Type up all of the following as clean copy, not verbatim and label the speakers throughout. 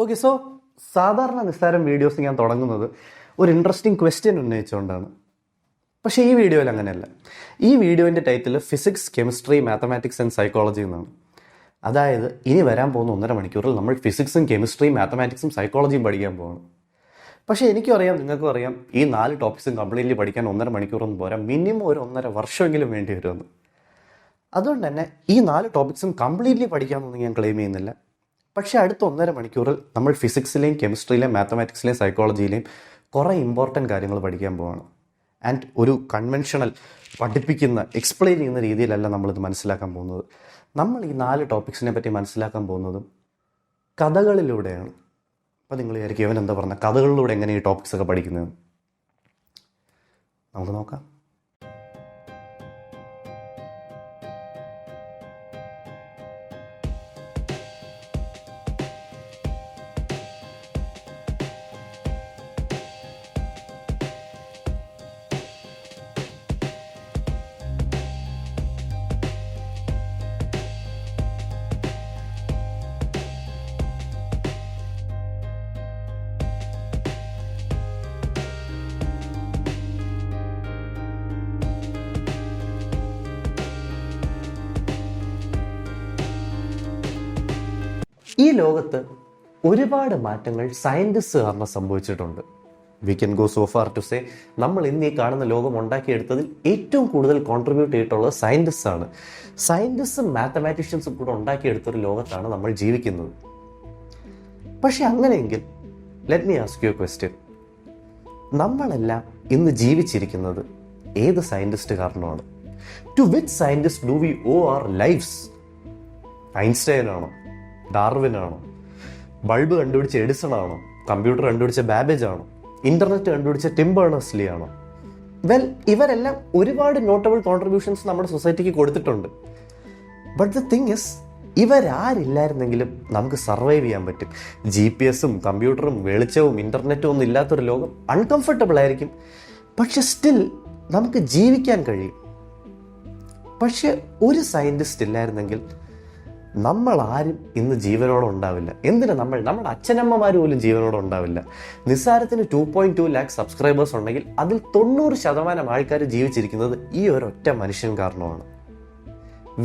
Speaker 1: Okay, so സാധാരണ നിസ്സാരം videos ഞാൻ തുടങ്ങുന്നത് ഒരു ഇൻട്രസ്റ്റിംഗ് ക്വസ്റ്റ്യൻ ഉന്നയിച്ചുകൊണ്ടാണ്. പക്ഷേ ഈ വീഡിയോയിൽ അങ്ങനെയല്ല. ഈ വീഡിയോൻ്റെ title physics, chemistry, mathematics and psychology എന്നാണ്. അതായത് ഇനി വരാൻ പോകുന്ന 1.5 മണിക്കൂറിൽ നമ്മൾ ഫിസിക്സും കെമിസ്ട്രിയും മാത്തമാറ്റിക്സും സൈക്കോളജിയും പഠിക്കാൻ പോവാണ്. പക്ഷേ എനിക്കും അറിയാം, നിങ്ങൾക്കും അറിയാം, ഈ 4 ടോപ്പിക്സും കംപ്ലീറ്റ്ലി പഠിക്കാൻ 1.5 മണിക്കൂറൊന്നും പോരാ, മിനിമം ഒരു 1.5 വർഷമെങ്കിലും വേണ്ടി വരുമെന്ന്. അതുകൊണ്ട് തന്നെ ഈ 4 ടോപ്പിക്സും കംപ്ലീറ്റ്ലി പഠിക്കാമെന്നൊന്നും ഞാൻ ക്ലെയിം ചെയ്യുന്നില്ല. പക്ഷേ അടുത്ത 1.5 മണിക്കൂറിൽ നമ്മൾ ഫിസിക്സിലെയും കെമിസ്ട്രിയിലെയും മാത്തമാറ്റിക്സിലെയും സൈക്കോളജിയിലെയും കുറേ ഇമ്പോർട്ടൻറ്റ് കാര്യങ്ങൾ പഠിക്കാൻ പോവാണ്. ആൻഡ് ഒരു കൺവെൻഷണൽ പഠിപ്പിക്കുന്ന എക്സ്പ്ലെയിൻ ചെയ്യുന്ന രീതിയിലല്ല നമ്മളിത് മനസ്സിലാക്കാൻ പോകുന്നത്. നമ്മൾ ഈ 4 ടോപ്പിക്സിനെ പറ്റി മനസ്സിലാക്കാൻ പോകുന്നതും കഥകളിലൂടെയാണ്. അപ്പോൾ നിങ്ങൾ വിചാരിക്കും ഇവൻ എന്താ പറഞ്ഞ കഥകളിലൂടെ എങ്ങനെ ഈ ടോപ്പിക്സ് ഒക്കെ പഠിക്കുന്നത്? നമുക്ക് നോക്കാം. ഈ ലോകത്ത് ഒരുപാട് മാറ്റങ്ങൾ സയൻറ്റിസ്റ്റ് കാരണം സംഭവിച്ചിട്ടുണ്ട്. We can go so far to say നമ്മൾ ഇന്ന് ഈ കാണുന്ന ലോകം ഉണ്ടാക്കിയെടുത്തതിൽ ഏറ്റവും കൂടുതൽ കോൺട്രിബ്യൂട്ട് ചെയ്തിട്ടുള്ളത് സയൻറ്റിസ്റ്റ് ആണ്. സയൻറ്റിസ്റ്റും മാത്തമാറ്റീഷ്യൻസും കൂടെ ഉണ്ടാക്കിയെടുത്തൊരു ലോകത്താണ് നമ്മൾ ജീവിക്കുന്നത്. പക്ഷെ അങ്ങനെയെങ്കിൽ let me ask you a question. നമ്മളെല്ലാം ഇന്ന് ജീവിച്ചിരിക്കുന്നത് ഏത് സയൻറ്റിസ്റ്റ് കാരണമാണ്? To which scientist do we owe our lives? Einstein ആണോ? ഡാർവിൻ ആണോ? ബൾബ് കണ്ടുപിടിച്ച എഡിസൺ ആണോ? കമ്പ്യൂട്ടർ കണ്ടുപിടിച്ച ബാബേജ് ആണോ? ഇന്റർനെറ്റ് കണ്ടുപിടിച്ച ടിം ബേണേഴ്സ്-ലീ ആണോ? വെൽ, ഇവരെല്ലാം ഒരുപാട് നോട്ടബിൾ കോൺട്രിബ്യൂഷൻസ് നമ്മുടെ സൊസൈറ്റിക്ക് കൊടുത്തിട്ടുണ്ട്. ബട്ട് ദ തിങ് ഇസ്, ഇവരാരില്ലായിരുന്നെങ്കിലും നമുക്ക് സർവൈവ് ചെയ്യാൻ പറ്റും. GPS-ഉം കമ്പ്യൂട്ടറും വെളിച്ചവും ഇൻ്റർനെറ്റും ഒന്നും ഇല്ലാത്തൊരു ലോകം അൺകംഫർട്ടബിൾ ആയിരിക്കും, പക്ഷെ സ്റ്റിൽ നമുക്ക് ജീവിക്കാൻ കഴിയും. പക്ഷെ ഒരു സയൻറ്റിസ്റ്റ് ഇല്ലായിരുന്നെങ്കിൽ നമ്മൾ ആരും ഇന്ന് ജീവനോടെ ഉണ്ടാവില്ല. എന്തിനാ നമ്മുടെ അച്ഛനമ്മമാർ പോലും ജീവനോടെ ഉണ്ടാവില്ല. നിസ്സാരത്തിന് 2.2 ലാക്ക് സബ്സ്ക്രൈബേഴ്സ് ഉണ്ടെങ്കിൽ അതിൽ 90% ആൾക്കാർ ജീവിച്ചിരിക്കുന്നത് ഈ ഒരൊറ്റ മനുഷ്യൻ കാരണമാണ്.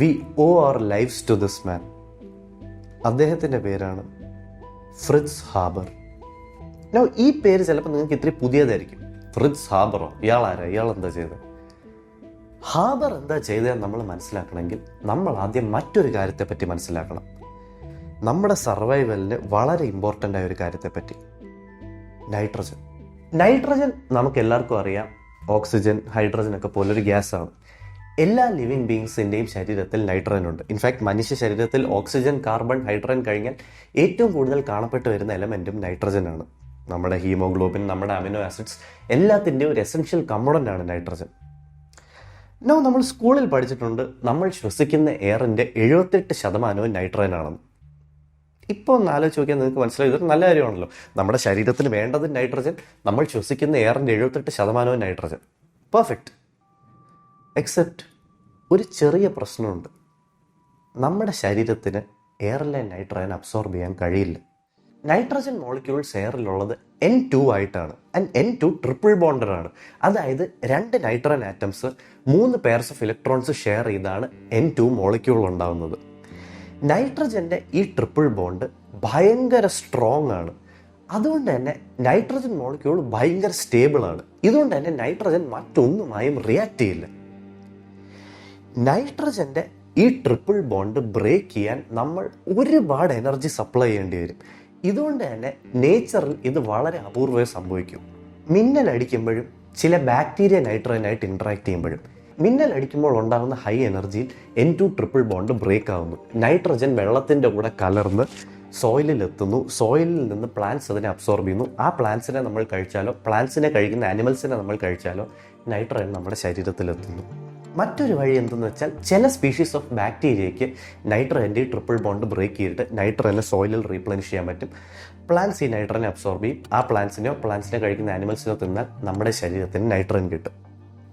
Speaker 1: We owe our lives to this man. അദ്ദേഹത്തിൻ്റെ പേരാണ് ഫ്രിറ്റ്സ് ഹാബർ. ഈ പേര് ചിലപ്പോൾ നിങ്ങൾക്ക് ഇത്തിരി പുതിയതായിരിക്കും. ഫ്രിറ്റ്സ് ഹാബറോ? ഇയാളാരാ? ഇയാൾ എന്താ ചെയ്തത്? ഹാബർ എന്താ ചെയ്തതെന്ന് നമ്മൾ മനസ്സിലാക്കണമെങ്കിൽ നമ്മൾ ആദ്യം മറ്റൊരു കാര്യത്തെപ്പറ്റി മനസ്സിലാക്കണം. നമ്മുടെ സർവൈവലിന് വളരെ ഇമ്പോർട്ടൻ്റ് ആയ ഒരു കാര്യത്തെപ്പറ്റി. നൈട്രജൻ. നൈട്രജൻ നമുക്ക് എല്ലാവർക്കും അറിയാം, ഓക്സിജൻ, ഹൈഡ്രജൻ ഒക്കെ പോലൊരു ഗ്യാസാണ്. എല്ലാ ലിവിങ് ബീങ്സിൻ്റെയും ശരീരത്തിൽ നൈട്രജൻ ഉണ്ട്. ഇൻഫാക്ട് മനുഷ്യ ശരീരത്തിൽ ഓക്സിജൻ, കാർബൺ, ഹൈഡ്രജൻ കഴിഞ്ഞാൽ ഏറ്റവും കൂടുതൽ കാണപ്പെട്ടു വരുന്ന എലമെൻറ്റും നൈട്രജനാണ്. നമ്മുടെ ഹീമോഗ്ലോബിൻ, നമ്മുടെ അമിനോ ആസിഡ്സ് എല്ലാത്തിൻ്റെയും ഒരു എസെൻഷ്യൽ കമ്പോണൻ്റ് ആണ് നൈട്രജൻ. നമ്മൾ സ്കൂളിൽ പഠിച്ചിട്ടുണ്ട്, നമ്മൾ ശ്വസിക്കുന്ന എയറിൻ്റെ 78% നൈട്രജൻ ആണെന്ന്. ഇപ്പോൾ ഒന്ന് ആലോചിച്ച് നോക്കിയാൽ നിങ്ങൾക്ക് മനസ്സിലായി, ഇതൊരു നല്ല കാര്യമാണല്ലോ. നമ്മുടെ ശരീരത്തിന് വേണ്ടത് നൈട്രജൻ, നമ്മൾ ശ്വസിക്കുന്ന എയറിൻ്റെ 78% നൈട്രജൻ. പെർഫെക്റ്റ്. എക്സെപ്റ്റ് ഒരു ചെറിയ പ്രശ്നമുണ്ട്. നമ്മുടെ ശരീരത്തിന് എയറിലെ നൈട്രജൻ അബ്സോർബ് ചെയ്യാൻ കഴിയില്ല. നൈട്രജൻ മോളിക്യൂൾസ് എയറിലുള്ളത് N2 ആയിട്ടാണ്. ആൻഡ് N2 ട്രിപ്പിൾ ബോണ്ടഡാണ്. അതായത് 2 nitrogen atoms 3 pairs of electrons share ചെയ്താണ് N2 മോളിക്യൂൾ ഉണ്ടാകുന്നത്. നൈട്രജൻ്റെ ഈ ട്രിപ്പിൾ ബോണ്ട് ഭയങ്കര സ്ട്രോങ് ആണ്. അതുകൊണ്ട് തന്നെ നൈട്രജൻ മോളിക്യൂൾ ഭയങ്കര സ്റ്റേബിൾ ആണ്. ഇതുകൊണ്ട് തന്നെ നൈട്രജൻ മറ്റൊന്നുമായും റിയാക്ട് ചെയ്യില്ല. നൈട്രജൻ്റെ ഈ ട്രിപ്പിൾ ബോണ്ട് ബ്രേക്ക് ചെയ്യാൻ നമ്മൾ ഒരുപാട് എനർജി സപ്ലൈ ചെയ്യേണ്ടി വരും. ഇതുകൊണ്ട് തന്നെ നേച്ചറിൽ ഇത് വളരെ അപൂർവമായി സംഭവിക്കും. മിന്നലടിക്കുമ്പോഴും ചില ബാക്ടീരിയ നൈട്രജനായിട്ട് ഇൻട്രാക്ട് ചെയ്യുമ്പോഴും മിന്നലടിക്കുമ്പോൾ ഉണ്ടാകുന്ന ഹൈ എനർജിയിൽ N2 ട്രിപ്പിൾ ബോണ്ട് ബ്രേക്ക് ആവുന്നു. നൈട്രജൻ വെള്ളത്തിൻ്റെ കൂടെ കലർന്ന് സോയിലിലെത്തുന്നു. സോയിലിൽ നിന്ന് പ്ലാന്റ്സ് അതിനെ അബ്സോർബ് ചെയ്യുന്നു. ആ പ്ലാന്റ്സിനെ നമ്മൾ കഴിച്ചാലോ, പ്ലാന്റ്സിനെ കഴിക്കുന്ന ആനിമൽസിനെ നമ്മൾ കഴിച്ചാലോ നൈട്രജൻ നമ്മുടെ ശരീരത്തിലെത്തുന്നു. മറ്റൊരു വഴി എന്തെന്ന് വെച്ചാൽ, ചില സ്പീഷീസ് ഓഫ് ബാക്ടീരിയയ്ക്ക് നൈട്രജൻ്റെ ട്രിപ്പിൾ ബോണ്ട് ബ്രേക്ക് ചെയ്തിട്ട് നൈട്രജനെ സോയിലിൽ റീപ്ലനിഷ് ചെയ്യാൻ പറ്റും. പ്ലാന്റ്സ് ഈ നൈട്രജനെ അബ്സോർബ് ചെയ്യും. ആ പ്ലാന്റ്സിനെ കഴിക്കുന്ന ആനിമൽസിനോ തിന്നാൽ നമ്മുടെ ശരീരത്തിന് നൈട്രജൻ കിട്ടും.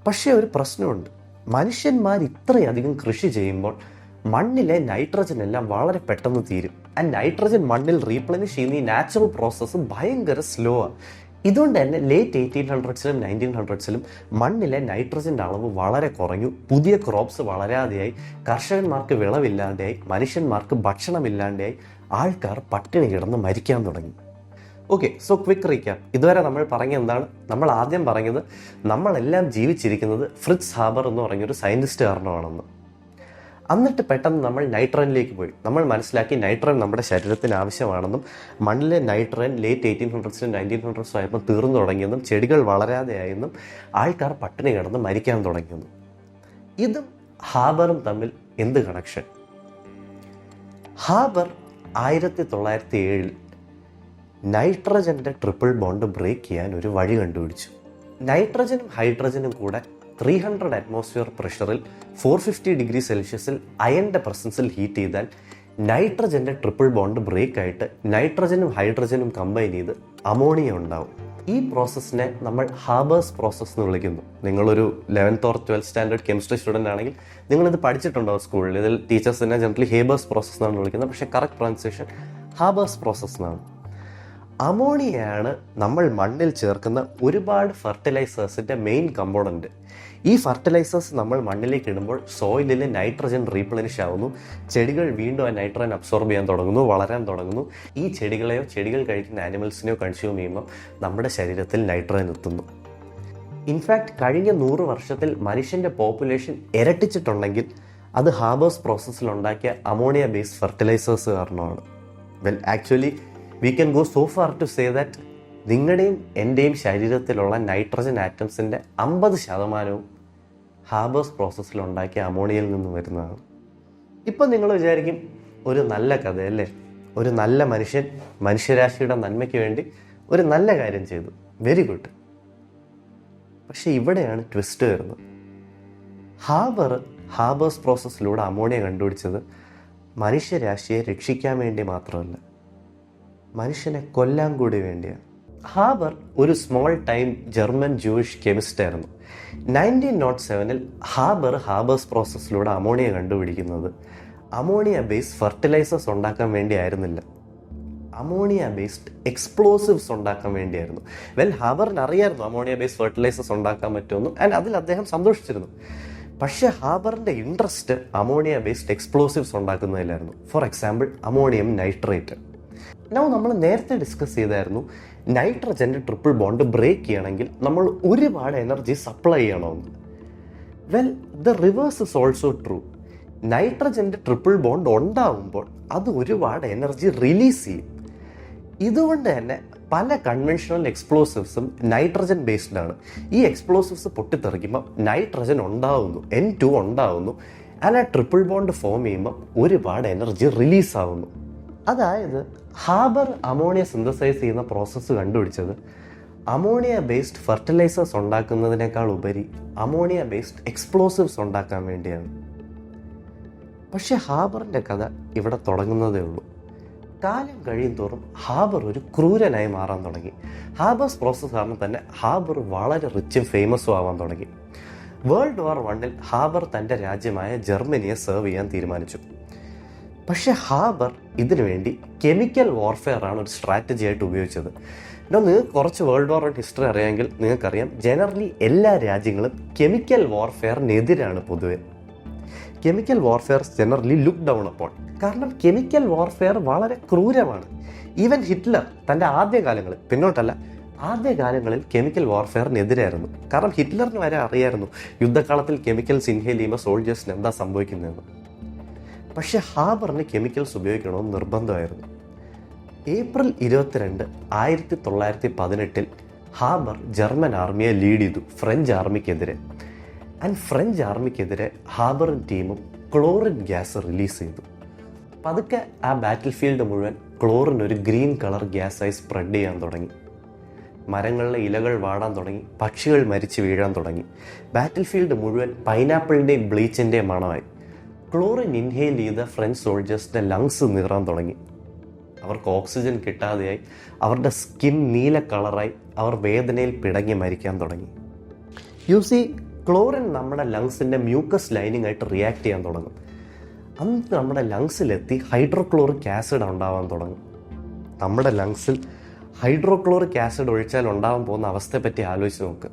Speaker 1: പക്ഷേ ഒരു പ്രശ്നമുണ്ട്. മനുഷ്യന്മാർ ഇത്രയധികം കൃഷി ചെയ്യുമ്പോൾ മണ്ണിലെ നൈട്രജൻ എല്ലാം വളരെ പെട്ടെന്ന് തീരും. നൈട്രജൻ മണ്ണിൽ റീപ്ലനിഷ് ചെയ്യുന്ന ഈ നാച്ചുറൽ പ്രോസസ്സ് ഭയങ്കര സ്ലോ ആണ്. ഇതുകൊണ്ട് തന്നെ ലേറ്റ് 1800s 1900s മണ്ണിലെ നൈട്രജൻ്റെ അളവ് വളരെ കുറഞ്ഞു. പുതിയ ക്രോപ്സ് വളരാതെയായി, കർഷകന്മാർക്ക് വിളവില്ലാതെയായി, മനുഷ്യന്മാർക്ക് ഭക്ഷണമില്ലാതെയായി, ആൾക്കാർ പട്ടിണി കിടന്ന് മരിക്കാൻ തുടങ്ങി. Okay, so quick recap. ഇതുവരെ നമ്മൾ പറഞ്ഞ എന്താണ്? നമ്മൾ ആദ്യം പറഞ്ഞത് നമ്മളെല്ലാം ജീവിച്ചിരിക്കുന്നത് ഫ്രിറ്റ്സ് ഹാബർ എന്ന് പറഞ്ഞൊരു സയൻറ്റിസ്റ്റ് കാരണമാണെന്ന്. എന്നിട്ട് പെട്ടെന്ന് നമ്മൾ നൈട്രജനിലേക്ക് പോയി. നമ്മൾ മനസ്സിലാക്കി നൈട്രജൻ നമ്മുടെ ശരീരത്തിന് ആവശ്യമാണെന്നും മണ്ണിലെ നൈട്രജൻ ലേറ്റ് 1800s 1900s ആയപ്പോൾ തീർന്നു തുടങ്ങിയെന്നും ചെടികൾ വളരാതെയായെന്നും ആൾക്കാർ പട്ടിണി കിടന്ന് മരിക്കാൻ തുടങ്ങിയെന്നും. ഇതും ഹാബറും തമ്മിൽ എന്ത് connection? Harbour 1907 നൈട്രജൻ്റെ triple bond break ചെയ്യാൻ ഒരു വഴി കണ്ടുപിടിച്ചു. നൈട്രജനും ഹൈഡ്രജനും കൂടെ 300 അറ്റ്മോസ്ഫിയർ പ്രഷറിൽ 450 ഡിഗ്രി സെൽഷ്യസിൽ അയൻ്റെ പ്രസൻസിൽ ഹീറ്റ് ചെയ്താൽ നൈട്രജൻ്റെ ട്രിപ്പിൾ ബോണ്ട് ബ്രേക്ക് ആയിട്ട് നൈട്രജനും ഹൈഡ്രജനും കമ്പൈൻ ചെയ്ത് അമോണിയ ഉണ്ടാവും. ഈ പ്രോസസ്സിനെ നമ്മൾ ഹാബേഴ്സ് പ്രോസസ്സ് എന്ന് വിളിക്കുന്നു. നിങ്ങളൊരു 11th or 12th standard chemistry student ആണെങ്കിൽ നിങ്ങളിത് പഠിച്ചിട്ടുണ്ടാവും സ്കൂളിൽ. ഇതിൽ ടീച്ചേഴ്സ് തന്നെ ജനറലി ഹേബേഴ്സ് പ്രോസസ്സ് എന്നാണ് വിളിക്കുന്നത്, പക്ഷേ കറക്റ്റ് പ്രൊനൗൺസിയേഷൻ ഹാബേഴ്സ് പ്രോസസ്സ് എന്നാണ്. അമോണിയയാണ് നമ്മൾ മണ്ണിൽ ചേർക്കുന്ന ഒരുപാട് ഫെർട്ടിലൈസേഴ്സിൻ്റെ മെയിൻ കമ്പോണൻറ്റ്. ഈ ഫെർട്ടിലൈസേഴ്സ് നമ്മൾ മണ്ണിലേക്ക് ഇടുമ്പോൾ സോയിലിൽ നൈട്രജൻ റീപ്ലനിഷ് ആവുന്നു. ചെടികൾ വീണ്ടും ആ നൈട്രജൻ അബ്സോർബ് ചെയ്യാൻ തുടങ്ങുന്നു, വളരാൻ തുടങ്ങുന്നു. ഈ ചെടികളെയോ ചെടികൾ കഴിക്കുന്ന ആനിമൽസിനെയോ കൺസ്യൂം ചെയ്യുമ്പോൾ നമ്മുടെ ശരീരത്തിൽ നൈട്രജൻ എത്തുന്നു. ഇൻഫാക്റ്റ് കഴിഞ്ഞ 100 വർഷത്തിൽ മനുഷ്യൻ്റെ പോപ്പുലേഷൻ ഇരട്ടിച്ചിട്ടുണ്ടെങ്കിൽ അത് ഹാബേഴ്സ് പ്രോസസ്സിലുണ്ടാക്കിയ അമോണിയ ബേസ്ഡ് ഫെർട്ടിലൈസേഴ്സ് കാരണമാണ്. Well, actually we can go so far to say that നിങ്ങളുടെയും എൻ്റെയും ശരീരത്തിലുള്ള നൈട്രജൻ ആറ്റംസിൻ്റെ 50% ഹാബേഴ്സ് പ്രോസസ്സിലുണ്ടാക്കിയ അമോണിയയിൽ നിന്ന് വരുന്നതാണ്. ഇപ്പം നിങ്ങൾ വിചാരിക്കും, ഒരു നല്ല കഥയല്ലേ, ഒരു നല്ല മനുഷ്യൻ മനുഷ്യരാശിയുടെ നന്മയ്ക്ക് വേണ്ടി ഒരു നല്ല കാര്യം ചെയ്തു, വെരി ഗുഡ്. പക്ഷെ ഇവിടെയാണ് ട്വിസ്റ്റ് വരുന്നത്. ഹാബേഴ്സ് പ്രോസസ്സിലൂടെ അമോണിയ കണ്ടുപിടിച്ചത് മനുഷ്യരാശിയെ രക്ഷിക്കാൻ വേണ്ടി മാത്രമല്ല, മനുഷ്യനെ കൊല്ലാൻ കൂടി വേണ്ടിയാണ്. ഹാബർ ഒരു small time German Jewish chemist ആയിരുന്നു. 1907 ഹാബേഴ്സ് പ്രോസസ്സിലൂടെ അമോണിയ കണ്ടുപിടിക്കുന്നത് അമോണിയ ബേസ്ഡ് ഫെർട്ടിലൈസേഴ്സ് ഉണ്ടാക്കാൻ വേണ്ടി ആയിരുന്നില്ല, അമോണിയ ബേസ്ഡ് എക്സ്പ്ലോസീവ്സ് ഉണ്ടാക്കാൻ വേണ്ടിയായിരുന്നു. വെൽ, ഹാബറിന് അറിയായിരുന്നു അമോണിയ ബേസ്ഡ് ഫെർട്ടിലൈസേഴ്സ് ഉണ്ടാക്കാൻ പറ്റുമെന്നും, ആൻഡ് അതിൽ അദ്ദേഹം സന്തോഷിച്ചിരുന്നു. പക്ഷേ ഹാബറിൻ്റെ ഇൻട്രസ്റ്റ് അമോണിയ ബേസ്ഡ് എക്സ്പ്ലോസീവ്സ് ഉണ്ടാക്കുന്നതിലായിരുന്നു. For example, ammonium nitrate. നമ്മൾ നേരത്തെ ഡിസ്കസ് ചെയ്തായിരുന്നു, നൈട്രജൻ്റെ ട്രിപ്പിൾ ബോണ്ട് ബ്രേക്ക് ചെയ്യണമെങ്കിൽ നമ്മൾ ഒരുപാട് എനർജി സപ്ലൈ ചെയ്യണമെന്ന്. Well, the reverse is also true. നൈട്രജൻ്റെ ട്രിപ്പിൾ ബോണ്ട് ഉണ്ടാവുമ്പോൾ അത് ഒരുപാട് എനർജി റിലീസ് ചെയ്യും. ഇതുകൊണ്ട് തന്നെ പല കൺവെൻഷണൽ എക്സ്പ്ലോസീവ്സും നൈട്രജൻ ബേസ്ഡ് ആണ്. ഈ എക്സ്പ്ലോസീവ്സ് പൊട്ടിത്തെറിക്കുമ്പോൾ നൈട്രജൻ ഉണ്ടാവുന്നു, N2 ഉണ്ടാവുന്നു. ആ ട്രിപ്പിൾ ബോണ്ട് ഫോം ചെയ്യുമ്പോൾ ഒരുപാട് എനർജി റിലീസ് ആവുന്നു. അതായത് ഹാബർ അമോണിയ സിന്തസൈസ് ചെയ്യുന്ന പ്രോസസ്സ് കണ്ടുപിടിച്ചത് അമോണിയ ബേസ്ഡ് ഫെർട്ടിലൈസേഴ്സ് ഉണ്ടാക്കുന്നതിനേക്കാൾ ഉപരി അമോണിയ ബേസ്ഡ് എക്സ്പ്ലോസീവ്സ് ഉണ്ടാക്കാൻ വേണ്ടിയാണ്. പക്ഷെ ഹാബറിൻ്റെ കഥ ഇവിടെ തുടങ്ങുന്നതേ ഉള്ളൂ. കാലം കഴിയും തോറും ഹാബർ ഒരു ക്രൂരനായി മാറാൻ തുടങ്ങി. ഹാബേഴ്സ് പ്രോസസ്സ് കാരണം തന്നെ ഹാബർ വളരെ റിച്ചും ഫേമസും ആവാൻ തുടങ്ങി. World War I ഹാബർ തൻ്റെ രാജ്യമായ ജർമ്മനിയെ സെർവ് ചെയ്യാൻ തീരുമാനിച്ചു. പക്ഷേ ഹാബർ ഇതിനു വേണ്ടി കെമിക്കൽ വാർഫെയർ ആണ് ഒരു സ്ട്രാറ്റജി ആയിട്ട് ഉപയോഗിച്ചത്. നിങ്ങൾക്ക് കുറച്ച് വേൾഡ് വാർ ഹിസ്റ്ററി അറിയാമെങ്കിൽ നിങ്ങൾക്കറിയാം, ജനറലി എല്ലാ രാജ്യങ്ങളും കെമിക്കൽ വാർഫെയറിനെതിരാണ് പൊതുവെ. Chemical warfare generally look down അപ്പോൾ. കാരണം കെമിക്കൽ വാർഫെയർ വളരെ ക്രൂരമാണ്. ഈവൻ ഹിറ്റ്ലർ തൻ്റെ ആദ്യകാലങ്ങളിൽ കെമിക്കൽ വാർഫെയറിനെതിരായിരുന്നു. കാരണം ഹിറ്റ്ലറിന് വരെ അറിയായിരുന്നു യുദ്ധകാലത്തിൽ കെമിക്കൽസ് ഇൻഹേൽ ചെയ്യുമ്പോൾ സോൾജേഴ്സിന് എന്താ സംഭവിക്കുന്നതെന്ന്. പക്ഷേ ഹാബറിന് കെമിക്കൽസ് ഉപയോഗിക്കണമെന്ന് നിർബന്ധമായിരുന്നു. ഏപ്രിൽ 22, 1918 ഹാബർ ജർമ്മൻ ആർമിയെ ലീഡ് ചെയ്തു ഫ്രഞ്ച് ആർമിക്കെതിരെ. ഫ്രഞ്ച് ആർമിക്കെതിരെ ഹാബറും ടീമും ക്ലോറിൻ ഗ്യാസ് റിലീസ് ചെയ്തു. പതുക്കെ ആ ബാറ്റിൽ ഫീൽഡ് മുഴുവൻ ക്ലോറിൻ ഒരു ഗ്രീൻ കളർ ഗ്യാസായി സ്പ്രെഡ് ചെയ്യാൻ തുടങ്ങി. മരങ്ങളിലെ ഇലകൾ വാടാൻ തുടങ്ങി, പക്ഷികൾ മരിച്ചു വീഴാൻ തുടങ്ങി. ബാറ്റിൽ ഫീൽഡ് മുഴുവൻ പൈനാപ്പിളിൻ്റെയും ബ്ലീച്ചിൻ്റെയും മണമായി. ക്ലോറിൻ ഇൻഹെയിൽ ചെയ്ത ഫ്രഞ്ച് സോൾജേഴ്സിൻ്റെ ലങ്സ് നീറാൻ തുടങ്ങി. അവർക്ക് ഓക്സിജൻ കിട്ടാതെയായി, അവരുടെ സ്കിൻ നീല കളറായി, അവർ വേദനയിൽ പിടങ്ങി മരിക്കാൻ തുടങ്ങി. ക്ലോറിൻ നമ്മുടെ ലങ്സിൻ്റെ മ്യൂക്കസ് ലൈനിങ് ആയിട്ട് റിയാക്ട് ചെയ്യാൻ തുടങ്ങും. അന്ന് നമ്മുടെ ലങ്സിലെത്തി ഹൈഡ്രോക്ലോറിക് ആസിഡ് ഉണ്ടാവാൻ തുടങ്ങും. നമ്മുടെ ലങ്സിൽ ഹൈഡ്രോക്ലോറിക് ആസിഡ് ഒഴിച്ചാൽ ഉണ്ടാവാൻ പോകുന്ന അവസ്ഥയെപ്പറ്റി ആലോചിച്ച് നോക്ക്.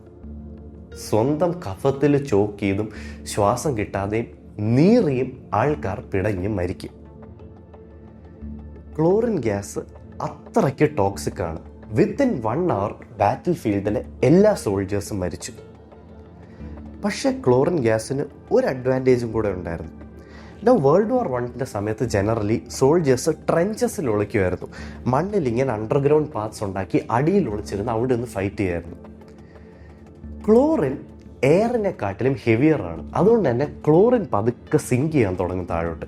Speaker 1: സ്വന്തം കഫത്തിൽ ചോക്ക് ചെയ്തും ശ്വാസം കിട്ടാതെയും നീറിയും ആൾക്കാർ പിടഞ്ഞ് മരിക്കും. ക്ലോറിൻ ഗ്യാസ് അത്രയ്ക്ക് ടോക്സിക് ആണ്. വിത്തിൻ 1 hour ബാറ്റിൽ ഫീൽഡിലെ എല്ലാ സോൾജേഴ്സും മരിച്ചു. പക്ഷേ ക്ലോറിൻ ഗ്യാസിന് ഒരു അഡ്വാൻറ്റേജും കൂടെ ഉണ്ടായിരുന്നു. വേൾഡ് വാർ 1 സമയത്ത് ജനറലി സോൾജേഴ്സ് ട്രെഞ്ചസിൽ ഒളിക്കുമായിരുന്നു. മണ്ണിൽ ഇങ്ങനെ അണ്ടർഗ്രൗണ്ട് പാത്സ് ഉണ്ടാക്കി അടിയിൽ ഒളിച്ചിരുന്ന് അവിടെ നിന്ന് ഫൈറ്റ് ചെയ്യായിരുന്നു. ക്ലോറിൻ എയറിനെക്കാട്ടിലും ഹെവിയറാണ്. അതുകൊണ്ട് തന്നെ ക്ലോറിൻ പതുക്കെ സിങ്ക് ചെയ്യാൻ തുടങ്ങും താഴോട്ട്.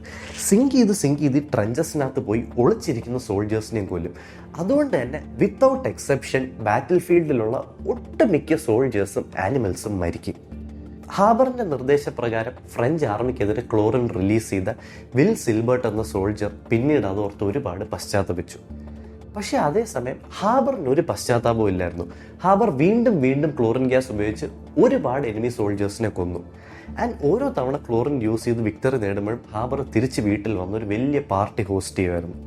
Speaker 1: സിങ്ക് ചെയ്ത് ട്രെഞ്ചസിനകത്ത് പോയി ഒളിച്ചിരിക്കുന്ന സോൾജേഴ്സിനെയും കൊല്ലും. അതുകൊണ്ട് തന്നെ വിത്തൗട്ട് എക്സെപ്ഷൻ ബാറ്റിൽ ഫീൽഡിലുള്ള ഒട്ടുമിക്ക സോൾജേഴ്സും ആനിമൽസും മരിക്കും. ഹാബറിന്റെ നിർദ്ദേശപ്രകാരം ഫ്രഞ്ച് ആർമിക്കെതിരെ ക്ലോറിൻ റിലീസ് ചെയ്ത വിൽ സിൽബർട്ട് എന്ന സോൾജർ പിന്നീട് അതോർത്ത് ഒരുപാട് പശ്ചാത്തപിച്ചു. പക്ഷേ അതേസമയം ഹാബറിന് ഒരു പശ്ചാത്താപവും ഇല്ലായിരുന്നു. ഹാബർ വീണ്ടും ക്ലോറിൻ ഗ്യാസ് ഉപയോഗിച്ച് ഒരുപാട് എനിമി സോൾജേഴ്സിനെ കൊന്നു. ആൻഡ് ഓരോ തവണ ക്ലോറിൻ യൂസ് ചെയ്ത് വിക്ടറി നേടുമ്പോഴും ഹാബർ തിരിച്ച് വീട്ടിൽ വന്ന് ഒരു വലിയ പാർട്ടി ഹോസ്റ്റ് ചെയ്യുമായിരുന്നു.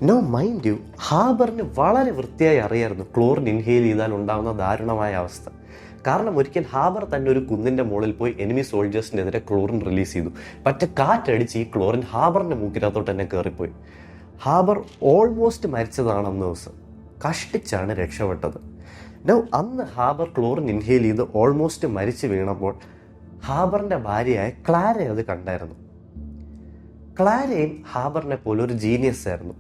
Speaker 1: നോ മൈൻഡ് യു, ഹാബറിന് വളരെ വൃത്തിയായി അറിയായിരുന്നു ക്ലോറിൻ ഇൻഹെയിൽ ചെയ്താൽ ഉണ്ടാകുന്ന ദാരുണമായ അവസ്ഥ. കാരണം ഒരിക്കൽ ഹാബർ തന്നെ ഒരു കുന്നിൻ്റെ മുകളിൽ പോയി എനിമി സോൾജേഴ്സിനെതിരെ ക്ലോറിൻ റിലീസ് ചെയ്തു. കാറ്റടിച്ച് ഈ ക്ലോറിൻ ഹാബറിൻ്റെ മൂക്കിനകത്തോട്ട് തന്നെ കയറിപ്പോയി. ഹാബർ ഓൾമോസ്റ്റ് മരിച്ചതാണ് അന്ന് ദിവസം. കഷ്ടിച്ചാണ് രക്ഷപ്പെട്ടത്. അന്ന് ഹാബർ ക്ലോറിൻ ഇൻഹെയിൽ ചെയ്ത് ഓൾമോസ്റ്റ് മരിച്ചു വീണപ്പോൾ ഹാബറിൻ്റെ ഭാര്യയായ ക്ലാര അത് കണ്ടായിരുന്നു. ക്ലാരയും ഹാബറിനെ പോലെ ഒരു ജീനിയസ് ആയിരുന്നു.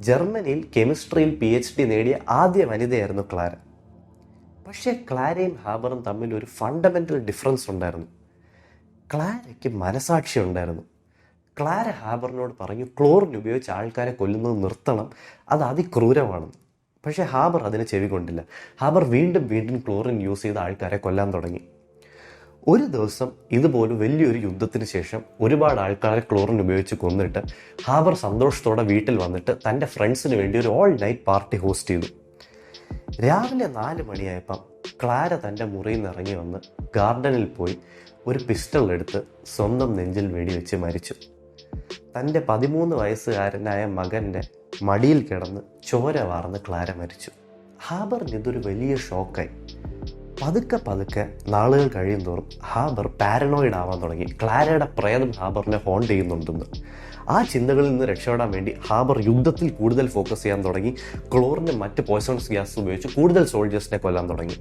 Speaker 1: ജർമ്മനിയിൽ കെമിസ്ട്രിയിൽ PhD നേടിയ ആദ്യ വനിതയായിരുന്നു ക്ലാര. പക്ഷേ ക്ലാരയും ഹാബറും തമ്മിൽ ഒരു ഫണ്ടമെൻ്റൽ ഡിഫറൻസ് ഉണ്ടായിരുന്നു. ക്ലാരയ്ക്ക് മനസാക്ഷി ഉണ്ടായിരുന്നു. ക്ലാര ഹാബറിനോട് പറഞ്ഞു ക്ലോറിൻ ഉപയോഗിച്ച് ആൾക്കാരെ കൊല്ലുന്നത് നിർത്തണം, അത് അതിക്രൂരമാണെന്ന്. പക്ഷേ ഹാബർ അതിന് ചെവി കൊണ്ടില്ല. ഹാബർ വീണ്ടും ക്ലോറിൻ യൂസ് ചെയ്ത് ആൾക്കാരെ കൊല്ലാൻ തുടങ്ങി. ഒരു ദിവസം ഇതുപോലെ വലിയൊരു യുദ്ധത്തിന് ശേഷം ഒരുപാട് ആൾക്കാരെ ക്ലോറിൻ ഉപയോഗിച്ച് കൊന്നിട്ട് ഹാബർ സന്തോഷത്തോടെ വീട്ടിൽ വന്നിട്ട് തൻ്റെ ഫ്രണ്ട്സിന് വേണ്ടി ഒരു ഓൾ നൈറ്റ് പാർട്ടി ഹോസ്റ്റ് ചെയ്തു. രാവിലെ 4 മണിയായപ്പം ക്ലാര തൻ്റെ മുറിയിൽ നിന്ന് ഇറങ്ങി വന്ന് ഗാർഡനിൽ പോയി ഒരു പിസ്റ്റൾ എടുത്ത് സ്വന്തം നെഞ്ചിൽ വെടിവെച്ച് മരിച്ചു. തൻ്റെ 13 വയസ്സുകാരനായ മകൻ്റെ മടിയിൽ കിടന്ന് ചോര വാർന്ന് ക്ലാര മരിച്ചു. ഹാബറിന് ഇതൊരു വലിയ ഷോക്കായി. പതുക്കെ നാളുകൾ കഴിയും തോറും ഹാബർ പാരനോയിഡ് ആവാൻ തുടങ്ങി. ക്ലാരയുടെ പ്രേതം ഹാബറിനെ ഹോണ്ട് ചെയ്യുന്നുണ്ടെന്ന്. ആ ചിന്തകളിൽ നിന്ന് രക്ഷപ്പെടാൻ വേണ്ടി ഹാബർ യുദ്ധത്തിൽ കൂടുതൽ ഫോക്കസ് ചെയ്യാൻ തുടങ്ങി. ക്ലോറിനും മറ്റ് പോയ്സണസ് ഗ്യാസ് ഉപയോഗിച്ച് കൂടുതൽ സോൾജേഴ്സിനെ കൊല്ലാൻ തുടങ്ങി.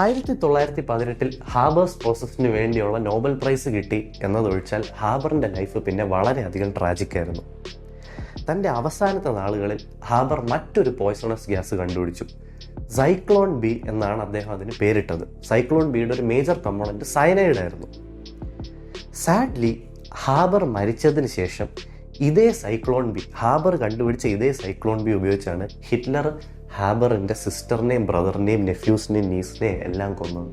Speaker 1: 1918 ഹാബേഴ്സ് പ്രോസസ്സിന് വേണ്ടിയുള്ള നോബൽ പ്രൈസ് കിട്ടി എന്നതൊഴിച്ചാൽ ഹാബറിൻ്റെ ലൈഫ് പിന്നെ വളരെയധികം ട്രാജിക്കായിരുന്നു. തൻ്റെ അവസാനത്തെ നാളുകളിൽ ഹാബർ മറ്റൊരു പോയ്സണസ് ഗ്യാസ് കണ്ടുപിടിച്ചു. സൈക്ലോൺ ബി എന്നാണ് അദ്ദേഹം അതിന് പേരിട്ടത്. സൈക്ലോൺ ബിയുടെ ഒരു മേജർ കമ്പോണൻറ്റ് സയനൈഡ് ആയിരുന്നു. സാഡ്ലി ഹാബർ മരിച്ചതിന് ശേഷം ഹാബർ കണ്ടുപിടിച്ച ഇതേ സൈക്ലോൺ ബി ഉപയോഗിച്ചാണ് ഹിറ്റ്ലർ ഹാബറിൻ്റെ സിസ്റ്ററിനെയും ബ്രദറിനെയും നെഫ്യൂസിനെയും നീസിനെയും എല്ലാം കൊന്നത്.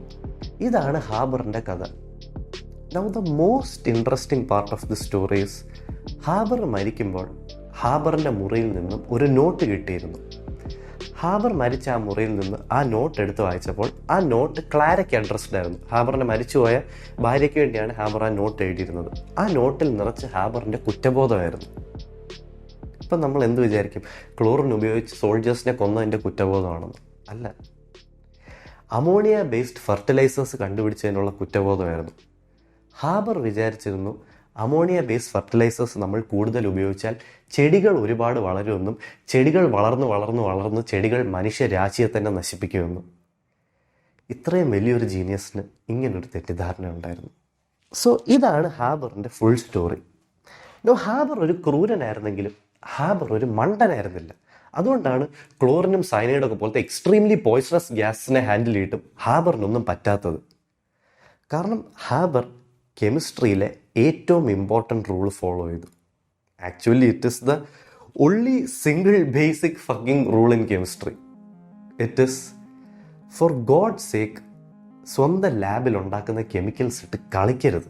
Speaker 1: ഇതാണ് ഹാബറിൻ്റെ കഥ. Now the most interesting part of the stories, Haber മരിക്കുമ്പോൾ ഹാബറിൻ്റെ മുറിയിൽ നിന്നും ഒരു നോട്ട് കിട്ടിയിരുന്നു. ഹാബർ മരിച്ച ആ മുറിയിൽ നിന്ന് ആ നോട്ട് എടുത്ത് വായിച്ചപ്പോൾ ആ നോട്ട് ക്ലാരയ്ക്ക് അഡ്രസ്ഡ് ആയിരുന്നു. ഹാബറിനെ മരിച്ചുപോയ ഭാര്യയ്ക്ക് വേണ്ടിയാണ് ഹാബർ ആ നോട്ട് എഴുതിയിരുന്നത്. ആ നോട്ടിൽ നിറച്ച് ഹാബറിൻ്റെ കുറ്റബോധമായിരുന്നു. ഇപ്പം നമ്മൾ എന്ത് വിചാരിക്കും, ക്ലോറിൻ ഉപയോഗിച്ച് സോൾജേഴ്സിനെ കൊന്നതിൻ്റെ കുറ്റബോധമാണെന്ന്? അല്ല, അമോണിയ ബേസ്ഡ് ഫെർട്ടിലൈസേഴ്സ് കണ്ടുപിടിച്ചതിനുള്ള കുറ്റബോധമായിരുന്നു. ഹാബർ വിചാരിച്ചിരുന്നു അമോണിയ ബേസ്ഡ് ഫെർട്ടിലൈസേഴ്സ് നമ്മൾ കൂടുതൽ ഉപയോഗിച്ചാൽ ചെടികൾ ഒരുപാട് വളരുമെന്നും ചെടികൾ വളർന്ന് ചെടികൾ മനുഷ്യരാശിയെ തന്നെ നശിപ്പിക്കുമെന്നും. ഇത്രയും വലിയൊരു ജീനിയസിന് ഇങ്ങനൊരു തെറ്റിദ്ധാരണ ഉണ്ടായിരുന്നു. സോ ഇതാണ് ഹാബറിൻ്റെ ഫുൾ സ്റ്റോറി. ഹാബർ ഒരു ക്രൂരനായിരുന്നെങ്കിലും ഹാബർ ഒരു മണ്ടനായിരുന്നില്ല. അതുകൊണ്ടാണ് ക്ലോറിനും സയനൈഡൊക്കെ പോലത്തെ എക്സ്ട്രീംലി പോയ്സണസ് ഗ്യാസിനെ ഹാൻഡിൽ ചെയ്തിട്ടും ഹാബറിനൊന്നും പറ്റാത്തത്. കാരണം ഹാബർ കെമിസ്ട്രിയിലെ ഏറ്റവും ഇമ്പോർട്ടൻറ്റ് റൂൾ ഫോളോ ചെയ്തു. Actually it is the only single basic fucking rule in chemistry. It is, for God's sake, സ്വന്തം ലാബിൽ ഉണ്ടാക്കുന്ന കെമിക്കൽസ് ഇട്ട് കളിക്കരുത്.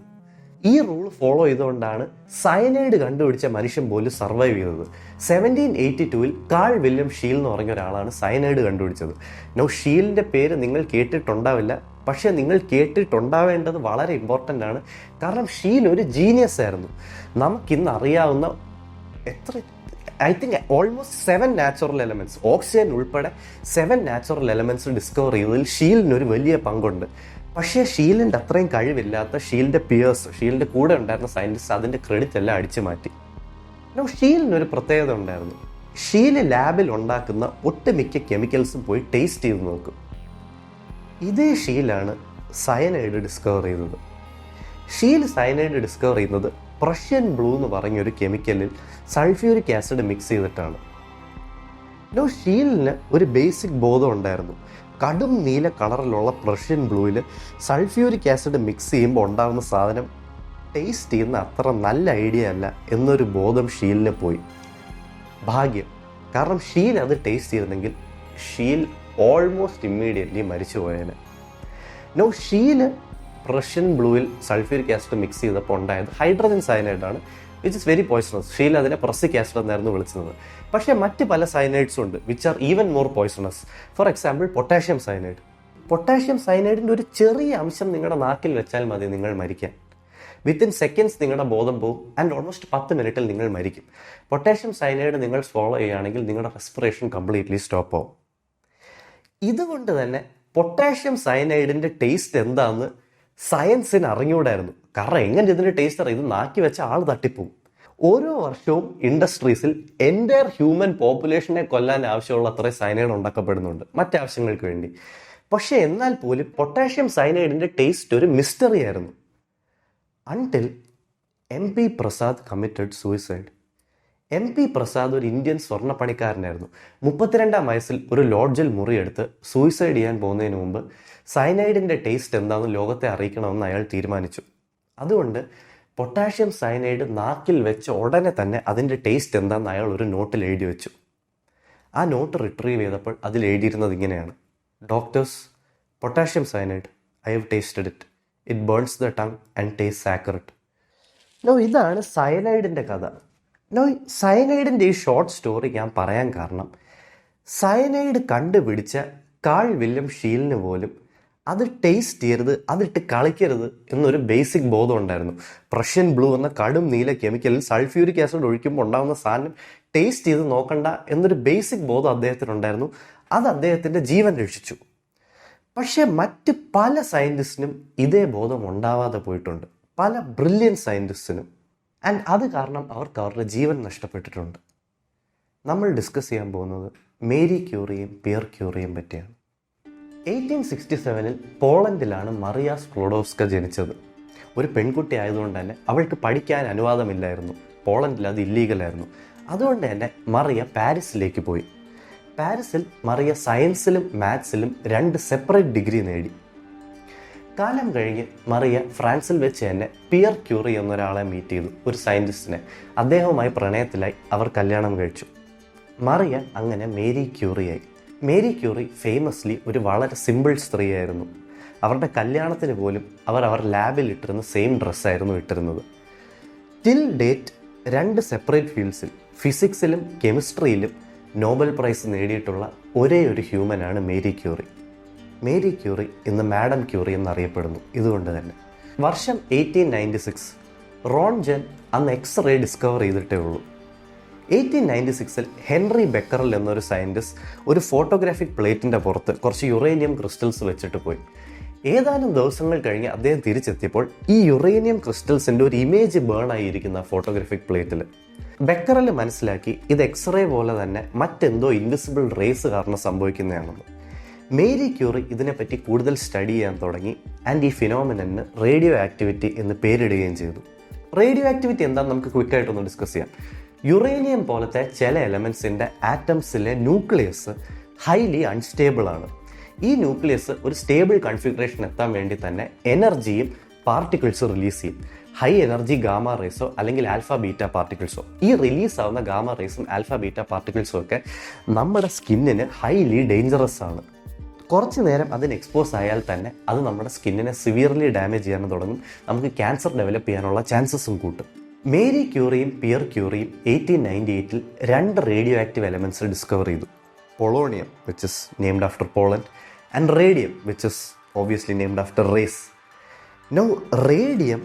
Speaker 1: ഈ റൂൾ ഫോളോ ചെയ്തുകൊണ്ടാണ് സയനൈഡ് കണ്ടുപിടിച്ച മനുഷ്യൻ പോലും സർവൈവ് ചെയ്തത്. 1782 കാൾ വില്യം ഷീൽ എന്ന് പറഞ്ഞ ഒരാളാണ് സയനൈഡ് കണ്ടുപിടിച്ചത്. നോ, ഷീലിൻ്റെ പേര് നിങ്ങൾ കേട്ടിട്ടുണ്ടാവില്ല, പക്ഷെ നിങ്ങൾ കേട്ടിട്ടുണ്ടാവേണ്ടത് വളരെ ഇമ്പോർട്ടൻ്റ് ആണ്. കാരണം ഷീൽ ഒരു ജീനിയസ് ആയിരുന്നു. നമുക്കിന്ന് അറിയാവുന്ന I think almost 7 natural elements, oxygen ഉൾപ്പെടെ 7 നാച്ചുറൽ എലമെൻറ്റ്സ് ഡിസ്കവർ ചെയ്തതിൽ ഷീലിനൊരു വലിയ പങ്കുണ്ട്. പക്ഷേ ഷീലിൻ്റെ അത്രയും കഴിവില്ലാത്ത ഷീലിൻ്റെ പിയേഴ്സ്, ഷീലിൻ്റെ കൂടെ ഉണ്ടായിരുന്ന സയൻറ്റിസ്റ്റ് അതിൻ്റെ ക്രെഡിറ്റ് എല്ലാം അടിച്ചു മാറ്റി. ഷീലിനൊരു പ്രത്യേകത ഉണ്ടായിരുന്നു. ഷീൽ ലാബിൽ ഉണ്ടാക്കുന്ന ഒട്ടുമിക്ക കെമിക്കൽസും പോയി ടേസ്റ്റ് ചെയ്ത് നോക്കും. ഇതേ ഷീലാണ് സയനൈഡ് ഡിസ്കവർ ചെയ്തത്. ഷീൽ സയനൈഡ് ഡിസ്കവർ ചെയ്യുന്നത് പ്രഷ്യൻ ബ്ലൂ എന്ന് പറഞ്ഞൊരു കെമിക്കലിൽ സൾഫ്യൂരിക് ആസിഡ് മിക്സ് ചെയ്തിട്ടാണ്. ഷീലിന് ഒരു ബേസിക് ബോധം ഉണ്ടായിരുന്നു. കടും നീല കളറിലുള്ള പ്രഷ്യൻ ബ്ലൂവിൽ സൾഫ്യൂരിക് ആസിഡ് മിക്സ് ചെയ്യുമ്പോൾ ഉണ്ടാകുന്ന സാധനം ടേസ്റ്റ് ചെയ്യുന്ന അത്ര നല്ല ഐഡിയ അല്ല എന്നൊരു ബോധം ഷീലിന് പോയി. ഭാഗ്യം, കാരണം ഷീൽ അത് ടേസ്റ്റ് ചെയ്തിരുന്നെങ്കിൽ ഷീൽ ഓൾമോസ്റ്റ് ഇമ്മീഡിയറ്റ്ലി മരിച്ചു പോയേനെ. ഷീല് പ്രഷ്യൻ ബ്ലൂവിൽ സൾഫ്യൂരിക് ആസിഡ് മിക്സ് ചെയ്തപ്പോൾ ഉണ്ടായത് ഹൈഡ്രജൻ സയനൈഡാണ്, which is very poisonous. Scheele അതിനെ പ്രസിക് ആസിഡ് എന്നായിരുന്നു വിളിച്ചത്. പക്ഷേ മറ്റ് പല സയനൈഡ്സും ഉണ്ട് which are even more poisonous. For example potassium cyanide. Potassium സയനൈഡിൻ്റെ ഒരു ചെറിയ അംശം നിങ്ങളുടെ നാക്കിൽ വെച്ചാൽ മതി നിങ്ങൾ മരിക്കാൻ. വിത്തിൻ സെക്കൻഡ്സ് നിങ്ങളുടെ ബോധം പോകും ആൻഡ് ഓൾമോസ്റ്റ് 10 മിനിറ്റിൽ നിങ്ങൾ മരിക്കും. പൊട്ടാഷ്യം സയനൈഡ് നിങ്ങൾ സ്വോളോ ചെയ്യുകയാണെങ്കിൽ നിങ്ങളുടെ റെസ്പിറേഷൻ കംപ്ലീറ്റ്ലി സ്റ്റോപ്പ് ആവും. ഇതുകൊണ്ട് തന്നെ പൊട്ടാഷ്യം സയനൈഡിൻ്റെ ടേസ്റ്റ് എന്താണെന്ന് സയൻസിന് അറിഞ്ഞുകൂടായിരുന്നു. കാരണം എങ്ങനെ ഇതിൻ്റെ ടേസ്റ്റ് അറിയാം? ഇത് നാക്കി വെച്ച ആൾ തട്ടിപ്പോവും. ഓരോ വർഷവും ഇൻഡസ്ട്രീസിൽ എൻ്റയർ ഹ്യൂമൻ പോപ്പുലേഷനെ കൊല്ലാൻ ആവശ്യമുള്ള അത്രയും സയനൈഡ് ഉണ്ടാക്കപ്പെടുന്നുണ്ട് മറ്റാവശ്യങ്ങൾക്ക് വേണ്ടി. പക്ഷേ എന്നാൽ പോലും പൊട്ടാഷ്യം സയനൈഡിൻ്റെ ടേസ്റ്റ് ഒരു മിസ്റ്ററി ആയിരുന്നു. Until MP Prasad committed suicide. MP Prasad ഒരു ഇന്ത്യൻ സ്വർണ്ണപ്പണിക്കാരനായിരുന്നു. 32-ാം വയസ്സിൽ ഒരു ലോഡ്ജിൽ മുറിയെടുത്ത് സൂയിസൈഡ് ചെയ്യാൻ പോകുന്നതിന് മുമ്പ് സയനൈഡിൻ്റെ ടേസ്റ്റ് എന്താണെന്ന് ലോകത്തെ അറിയിക്കണമെന്ന് അയാൾ തീരുമാനിച്ചു. അതുകൊണ്ട് പൊട്ടാഷ്യം സയനൈഡ് നാക്കിൽ വെച്ച ഉടനെ തന്നെ അതിൻ്റെ ടേസ്റ്റ് എന്താണെന്ന് അയാൾ ഒരു നോട്ടിൽ എഴുതി വെച്ചു. ആ നോട്ട് റിട്രീവ് ചെയ്തപ്പോൾ അതിൽ എഴുതിയിരുന്നത് ഇങ്ങനെയാണ്: doctors, potassium cyanide, I have tasted it. It burns the tongue and taste sacred. ഇതാണ് സയനൈഡിൻ്റെ കഥ. സയനൈഡിൻ്റെ ഈ ഷോർട്ട് സ്റ്റോറി ഞാൻ പറയാൻ കാരണം, സയനൈഡ് കണ്ടുപിടിച്ച കാൾ വില്യം ഷീലിന് പോലും അത് ടേസ്റ്റ് ചെയ്യരുത്, അതിട്ട് കളിക്കരുത് എന്നൊരു ബേസിക് ബോധം ഉണ്ടായിരുന്നു. പ്രഷ്യൻ ബ്ലൂ എന്ന കടും നീല കെമിക്കലിൽ സൾഫ്യൂരിക് ആസിഡ് ഒഴിക്കുമ്പോൾ ഉണ്ടാകുന്ന സാധനം ടേസ്റ്റ് ചെയ്ത് നോക്കണ്ട എന്നൊരു ബേസിക് ബോധം അദ്ദേഹത്തിനുണ്ടായിരുന്നു. അത് അദ്ദേഹത്തിൻ്റെ ജീവൻ രക്ഷിച്ചു. പക്ഷേ മറ്റ് പല സയൻറ്റിസ്റ്റിനും ഇതേ ബോധം ഉണ്ടാവാതെ പോയിട്ടുണ്ട്, പല ബ്രില്യൻ സയൻറ്റിസ്റ്റിനും. ആൻഡ് അത് കാരണം അവർക്ക് അവരുടെ ജീവൻ നഷ്ടപ്പെട്ടിട്ടുണ്ട്. നമ്മൾ ഡിസ്കസ് ചെയ്യാൻ പോകുന്നത് മേരി ക്യൂറിയും പിയർ ക്യൂറിയും പറ്റിയാണ്. 1867 പോളണ്ടിലാണ് മറിയ സ്ക്ലോഡോവ്സ്ക ജനിച്ചത്. ഒരു പെൺകുട്ടി ആയതുകൊണ്ട് തന്നെ അവൾക്ക് പഠിക്കാൻ അനുവാദമില്ലായിരുന്നു. പോളണ്ടിൽ അത് ഇല്ലീഗലായിരുന്നു. അതുകൊണ്ട് തന്നെ മറിയ പാരീസിലേക്ക് പോയി. പാരീസിൽ മറിയ സയൻസിലും മാത്സിലും 2 സെപ്പറേറ്റ് ഡിഗ്രി നേടി. കാലം കഴിഞ്ഞ് മറിയ ഫ്രാൻസിൽ വെച്ച് തന്നെ പിയർ ക്യൂറി എന്നൊരാളെ മീറ്റ് ചെയ്തു, ഒരു സയൻറ്റിസ്റ്റിനെ. അദ്ദേഹവുമായി പ്രണയത്തിലായി. അവർ കല്യാണം കഴിച്ചു. മറിയ അങ്ങനെ മേരി ക്യൂറിയായി. മേരി ക്യൂറി ഫേമസ്ലി ഒരു വളരെ സിമ്പിൾ സ്ത്രീയായിരുന്നു. അവരുടെ കല്യാണത്തിന് പോലും അവർ ലാബിൽ ഇട്ടിരുന്ന സെയിം ഡ്രസ്സായിരുന്നു ഇട്ടിരുന്നത്. ടിൽ ഡേറ്റ് 2 സെപ്പറേറ്റ് ഫീൽഡ്സിൽ, ഫിസിക്സിലും കെമിസ്ട്രിയിലും നോബൽ പ്രൈസ് നേടിയിട്ടുള്ള ഒരേ ഒരു ഹ്യൂമനാണ് മേരി ക്യൂറി. മേരി ക്യൂറി ഇന്ന് മാഡം ക്യൂറി എന്നറിയപ്പെടുന്നു. ഇതുകൊണ്ട് തന്നെ വർഷം 1896 റോൺജൻ അന്ന് എക്സ്റേ ഡിസ്കവർ ചെയ്തിട്ടേ ഉള്ളൂ. 1896 ഹെൻറി ബെക്കറൽ എന്നൊരു സയൻറ്റിസ്റ്റ് ഒരു ഫോട്ടോഗ്രാഫിക് പ്ലേറ്റിൻ്റെ പുറത്ത് കുറച്ച് യുറേനിയം ക്രിസ്റ്റൽസ് വെച്ചിട്ട് പോയി. ഏതാനും ദിവസങ്ങൾ കഴിഞ്ഞ് അദ്ദേഹം തിരിച്ചെത്തിയപ്പോൾ ഈ യുറേനിയം ക്രിസ്റ്റൽസിൻ്റെ ഒരു ഇമേജ് ബേൺ ആയിരിക്കുന്ന ഫോട്ടോഗ്രാഫിക് പ്ലേറ്റിൽ. ബെക്കറൽ മനസ്സിലാക്കി ഇത് എക്സ്റേ പോലെ തന്നെ മറ്റെന്തോ ഇൻവിസിബിൾ റേസ് കാരണം സംഭവിക്കുന്നതാണെന്ന്. മേരി ക്യൂറി ഇതിനെപ്പറ്റി കൂടുതൽ സ്റ്റഡി ചെയ്യാൻ തുടങ്ങി. ആൻഡ് ഈ ഫിനോമിനന് റേഡിയോ ആക്ടിവിറ്റി എന്ന് പേരിടുകയും ചെയ്തു. റേഡിയോ ആക്ടിവിറ്റി എന്താണെന്ന് നമുക്ക് ക്വിക്കായിട്ടൊന്ന് ഡിസ്കസ് ചെയ്യാം. യുറേനിയം പോലത്തെ ചില എലമെൻസിൻ്റെ ആറ്റംസിലെ ന്യൂക്ലിയസ് ഹൈലി അൺസ്റ്റേബിൾ ആണ്. ഈ ന്യൂക്ലിയസ് ഒരു സ്റ്റേബിൾ കൺഫിഗറേഷൻ എത്താൻ വേണ്ടി തന്നെ എനർജിയും പാർട്ടിക്കിൾസ് റിലീസ് ചെയ്യും. ഹൈ എനർജി ഗാമ റേസോ അല്ലെങ്കിൽ ആൽഫ ബീറ്റ പാർട്ടിക്കിൾസോ. ഈ റിലീസ് ആവുന്ന ഗാമ റേസും ആൽഫ ബീറ്റ പാർട്ടിക്കിൾസും ഒക്കെ നമ്മുടെ സ്കിന്നിന് ഹൈലി ഡേഞ്ചറസ് ആണ്. കുറച്ച് നേരം അതിന് എക്സ്പോസ് ആയാൽ തന്നെ അത് നമ്മുടെ സ്കിന്നിനെ സിവിയർലി ഡാമേജ് ചെയ്യാൻ തുടങ്ങും. നമുക്ക് ക്യാൻസർ ഡെവലപ്പ് ചെയ്യാനുള്ള ചാൻസസും കൂട്ടും. മേരി ക്യൂറിയും പിയർ ക്യൂറിയും 1898 രണ്ട് റേഡിയോ ആക്റ്റീവ് എലമെൻറ്റ്സ് ഡിസ്കവർ ചെയ്തു. Polonium, which is named after Poland, and radium, which is obviously named after race. Now radium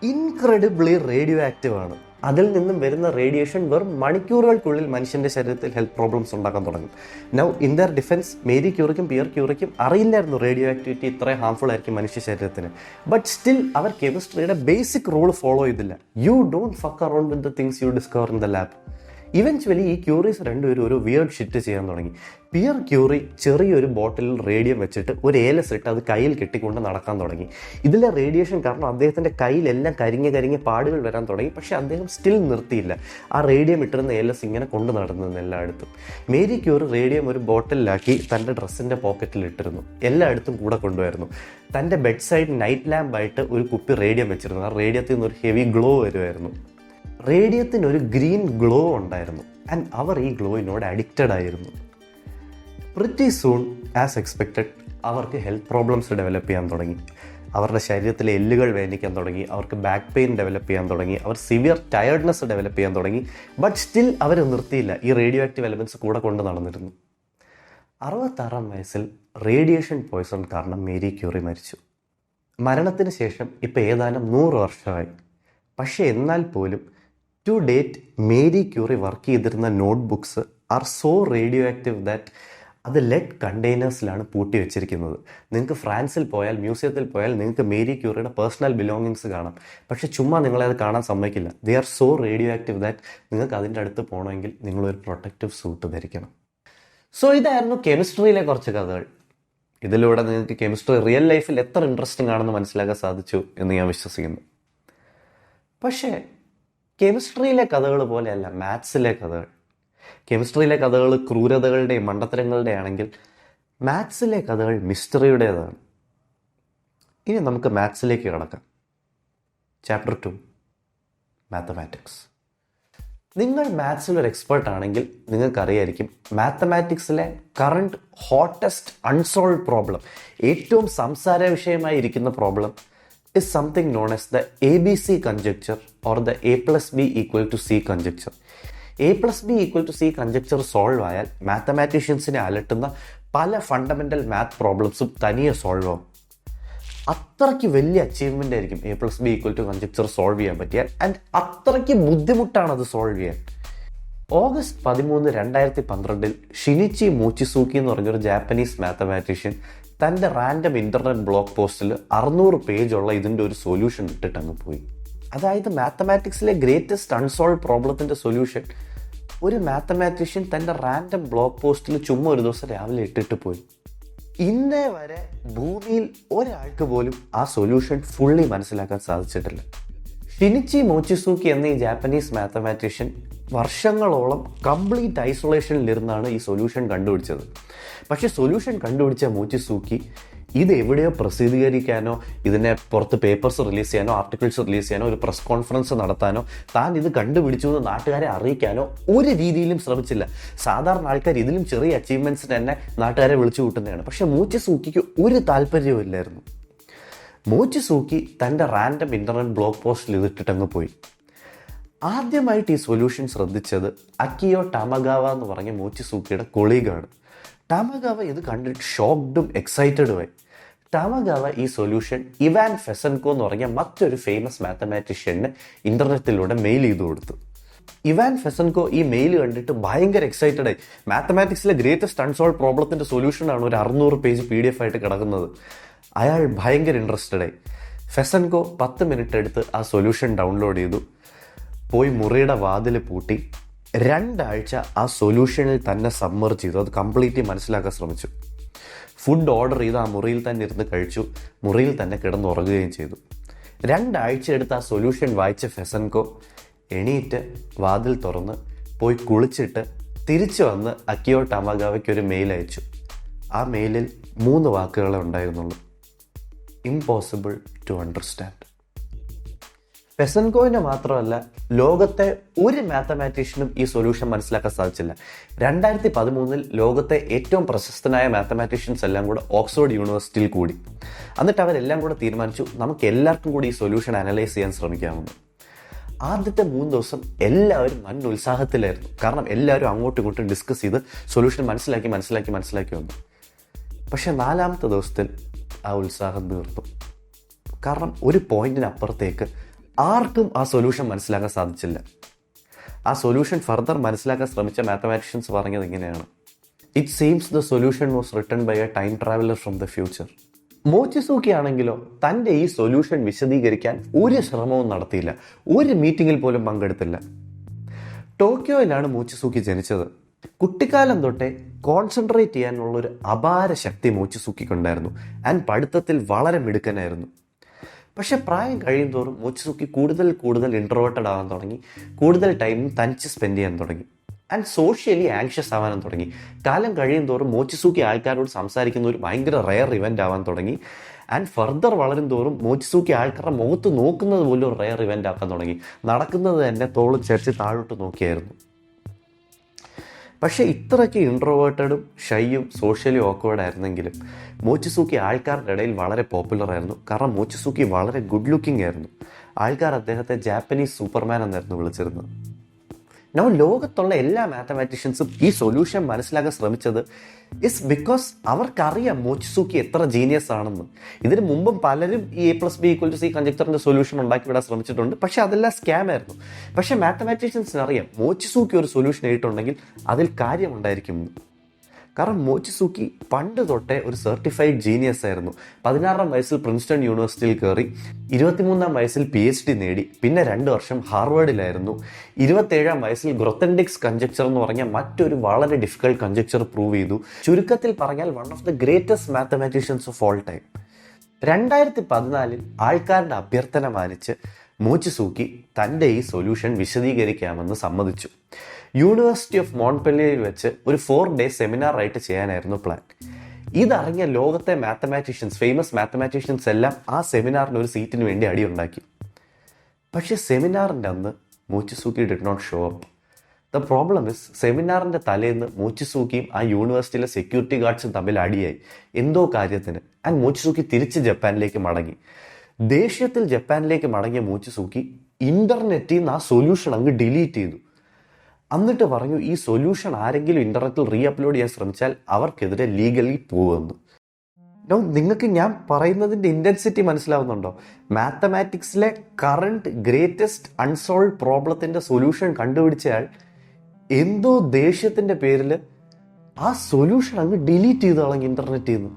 Speaker 1: incredibly radio active ആണ്. അതിൽ നിന്നും വരുന്ന റേഡിയേഷൻ വെറും മണിക്കൂറുകൾക്കുള്ളിൽ മനുഷ്യൻ്റെ ശരീരത്തിൽ ഹെൽത്ത് പ്രോബ്ലംസ് ഉണ്ടാക്കാൻ തുടങ്ങും. Now in their defence, Marie ക്യൂറിക്കും പിയർ ക്യൂറിക്കും അറിയില്ലായിരുന്നു റേഡിയോ ആക്ടിവിറ്റി ഇത്രയും ഹാംഫുൾ ആയിരിക്കും മനുഷ്യ ശരീരത്തിന്. ബട്ട് സ്റ്റിൽ അവർ കെമിസ്ട്രിയുടെ ബേസിക് റൂൾ ഫോളോ ചെയ്തില്ല. You don't fuck around with the things you discover in the lab. Eventually ഈ ക്യൂറീസ് രണ്ടുപേരും ഒരു വിയർഡ് ഷിറ്റ് ചെയ്യാൻ തുടങ്ങി. പിയർ ക്യൂറി ചെറിയൊരു ബോട്ടിലിൽ റേഡിയം വെച്ചിട്ട് ഒരു ഏലസ് ഇട്ട് അത് കയ്യിൽ കെട്ടിക്കൊണ്ട് നടക്കാൻ തുടങ്ങി. ഇതിലെ റേഡിയേഷൻ കാരണം അദ്ദേഹത്തിൻ്റെ കയ്യിലെല്ലാം കരിഞ്ഞ പാടുകൾ വരാൻ തുടങ്ങി. പക്ഷേ അദ്ദേഹം സ്റ്റിൽ നിർത്തിയില്ല. ആ റേഡിയം ഇട്ടിരുന്ന ഏലസ് ഇങ്ങനെ കൊണ്ടു നടന്നു എല്ലായിടത്തും. മേരി ക്യൂറി റേഡിയം ഒരു ബോട്ടിലാക്കി തൻ്റെ ഡ്രസ്സിൻ്റെ പോക്കറ്റിൽ ഇട്ടിരുന്നു. എല്ലായിടത്തും കൂടെ കൊണ്ടുവരുന്നു. തൻ്റെ ബെഡ് സൈഡ് നൈറ്റ് ലാമ്പായിട്ട് ഒരു കുപ്പി റേഡിയം വെച്ചിരുന്നു. ആ റേഡിയത്തിൽ നിന്ന് ഒരു ഹെവി ഗ്ലോ വരുമായിരുന്നു. റേഡിയത്തിന് ഒരു ഗ്രീൻ ഗ്ലോ ഉണ്ടായിരുന്നു. ആൻഡ് അവർ ഈ ഗ്ലോയിനോട് അഡിക്റ്റഡ് ആയിരുന്നു. പ്രിറ്റി സൂൺ ആസ് എക്സ്പെക്റ്റഡ് അവർക്ക് ഹെൽത്ത് പ്രോബ്ലംസ് ഡെവലപ്പ് ചെയ്യാൻ തുടങ്ങി. അവരുടെ ശരീരത്തിലെ എല്ലുകൾ വേദനിക്കാൻ തുടങ്ങി. അവർക്ക് ബാക്ക് പെയിൻ ഡെവലപ്പ് ചെയ്യാൻ തുടങ്ങി. അവർ സിവിയർ ടയർഡ്നെസ് ഡെവലപ്പ് ചെയ്യാൻ തുടങ്ങി. ബട്ട് സ്റ്റിൽ അവർ നിർത്തിയില്ല. ഈ റേഡിയോ ആക്റ്റീവ് എലമെൻറ്റ്സ് കൂടെ കൊണ്ട് നടന്നിരുന്നു. 66-ാം വയസ്സിൽ റേഡിയേഷൻ പോയ്സൺ കാരണം മേരി ക്യൂറി മരിച്ചു. മരണത്തിന് ശേഷം ഇപ്പോൾ ഏതാനും 100 വർഷമായി. പക്ഷേ എന്നാൽ പോലും to date Marie Curie work ചെയ്തിരുന്ന notebooks are so radioactive that അത് ലെഡ് കണ്ടെയ്നേഴ്സിലാണ് പൂട്ടി വെച്ചിരിക്കുന്നത്. നിങ്ങൾക്ക് ഫ്രാൻസിൽ പോയാൽ, മ്യൂസിയത്തിൽ പോയാൽ നിങ്ങൾക്ക് മേരി ക്യൂറിയുടെ പേഴ്സണൽ ബിലോങ്ങിങ്സ് കാണാം. പക്ഷേ ചുമ്മാ നിങ്ങളെ അത് കാണാൻ സമ്മതിക്കില്ല. They are so radioactive that നിങ്ങൾക്ക് അതിൻ്റെ അടുത്ത് പോകണമെങ്കിൽ നിങ്ങളൊരു പ്രൊട്ടക്റ്റീവ് സൂട്ട് ധരിക്കണം. സോ ഇതായിരുന്നു കെമിസ്ട്രിയിലെ കുറച്ച് കഥകൾ. ഇതിലൂടെ നിങ്ങൾക്ക് കെമിസ്ട്രി റിയൽ ലൈഫിൽ എത്ര ഇൻട്രസ്റ്റിംഗ് ആണെന്ന് മനസ്സിലാക്കാൻ സാധിച്ചു എന്ന് ഞാൻ വിശ്വസിക്കുന്നു. പക്ഷേ കെമിസ്ട്രിയിലെ കഥകൾ പോലെയല്ല മാത്സിലെ കഥകൾ. കെമിസ്ട്രിയിലെ കഥകൾ ക്രൂരതകളുടെയും മണ്ടത്തരങ്ങളുടെയും ആണെങ്കിൽ മാത്സിലെ കഥകൾ മിസ്റ്ററിയുടേതാണ്. ഇനി നമുക്ക് മാത്സിലേക്ക് കടക്കാം. Chapter 2, mathematics. നിങ്ങൾ മാത്സിലൊരു എക്സ്പേർട്ട് ആണെങ്കിൽ നിങ്ങൾക്കറിയായിരിക്കും മാത്തമാറ്റിക്സിലെ കറണ്ട് ഹോട്ടസ്റ്റ് അൺസോൾവ് പ്രോബ്ലം, ഏറ്റവും സംസാര വിഷയമായി ഇരിക്കുന്ന problem is something known as the ABC conjecture or the A plus B equal to C conjecture. A plus B equal to C conjecture solve ആയാൽ മാത്തമാറ്റീഷ്യൻസിനെ അലട്ടുന്ന പല fundamental math പ്രോബ്ലംസും തനിയെ solve ആവും. അത്രയ്ക്ക് വലിയ അച്ചീവ്മെൻ്റ് ആയിരിക്കും A plus B equal to conjecture solve ചെയ്യാൻ പറ്റിയാൽ. ആൻഡ് അത്രയ്ക്ക് ബുദ്ധിമുട്ടാണ് അത് സോൾവ് ചെയ്യാൻ. ഓഗസ്റ്റ് 13, 2012 ഷിനിച്ചി മോച്ചിസൂക്കി എന്ന് പറഞ്ഞൊരു ജാപ്പനീസ് മാത്തമാറ്റീഷ്യൻ തൻ്റെ റാൻഡം ഇൻ്റർനെറ്റ് ബ്ലോഗ് പോസ്റ്റിൽ 600 പേജുള്ള ഇതിൻ്റെ ഒരു സൊല്യൂഷൻ ഇട്ടിട്ട് അങ്ങ് പോയി. അതായത് മാത്തമാറ്റിക്സിലെ ഗ്രേറ്റസ്റ്റ് അൺസോൾവ് പ്രോബ്ലത്തിൻ്റെ സൊല്യൂഷൻ ഒരു മാത്തമാറ്റീഷ്യൻ തൻ്റെ റാൻഡം ബ്ലോഗ് പോസ്റ്റിൽ ചുമ്മാ ഒരു ദിവസം രാവിലെ ഇട്ടിട്ട് പോയി. ഇന്നേ വരെ ഭൂമിയിൽ ഒരാൾക്ക് പോലും ആ സൊല്യൂഷൻ ഫുള്ളി മനസ്സിലാക്കാൻ സാധിച്ചിട്ടില്ല. ഷിനിച്ചി മോച്ചിസൂക്കി എന്ന ഈ ജാപ്പനീസ് മാത്തമാറ്റീഷ്യൻ വർഷങ്ങളോളം കംപ്ലീറ്റ് ഐസൊലേഷനിലിരുന്നാണ് ഈ സൊല്യൂഷൻ കണ്ടുപിടിച്ചത്. പക്ഷേ സൊല്യൂഷൻ കണ്ടുപിടിച്ച മോച്ചിസൂക്കി ഇത് എവിടെയോ പ്രസിദ്ധീകരിക്കാനോ ഇതിനെ പുറത്ത് പേപ്പേഴ്സ് റിലീസ് ചെയ്യാനോ ആർട്ടിക്കിൾസ് റിലീസ് ചെയ്യാനോ ഒരു പ്രസ് കോൺഫറൻസ് നടത്താനോ താൻ ഇത് കണ്ടുപിടിച്ചു എന്ന് നാട്ടുകാരെ അറിയിക്കാനോ ഒരു രീതിയിലും ശ്രമിച്ചില്ല. സാധാരണ ആൾക്കാർ ഇതിലും ചെറിയ അച്ചീവ്മെൻറ്റ്സിന് തന്നെ നാട്ടുകാരെ വിളിച്ചു കൂട്ടുന്നതാണ്. പക്ഷേ മോച്ചിസൂക്കിക്ക് ഒരു താല്പര്യവും ഇല്ലായിരുന്നു. മോച്ചിസൂക്കി തൻ്റെ റാൻഡം ഇൻ്റർനെറ്റ് ബ്ലോഗ് പോസ്റ്റിൽ ഇതിട്ടിട്ടങ്ങ് പോയി. ആദ്യമായിട്ട് ഈ സൊല്യൂഷൻ ശ്രദ്ധിച്ചത് അക്കിയോ ടാമഗാവ എന്ന് പറഞ്ഞ മോച്ചിസൂക്കിയുടെ കൊളീഗാണ്. ടാമഗാവ ഇത് കണ്ടിട്ട് ഷോക്ക്ഡും എക്സൈറ്റഡുമായി. ടാമഗാവ ഈ സൊല്യൂഷൻ ഇവാൻ ഫെസൻകോ എന്ന് പറഞ്ഞ മറ്റൊരു ഫേമസ് മാത്തമാറ്റീഷ്യന് ഇൻ്റർനെറ്റിലൂടെ മെയിൽ ചെയ്തു കൊടുത്തു. ഇവാൻ ഫെസൻകോ ഈ മെയിൽ കണ്ടിട്ട് ഭയങ്കര എക്സൈറ്റഡ് ആയി. മാത്തമാറ്റിക്സിലെ ഗ്രേറ്റസ്റ്റ് അൺസോൾവ് പ്രോബ്ലത്തിൻ്റെ സൊല്യൂഷനാണ് ഒരു 600 പേജ് PDF ആയിട്ട് കിടക്കുന്നത്. അയാൾ ഭയങ്കര ഇൻട്രസ്റ്റഡ് ആയി. ഫെസൻകോ 10 മിനിറ്റ് എടുത്ത് ആ സൊല്യൂഷൻ ഡൗൺലോഡ് ചെയ്തു. പോയി മുറിയുടെ വാതിൽ പൂട്ടി 2 ആഴ്ച ആ സൊല്യൂഷനിൽ തന്നെ സബ്മർജ് ചെയ്തു. അത് കംപ്ലീറ്റ്ലി മനസ്സിലാക്കാൻ ശ്രമിച്ചു. ഫുഡ് ഓർഡർ ചെയ്ത് ആ മുറിയിൽ തന്നെ ഇരുന്ന് കഴിച്ചു. മുറിയിൽ തന്നെ കിടന്നുറങ്ങുകയും ചെയ്തു. 2 ആഴ്ച എടുത്ത് ആ സൊല്യൂഷൻ വായിച്ച ഫെസൻകോ എണീറ്റ് വാതിൽ തുറന്ന് പോയി കുളിച്ചിട്ട് തിരിച്ചു വന്ന് അക്കിയോ ടാമഗാവയ്ക്ക് ഒരു മെയിൽ അയച്ചു. ആ മെയിലിൽ 3 വാക്കുകളെ ഉണ്ടായിരുന്നുള്ളൂ: ഇംപോസിബിൾ ടു അണ്ടർസ്റ്റാൻഡ്. പെസൻകോവിനെ മാത്രമല്ല, ലോകത്തെ ഒരു മാത്തമാറ്റീഷ്യനും ഈ സൊല്യൂഷൻ മനസ്സിലാക്കാൻ സാധിച്ചില്ല. 2013 ലോകത്തെ ഏറ്റവും പ്രശസ്തനായ മാത്തമാറ്റീഷ്യൻസ് എല്ലാം കൂടെ ഓക്സ്ഫോർഡ് യൂണിവേഴ്സിറ്റിയിൽ കൂടി. എന്നിട്ട് അവരെല്ലാം കൂടെ തീരുമാനിച്ചു നമുക്ക് എല്ലാവർക്കും കൂടി ഈ സൊല്യൂഷൻ അനലൈസ് ചെയ്യാൻ ശ്രമിക്കാമെന്ന്. ആദ്യത്തെ 3 ദിവസം എല്ലാവരും വൻ ഉത്സാഹത്തിലായിരുന്നു. കാരണം എല്ലാവരും അങ്ങോട്ടും ഇങ്ങോട്ടും ഡിസ്കസ് ചെയ്ത് സൊല്യൂഷൻ മനസ്സിലാക്കി വന്നു. പക്ഷെ 4ാമത്തെ ദിവസത്തിൽ ആ ഉത്സാഹം തീർത്തു. കാരണം ഒരു പോയിന്റിനപ്പുറത്തേക്ക് ആർക്കും ആ സൊല്യൂഷൻ മനസ്സിലാക്കാൻ സാധിച്ചില്ല. ആ സൊല്യൂഷൻ ഫർദർ മനസ്സിലാക്കാൻ ശ്രമിച്ച മാത്തമാറ്റീഷ്യൻസ് പറഞ്ഞത് ഇങ്ങനെയാണ്: it seems the solution was written by a time traveler from the future. Mochizuki ആണെങ്കിലോ തൻ്റെ ഈ സൊല്യൂഷൻ വിശദീകരിക്കാൻ ഒരു ശ്രമവും നടത്തിയില്ല, ഒരു മീറ്റിങ്ങിൽ പോലും പങ്കെടുത്തില്ല. ടോക്കിയോയിലാണ് മോച്ചിസൂക്കി ജനിച്ചത്. കുട്ടിക്കാലം തൊട്ടേ കോൺസെൻട്രേറ്റ് ചെയ്യാനുള്ള ഒരു അപാര ശക്തി മോച്ചിസൂക്കിക്കുണ്ടായിരുന്നു. ആൻഡ് പഠിത്തത്തിൽ വളരെ മിടുക്കനായിരുന്നു. പക്ഷെ പ്രായം കഴിയും തോറും മോച്ചിസൂക്കി കൂടുതൽ ഇൻട്രോവേർട്ടഡ് ആവാൻ തുടങ്ങി. കൂടുതൽ ടൈം തനിച്ച് സ്പെൻഡ് ചെയ്യാൻ തുടങ്ങി. ആൻഡ് സോഷ്യലി ആങ്ഷ്യസ് ആവാനും തുടങ്ങി. കാലം കഴിയും തോറും മോച്ചിസൂക്കി ആൾക്കാരോട് സംസാരിക്കുന്ന ഒരു ഭയങ്കര റെയർ ഇവൻ്റ് ആവാൻ തുടങ്ങി. ആൻഡ് ഫർദർ വളരും തോറും മോച്ചിസൂക്കി ആൾക്കാരുടെ മുഖത്ത് നോക്കുന്നത് പോലും ഒരു റെയർ ഇവൻ്റ് ആക്കാൻ തുടങ്ങി. നടക്കുന്നത് തന്നെ തോളും ചരിച്ച് താഴോട്ട് നോക്കിയായിരുന്നു. പക്ഷേ ഇത്രയ്ക്ക് ഇൻട്രോവേർട്ടഡും ഷൈയും സോഷ്യലി ഓക്വേർഡ് ആയിരുന്നെങ്കിലും മോച്ചിസൂക്കി ആൾക്കാരുടെ ഇടയിൽ വളരെ പോപ്പുലർ ആയിരുന്നു. കാരണം മോച്ചിസൂക്കി വളരെ ഗുഡ് ലുക്കിംഗ് ആയിരുന്നു. ആൾക്കാർ അദ്ദേഹത്തെ ജാപ്പനീസ് സൂപ്പർമാൻ എന്നായിരുന്നു വിളിച്ചിരുന്നത്. ലോകത്തുള്ള എല്ലാ മാത്തമാറ്റീഷ്യൻസും ഈ സൊല്യൂഷൻ മനസ്സിലാക്കാൻ ശ്രമിച്ചത് ഇസ് ബിക്കോസ് അവർക്കറിയാം മോച്ചിസൂക്കി എത്ര ജീനിയസ് ആണെന്ന്. ഇതിന് മുമ്പും പലരും ഈ A+B=C കൺജക്ചറിന്റെ സൊല്യൂഷൻ ഉണ്ടാക്കി വിടാൻ ശ്രമിച്ചിട്ടുണ്ട്. പക്ഷെ അതെല്ലാം സ്കാം ആയിരുന്നു. പക്ഷെ മാത്തമാറ്റീഷ്യൻസിന് അറിയാം മോച്ചിസൂക്കി ഒരു സൊല്യൂഷൻ ഇട്ടുണ്ടെങ്കിൽ അതിൽ കാര്യമുണ്ടായിരിക്കും. കാരണം മോച്ചിസൂക്കി പണ്ട് തൊട്ടേ ഒരു സർട്ടിഫൈഡ് ജീനിയസ് ആയിരുന്നു. 16ാം വയസ്സിൽ പ്രിൻസ്റ്റൺ യൂണിവേഴ്സിറ്റിയിൽ കയറി, 23ാം വയസ്സിൽ PhD നേടി, പിന്നെ 2 വർഷം ഹാർവേഡിലായിരുന്നു. 27ാം വയസ്സിൽ ഗ്രൊത്തൻഡിക്സ് കൺജക്ചർ എന്ന് പറഞ്ഞാൽ മറ്റൊരു വളരെ ഡിഫിക്കൽട്ട് കൺജക്ചർ പ്രൂവ് ചെയ്തു. ചുരുക്കത്തിൽ പറഞ്ഞാൽ one of the greatest mathematician's of all time. 2014 ആൾക്കാരുടെ അഭ്യർത്ഥന മാനിച്ച് മോച്ചിസൂക്കി തൻ്റെ ഈ സൊല്യൂഷൻ വിശദീകരിക്കാമെന്ന് സമ്മതിച്ചു. യൂണിവേഴ്സിറ്റി ഓഫ് മോൺപെല്ലിയയിൽ വെച്ച് ഒരു 4-day സെമിനാർ ആയിട്ട് ചെയ്യാനായിരുന്നു പ്ലാൻ. ഇതറിഞ്ഞ ലോകത്തെ ഫേമസ് മാത്തമാറ്റീഷ്യൻസ് എല്ലാം ആ സെമിനാറിന് ഒരു സീറ്റിന് വേണ്ടി അടിയുണ്ടാക്കി. പക്ഷെ സെമിനാറിൻ്റെ അന്ന് Mochizuki did not show up. The problem is, സെമിനാറിൻ്റെ തലേന്ന് മോച്ചിസൂക്കിയും ആ യൂണിവേഴ്സിറ്റിയിലെ സെക്യൂരിറ്റി ഗാർഡ്സും തമ്മിൽ അടിയായി എന്തോ കാര്യത്തിന്. ആൻഡ് മോച്ചിസൂക്കി തിരിച്ച് ജപ്പാനിലേക്ക് മടങ്ങി. ദേഷ്യത്തിൽ ജപ്പാനിലേക്ക് മടങ്ങിയ മോച്ചിസൂക്കി ഇന്റർനെറ്റിൽ നിന്ന് ആ സൊല്യൂഷൻ അങ്ങ് ഡിലീറ്റ് ചെയ്തു. എന്നിട്ട് പറഞ്ഞു ഈ സൊല്യൂഷൻ ആരെങ്കിലും ഇന്റർനെറ്റിൽ റീ അപ്ലോഡ് ചെയ്യാൻ ശ്രമിച്ചാൽ അവർക്കെതിരെ ലീഗലി പോകുമെന്ന്. നിങ്ങൾക്ക് ഞാൻ പറയുന്നതിൻ്റെ ഇൻറ്റൻസിറ്റി മനസ്സിലാവുന്നുണ്ടോ? മാത്തമാറ്റിക്സിലെ കറണ്ട് ഗ്രേറ്റസ്റ്റ് അൺസോൾവ് പ്രോബ്ലത്തിൻ്റെ സൊല്യൂഷൻ കണ്ടുപിടിച്ചയാൾ എന്തോ ദേഷ്യത്തിൻ്റെ പേരിൽ ആ സൊല്യൂഷൻ അങ്ങ് ഡിലീറ്റ് ചെയ്ത് കളഞ്ഞു ഇന്റർനെറ്റിൽ നിന്ന്.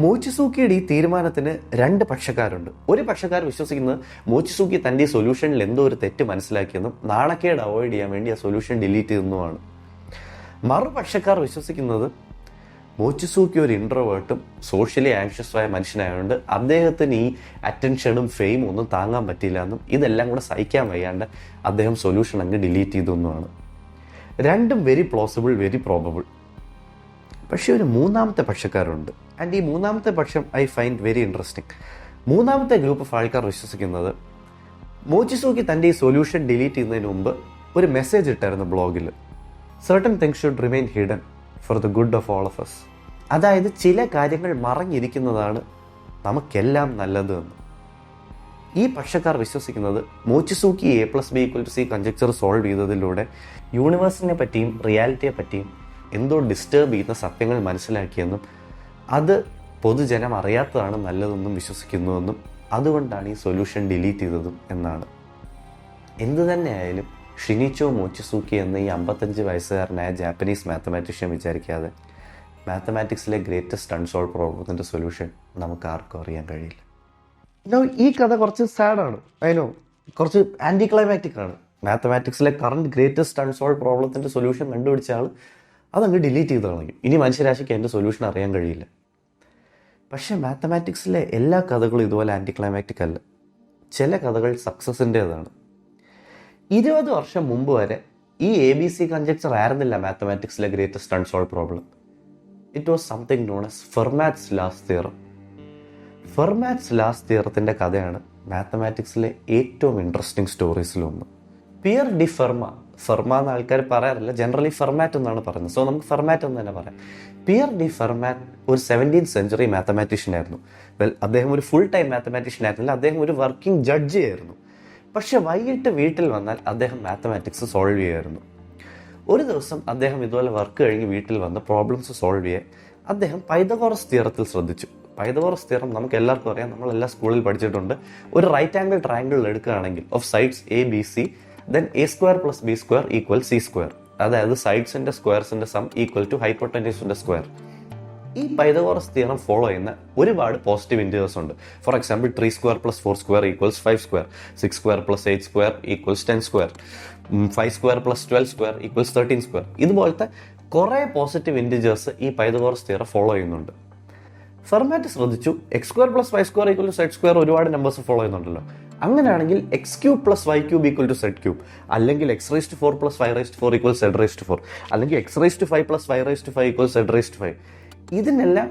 Speaker 1: മോച്ചിസൂക്കിയുടെ ഈ തീരുമാനത്തിന് 2 പക്ഷക്കാരുണ്ട്. ഒരു പക്ഷക്കാർ വിശ്വസിക്കുന്നത് മോച്ചിസൂക്കി തൻ്റെ ഈ സൊല്യൂഷനിൽ എന്തോ ഒരു തെറ്റ് മനസ്സിലാക്കിയെന്നും നാണക്കേട് അവോയ്ഡ് ചെയ്യാൻ വേണ്ടി ആ സൊല്യൂഷൻ ഡിലീറ്റ് ചെയ്തെന്നുമാണ്. മറുപക്ഷക്കാർ വിശ്വസിക്കുന്നത് മോച്ചിസൂക്കി ഒരു ഇൻട്രോവേർട്ടും സോഷ്യലി ആങ്ഷ്യസായ മനുഷ്യനായതുകൊണ്ട് അദ്ദേഹത്തിന് ഈ അറ്റൻഷനും ഫെയിമും ഒന്നും താങ്ങാൻ പറ്റില്ല എന്നും ഇതെല്ലാം കൂടെ സഹിക്കാൻ വയ്യാണ്ട് അദ്ദേഹം സൊല്യൂഷൻ അങ്ങ് ഡിലീറ്റ് ചെയ്തെന്നുമാണ്. രണ്ടും വെരി പ്ലോസിബിൾ, വെരി പ്രോബബിൾ. പക്ഷെ ഒരു 3ാമത്തെ പക്ഷക്കാരുണ്ട്. ആൻഡ് ഈ 3ാമത്തെ പക്ഷം ഐ ഫൈൻഡ് വെരി ഇൻട്രസ്റ്റിംഗ്. 3ാമത്തെ ഗ്രൂപ്പ് ഓഫ് ആൾക്കാർ വിശ്വസിക്കുന്നത് മോച്ചിസൂക്കി തൻ്റെ ഈ സൊല്യൂഷൻ ഡിലീറ്റ് ചെയ്യുന്നതിന് മുമ്പ് ഒരു മെസ്സേജ് ഇട്ടായിരുന്നു ബ്ലോഗിൽ: certain things should remain hidden for the good of all of us. അതായത് ചില കാര്യങ്ങൾ മറഞ്ഞിരിക്കുന്നതാണ് നമുക്കെല്ലാം നല്ലത് എന്ന്. ഈ പക്ഷക്കാർ വിശ്വസിക്കുന്നത് മോച്ചിസൂക്കി A+B=C കൺജക്ചർ സോൾവ് ചെയ്തതിലൂടെ യൂണിവേഴ്സിനെ പറ്റിയും റിയാലിറ്റിയെ പറ്റിയും എന്തോ ഡിസ്റ്റർബ് ചെയ്യുന്ന സത്യങ്ങൾ മനസ്സിലാക്കിയെന്നും അത് പൊതുജനം അറിയാത്തതാണ് നല്ലതെന്നും വിശ്വസിക്കുന്നുവെന്നും അതുകൊണ്ടാണ് ഈ സൊല്യൂഷൻ ഡിലീറ്റ് ചെയ്തതും എന്നാണ്. എന്തു തന്നെയായാലും ഷിനിച്ചോ മോച്ചിസൂക്കി എന്ന ഈ 55 വയസ്സുകാരനായ Japanese mathematician വിചാരിക്കാതെ മാത്തമാറ്റിക്സിലെ greatest unsolved പ്രോബ്ലത്തിൻ്റെ solution നമുക്ക് ആർക്കും അറിയാൻ കഴിയില്ല. ഈ കഥ കുറച്ച് സാഡാണ്, കുറച്ച് ആൻറ്റി ക്ലൈമാറ്റിക് ആണ്. മാത്തമാറ്റിക്സിലെ കറണ്ട് ഗ്രേറ്റസ്റ്റ് അൺസോൾവ് പ്രോബ്ലത്തിൻ്റെ സൊല്യൂഷൻ കണ്ടുപിടിച്ച ആൾ അതങ്ങ് ഡിലീറ്റ് ചെയ്ത് കളയും. ഇനി മനുഷ്യരാശിക്ക് എൻ്റെ സൊല്യൂഷൻ അറിയാൻ കഴിയില്ല. പക്ഷേ മാത്തമാറ്റിക്സിലെ എല്ലാ കഥകളും ഇതുപോലെ ആൻറ്റി ക്ലൈമാറ്റിക് അല്ല. ചില കഥകൾ സക്സസിൻ്റേതാണ്. 20 വർഷം മുമ്പ് വരെ ഈ ABC കൺജക്ചർ ആയിരുന്നില്ല മാത്തമാറ്റിക്സിലെ greatest unsolved problem. It was something known as Fermat's last theorem. Fermat's last തിയറത്തിൻ്റെ കഥയാണ് മാത്തമാറ്റിക്സിലെ ഏറ്റവും ഇൻട്രസ്റ്റിംഗ് സ്റ്റോറീസിലൊന്ന്. പിയർ ഡി ഫെർമ എന്ന ആൾക്കാർ പറയാറില്ല, ജനറലി ഫെർമാറ്റ് എന്നാണ് പറയുന്നത്. സോ നമുക്ക് ഫെർമാറ്റ് എന്ന് തന്നെ പറയാം. പിയർ ഡി ഫെർമാറ്റ് ഒരു 17th സെഞ്ചുറി മാത്തമാറ്റീഷ്യൻ ആയിരുന്നു. അദ്ദേഹം ഒരു ഫുൾ ടൈം മാത്തമാറ്റീഷ്യൻ ആയിരുന്നില്ല, അദ്ദേഹം ഒരു വർക്കിംഗ് ജഡ്ജി ആയിരുന്നു. പക്ഷെ വൈകിട്ട് വീട്ടിൽ വന്നാൽ അദ്ദേഹം മാത്തമാറ്റിക്സ് സോൾവ് ചെയ്യുമായിരുന്നു. ഒരു ദിവസം അദ്ദേഹം ഇതുപോലെ വർക്ക് കഴിഞ്ഞ് വീട്ടിൽ വന്ന് പ്രോബ്ലംസ് സോൾവ് ചെയ്യാൻ അദ്ദേഹം പൈതഗോറസ് തിയറത്തിൽ ശ്രദ്ധിച്ചു. പൈതഗോറസ് തിയറം നമുക്ക് എല്ലാവർക്കും അറിയാം, നമ്മളെല്ലാ സ്കൂളിൽ പഠിച്ചിട്ടുണ്ട്. ഒരു റൈറ്റ് ആംഗിൾ ട്രയാംഗിൾ എടുക്കുകയാണെങ്കിൽ of sides A B C then a² + b² = c². അതായത് സൈഡ്സിന്റെ സ്ക്വയർസിന്റെ സം ഈക്വൽ ടു ഹൈപ്പോട്ടന്യൂസിന്റെ സ്ക്വയർ. ഈ പൈതഗോറസ് തിയറം ഫോളോ ചെയ്യുന്ന ഒരുപാട് പോസിറ്റീവ് ഇന്റീജേഴ്സ് ഉണ്ട്. For example 3² + 4² = 5², 6² + 8² = 10², 5² + 12² = 13². ഇതുപോലത്തെ കുറെ പോസിറ്റീവ് ഇന്റീജേഴ്സ് ഈ പൈതഗോറസ് തിയറം ഫോളോ ചെയ്യുന്നുണ്ട്. ഫെർമാറ്റ് ശ്രദ്ധിച്ചു, x² + y² = z², ഒരുപാട് നമ്പേഴ്സ് ഫോളോ ചെയ്യുന്നുണ്ടല്ലോ. അങ്ങനെയാണെങ്കിൽ x³ + y³ = z³, അല്ലെങ്കിൽ x⁴ + y⁴ = z⁴, അല്ലെങ്കിൽ x⁵ + y⁵ = z⁵. ഇതിനെല്ലാം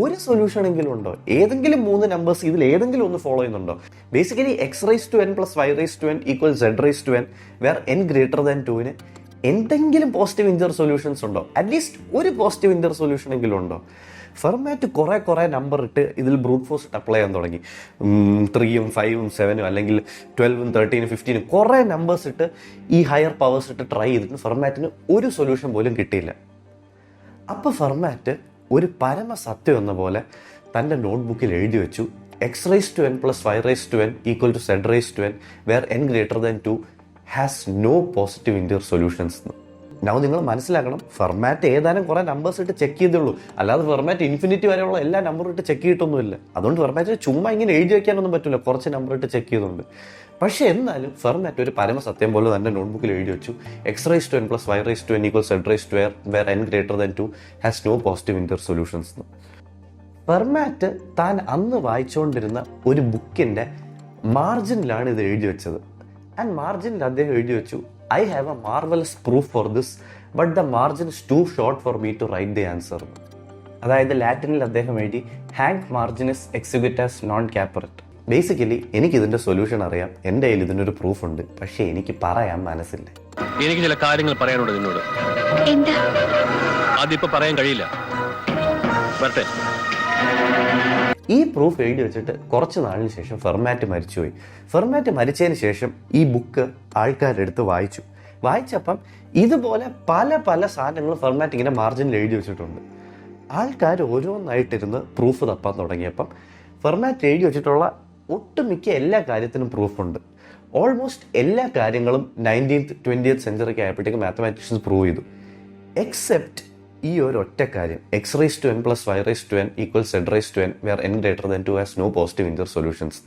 Speaker 1: ഒരു സൊല്യൂഷൻ എങ്കിലും ഉണ്ടോ? ഏതെങ്കിലും 3 നമ്പേഴ്സ് ഇതിൽ ഏതെങ്കിലും ഒന്ന് ഫോളോ ചെയ്യുന്നുണ്ടോ? Basically x⁻n + y⁻n = z⁻n where n > 2 എന്തെങ്കിലും പോസിറ്റീവ് ഇന്റർ സൊല്യൂഷൻസ് ഉണ്ടോ? അറ്റ്ലീസ്റ്റ് ഒരു പോസിറ്റീവ് ഇന്റർ സൊല്യൂഷൻ എങ്കിലും ഉണ്ടോ? ഫെർമാറ്റ് കുറെ നമ്പർ ഇട്ട് ഇതിൽ ബ്രൂട്ട് ഫോഴ്സ് ഇട്ട് അപ്ലൈ ചെയ്യാൻ തുടങ്ങി. 3ഉം 5ഉം 7ഉം അല്ലെങ്കിൽ 12ഉം 13ഉം 15ഉം കുറെ നമ്പേഴ്സ് ഇട്ട് ഈ ഹയർ പവേഴ്സ് ഇട്ട് ട്രൈ ചെയ്തിട്ട് ഫെർമാറ്റിന് ഒരു സൊല്യൂഷൻ പോലും കിട്ടിയില്ല. അപ്പോൾ ഫെർമാറ്റ് ഒരു പരമസത്യം എന്ന പോലെ തൻ്റെ നോട്ട്ബുക്കിൽ എഴുതി വെച്ചു, x⁻n + y⁻n = z⁻n where n > 2 has no positive integer solutions. നിങ്ങൾ മനസ്സിലാക്കണം, ഫെർമാറ്റ് ഏതാനും കുറെ നമ്പേഴ്സ് ഇട്ട് ചെക്ക് ചെയ്തുള്ളൂ, അല്ലാതെ ഫെർമാറ്റ് ഇൻഫിനിറ്റി വരെയുള്ള എല്ലാ നമ്പറും ഇട്ട് ചെക്ക് ചെയ്തിട്ടൊന്നുമില്ല. അതുകൊണ്ട് ഫെർമാറ്റ് ചുമ്മാ ഇങ്ങനെ എഴുതി വെക്കാനൊന്നും പറ്റില്ല, കുറച്ച് നമ്പർ ഇട്ട് ചെക്ക് ചെയ്തുകൊണ്ട്. പക്ഷെ എന്നാലും ഫെർമാറ്റ് ഒരു പരമസത്യം പോലെ തന്നെ നോട്ട്ബുക്കിൽ എഴുതി വെച്ചു, x⁻n + y⁻n = z⁻n where n > 2 has no positive integer solutions. Fermat താൻ അന്ന് വായിച്ചുകൊണ്ടിരുന്ന ഒരു ബുക്കിന്റെ മാർജിനിലാണ് ഇത് എഴുതി വെച്ചത്. ആൻഡ് മാർജിനിൽ അദ്ദേഹം എഴുതി വെച്ചു, I have a marvelous proof for this, but the margin is too short for me to write the answer. അതായത് ലാറ്റിനിൽ അദ്ദേഹം എഴുതി, ഹാങ്ക് മാർജിനിസ് എക്സിക്യൂറ്റാസ് നോൺ ക്യാപ്പററ്റ്. ബേസിക്കലി എനിക്ക് ഇതിന്റെ സൊല്യൂഷൻ അറിയാം, എൻ്റെ കയ്യിൽ ഇതിനൊരു പ്രൂഫ് ഉണ്ട്, പക്ഷെ എനിക്ക് പറയാൻ മനസ്സില്ല.
Speaker 2: എനിക്ക് ചില കാര്യങ്ങൾ പറയാനുണ്ട് നിന്നോട്.
Speaker 3: എന്താ?
Speaker 2: അതിപ്പോ പറയാൻ കഴിയില്ല. വരട്ടെ.
Speaker 1: ഈ പ്രൂഫ് എഴുതി വെച്ചിട്ട് കുറച്ച് നാളിന് ശേഷം ഫെർമാറ്റ് മരിച്ചുപോയി. ഫെർമാറ്റ് മരിച്ചതിന് ശേഷം ഈ ബുക്ക് ആൾക്കാരെടുത്ത് വായിച്ചപ്പം ഇതുപോലെ പല സാധനങ്ങൾ ഫെർമാറ്റ് ഇങ്ങനെ മാർജിനിൽ എഴുതി വെച്ചിട്ടുണ്ട്. ആൾക്കാർ ഓരോന്നായിട്ടിരുന്ന് പ്രൂഫ് തപ്പാൻ തുടങ്ങിയപ്പം ഫെർമാറ്റ് എഴുതി വെച്ചിട്ടുള്ള ഒട്ടുമിക്ക എല്ലാ കാര്യത്തിനും പ്രൂഫുണ്ട്. ഓൾമോസ്റ്റ് എല്ലാ കാര്യങ്ങളും 19th 20th സെഞ്ചുറിക്ക് ആയപ്പോഴത്തേക്ക് മാത്തമാറ്റീഷ്യൻസ് പ്രൂവ് ചെയ്തു, എക്സെപ്റ്റ് ഈ ഒരു ഒറ്റ കാര്യം, x⁻n + y⁻n = z⁻n where n > 2 has no positive integer solutions.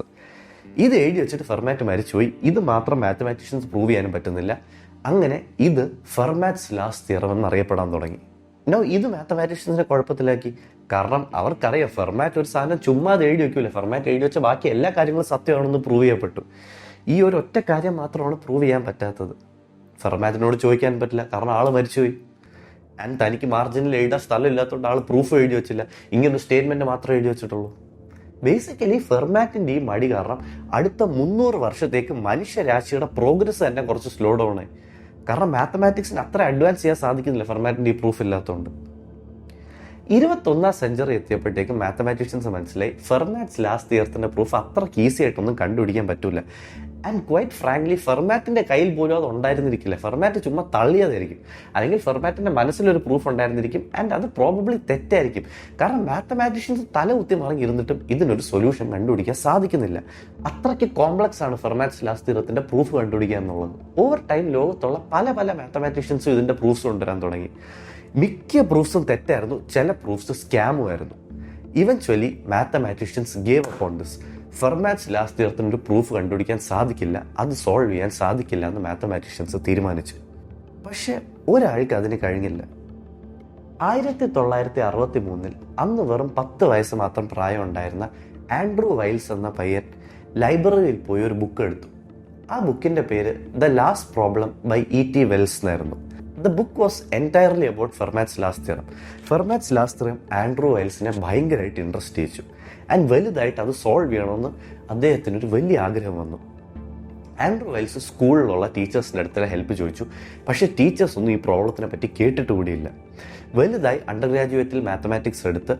Speaker 1: ഇത് എഴുതി വെച്ചിട്ട് ഫെർമാറ്റ് മരിച്ചുപോയി. ഇത് മാത്രം മാത്തമാറ്റീഷ്യൻസ് പ്രൂവ് ചെയ്യാനും പറ്റുന്നില്ല. അങ്ങനെ ഇത് ഫെർമാറ്റ്സ് ലാസ്റ്റ് തിയറം എന്നറിയപ്പെടാൻ തുടങ്ങി. ഇത് മാത്തമാറ്റീഷ്യൻസിനെ കുഴപ്പത്തിലാക്കി. കാരണം അവർക്കറിയാം ഫെർമാറ്റ് ഒരു സാധനം ചുമ്മാ എഴുതി വെക്കൂല, ഫെർമാറ്റ് എഴുതി വെച്ച ബാക്കി എല്ലാ കാര്യങ്ങളും സത്യമാണെന്ന് പ്രൂവ് ചെയ്യപ്പെട്ടു. ഈ ഒരു ഒറ്റ കാര്യം മാത്രമാണ് പ്രൂവ് ചെയ്യാൻ പറ്റാത്തത്. ഫെർമാറ്റിനോട് ചോദിക്കാൻ പറ്റില്ല, കാരണം ആള് മരിച്ചുപോയി. ആൻഡ് തനിക്ക് മാർജിനിൽ എഴുതാൻ സ്ഥലം ഇല്ലാത്തതുകൊണ്ട് ആൾ പ്രൂഫ് എഴുതി വെച്ചില്ല, ഇങ്ങനൊരു സ്റ്റേറ്റ്മെന്റ് മാത്രമേ എഴുതി വെച്ചിട്ടുള്ളൂ. ബേസിക്കലി ഫെർമാറ്റിന്റെ ഈ മടി കാരണം അടുത്ത 300 വർഷത്തേക്ക് മനുഷ്യരാശിയുടെ പ്രോഗ്രസ് തന്നെ കുറച്ച് സ്ലോ ഡൗൺ ആയി. കാരണം മാത്തമാറ്റിക്സിന് അത്ര അഡ്വാൻസ് ചെയ്യാൻ സാധിക്കുന്നില്ല ഫെർമാറ്റിന്റെ ഈ പ്രൂഫ് ഇല്ലാത്തതുകൊണ്ട്. 21ാം സെഞ്ചുറി എത്തിയപ്പോഴത്തേക്കും മാത്തമാറ്റീഷ്യൻസ് മനസ്സിലായി ഫെർമാറ്റ്സ് ലാസ്റ്റ് തിയറത്തിന്റെ പ്രൂഫ് അത്രയ്ക്ക് ഈസി ആയിട്ടൊന്നും കണ്ടുപിടിക്കാൻ പറ്റൂല. ആൻഡ് ക്വൈറ്റ് ഫ്രാങ്ക്ലി ഫെർമാറ്റിന്റെ കയ്യിൽ പോലും അത് ഉണ്ടായിരുന്നിരിക്കില്ല. ഫെർമാറ്റ് ചുമ്മാ തള്ളിയതായിരിക്കും, അല്ലെങ്കിൽ ഫെർമാറ്റിന്റെ മനസ്സിലൊരു പ്രൂഫ് ഉണ്ടായിരുന്നിരിക്കും. ആൻഡ് അത് പ്രോബബ്ലി തെറ്റായിരിക്കും. കാരണം മാത്തമാറ്റീഷ്യൻസ് തല കുത്തി മറിഞ്ഞിരുന്നിട്ടും ഇതിനൊരു സൊല്യൂഷൻ കണ്ടുപിടിക്കാൻ സാധിക്കുന്നില്ല. അത്രയ്ക്ക് കോംപ്ലക്സ് ആണ് ഫെർമാറ്റ്സ് ലാസ്റ്റ് തിയറത്തിന്റെ പ്രൂഫ് കണ്ടുപിടിക്കുക എന്നുള്ളത്. ഓവർ ടൈം ലോകത്തുള്ള പല മാത്തമാറ്റീഷ്യൻസും ഇതിന്റെ പ്രൂഫ്സ് കൊണ്ടുവരാൻ തുടങ്ങി. മിക്ക പ്രൂഫ്സും തെറ്റായിരുന്നു, ചില പ്രൂഫ്സ് സ്കാമും ആയിരുന്നു. Eventually mathematicians gave up on this. Fermat's last തിയറത്തിന് ഒരു പ്രൂഫ് കണ്ടുപിടിക്കാൻ സാധിക്കില്ല, അത് സോൾവ് ചെയ്യാൻ സാധിക്കില്ല എന്ന് മാത്തമാറ്റീഷ്യൻസ് തീരുമാനിച്ചു. പക്ഷെ ഒരാൾക്ക് അതിന് കഴിഞ്ഞില്ല. 1963 അന്ന് വെറും 10 വയസ്സ് മാത്രം പ്രായം ഉണ്ടായിരുന്ന ആൻഡ്രൂ വൈൽസ് എന്ന പയ്യൻ ലൈബ്രറിയിൽ പോയി ഒരു ബുക്ക് എടുത്തു. ആ ബുക്കിന്റെ പേര് the last problem by E.T. Wells എന്നായിരുന്നു. The book was entirely about Fermat's last theorem. Fermat's last theorem Andrew വൈൽസിനെ ഭയങ്കരമായിട്ട് ഇൻട്രസ്റ്റ് ചെയ്യിച്ചു. ആൻഡ് വലുതായിട്ട് അത് സോൾവ് ചെയ്യണമെന്ന് അദ്ദേഹത്തിനൊരു വലിയ ആഗ്രഹം വന്നു. ആൻഡ്രൂ വൈൽസ് സ്കൂളിലുള്ള ടീച്ചേഴ്സിൻ്റെ അടുത്തുള്ള ഹെൽപ്പ് ചോദിച്ചു. പക്ഷേ ടീച്ചേഴ്സ് ഒന്നും ഈ പ്രോബ്ലത്തിനെ പറ്റി കേട്ടിട്ട് കൂടിയില്ല. വലുതായി അണ്ടർ ഗ്രാജുവേറ്റിൽ മാത്തമാറ്റിക്സ് എടുത്ത്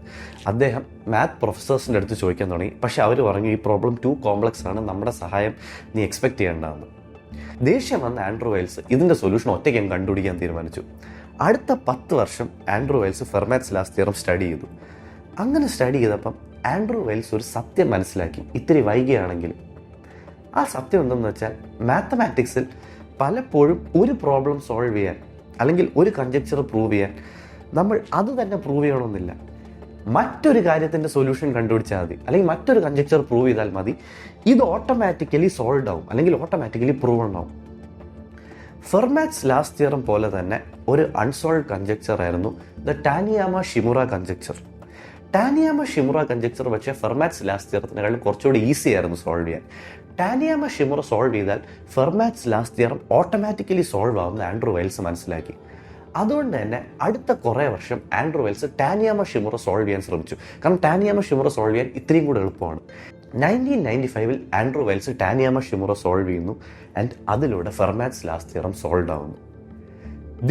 Speaker 1: അദ്ദേഹം മാത്ത് പ്രൊഫസേഴ്സിൻ്റെ അടുത്ത് ചോദിക്കാൻ തുടങ്ങി. പക്ഷേ അവർ പറഞ്ഞു, ഈ പ്രോബ്ലം ടു കോംപ്ലക്സ് ആണ്, നമ്മുടെ സഹായം നീ എക്സ്പെക്ട് ചെയ്യേണ്ടതെന്ന്. ദേഷ്യം വന്ന ആൻഡ്രൂ വൈൽസ് ഇതിൻ്റെ സൊല്യൂഷൻ ഒറ്റയ്ക്ക് കണ്ടുപിടിക്കാൻ തീരുമാനിച്ചു. അടുത്ത 10 വർഷം Andrew Wiles Fermat's last theorem study ചെയ്തു. അങ്ങനെ സ്റ്റഡി ചെയ്തപ്പം ആൻഡ്രൂ വൈൽസ് ഒരു സത്യം മനസ്സിലാക്കി, ഇത്തിരി വൈകിയാണെങ്കിലും. ആ സത്യം എന്തെന്ന് വെച്ചാൽ, മാത്തമാറ്റിക്സിൽ പലപ്പോഴും ഒരു പ്രോബ്ലം സോൾവ് ചെയ്യാൻ അല്ലെങ്കിൽ ഒരു കൺജക്ചർ പ്രൂവ് ചെയ്യാൻ നമ്മൾ അത് തന്നെ പ്രൂവ് ചെയ്യണമെന്നില്ല. മറ്റൊരു കാര്യത്തിൻ്റെ സൊല്യൂഷൻ കണ്ടുപിടിച്ചാൽ മതി, അല്ലെങ്കിൽ മറ്റൊരു കൺജക്ചർ പ്രൂവ് ചെയ്താൽ മതി, ഇത് ഓട്ടോമാറ്റിക്കലി സോൾവ് ആവും അല്ലെങ്കിൽ ഓട്ടോമാറ്റിക്കലി പ്രൂവ് ഉണ്ടാവും. ഫെർമാറ്റ്സ് ലാസ്റ്റ് തിയറം പോലെ തന്നെ ഒരു അൺസോൾവ് കൺജക്ചർ ആയിരുന്നു ദ ടാനിയാമ ഷിമുറ കൺജക്ചർ. ടാനിയാമ ഷിമുറ കൺജക്ചർ പക്ഷേ ഫെർമാറ്റ്സ് ലാസ്റ്റ് തിയറത്തിനേക്കാളും കുറച്ചുകൂടി ഈസി ആയിരുന്നു സോൾവ് ചെയ്യാൻ. ടാനിയാമ ഷിമുറ സോൾവ് ചെയ്താൽ Fermat's last theorem automatically solve ആവുമെന്ന് ആൻഡ്രൂ വൈൽസ് മനസ്സിലാക്കി. അതുകൊണ്ട് തന്നെ അടുത്ത കുറേ വർഷം ആൻഡ്രൂ വൈൽസ് ടാനിയാമ ഷിമുറ സോൾവ് ചെയ്യാൻ ശ്രമിച്ചു. കാരണം ടാനിയാമ ഷിമുറ സോൾവ് ചെയ്യാൻ ഇത്രയും കൂടെ എളുപ്പമാണ്. 1995 ആൻഡ്രൂ വൈൽസ് ടാനിയാമ ഷിമുറ സോൾവ് ചെയ്യുന്നു. ആൻഡ് അതിലൂടെ ഫെർമാറ്റ്സ് ലാസ്റ്റ് തിയറം സോൾവ് ആവുന്നു.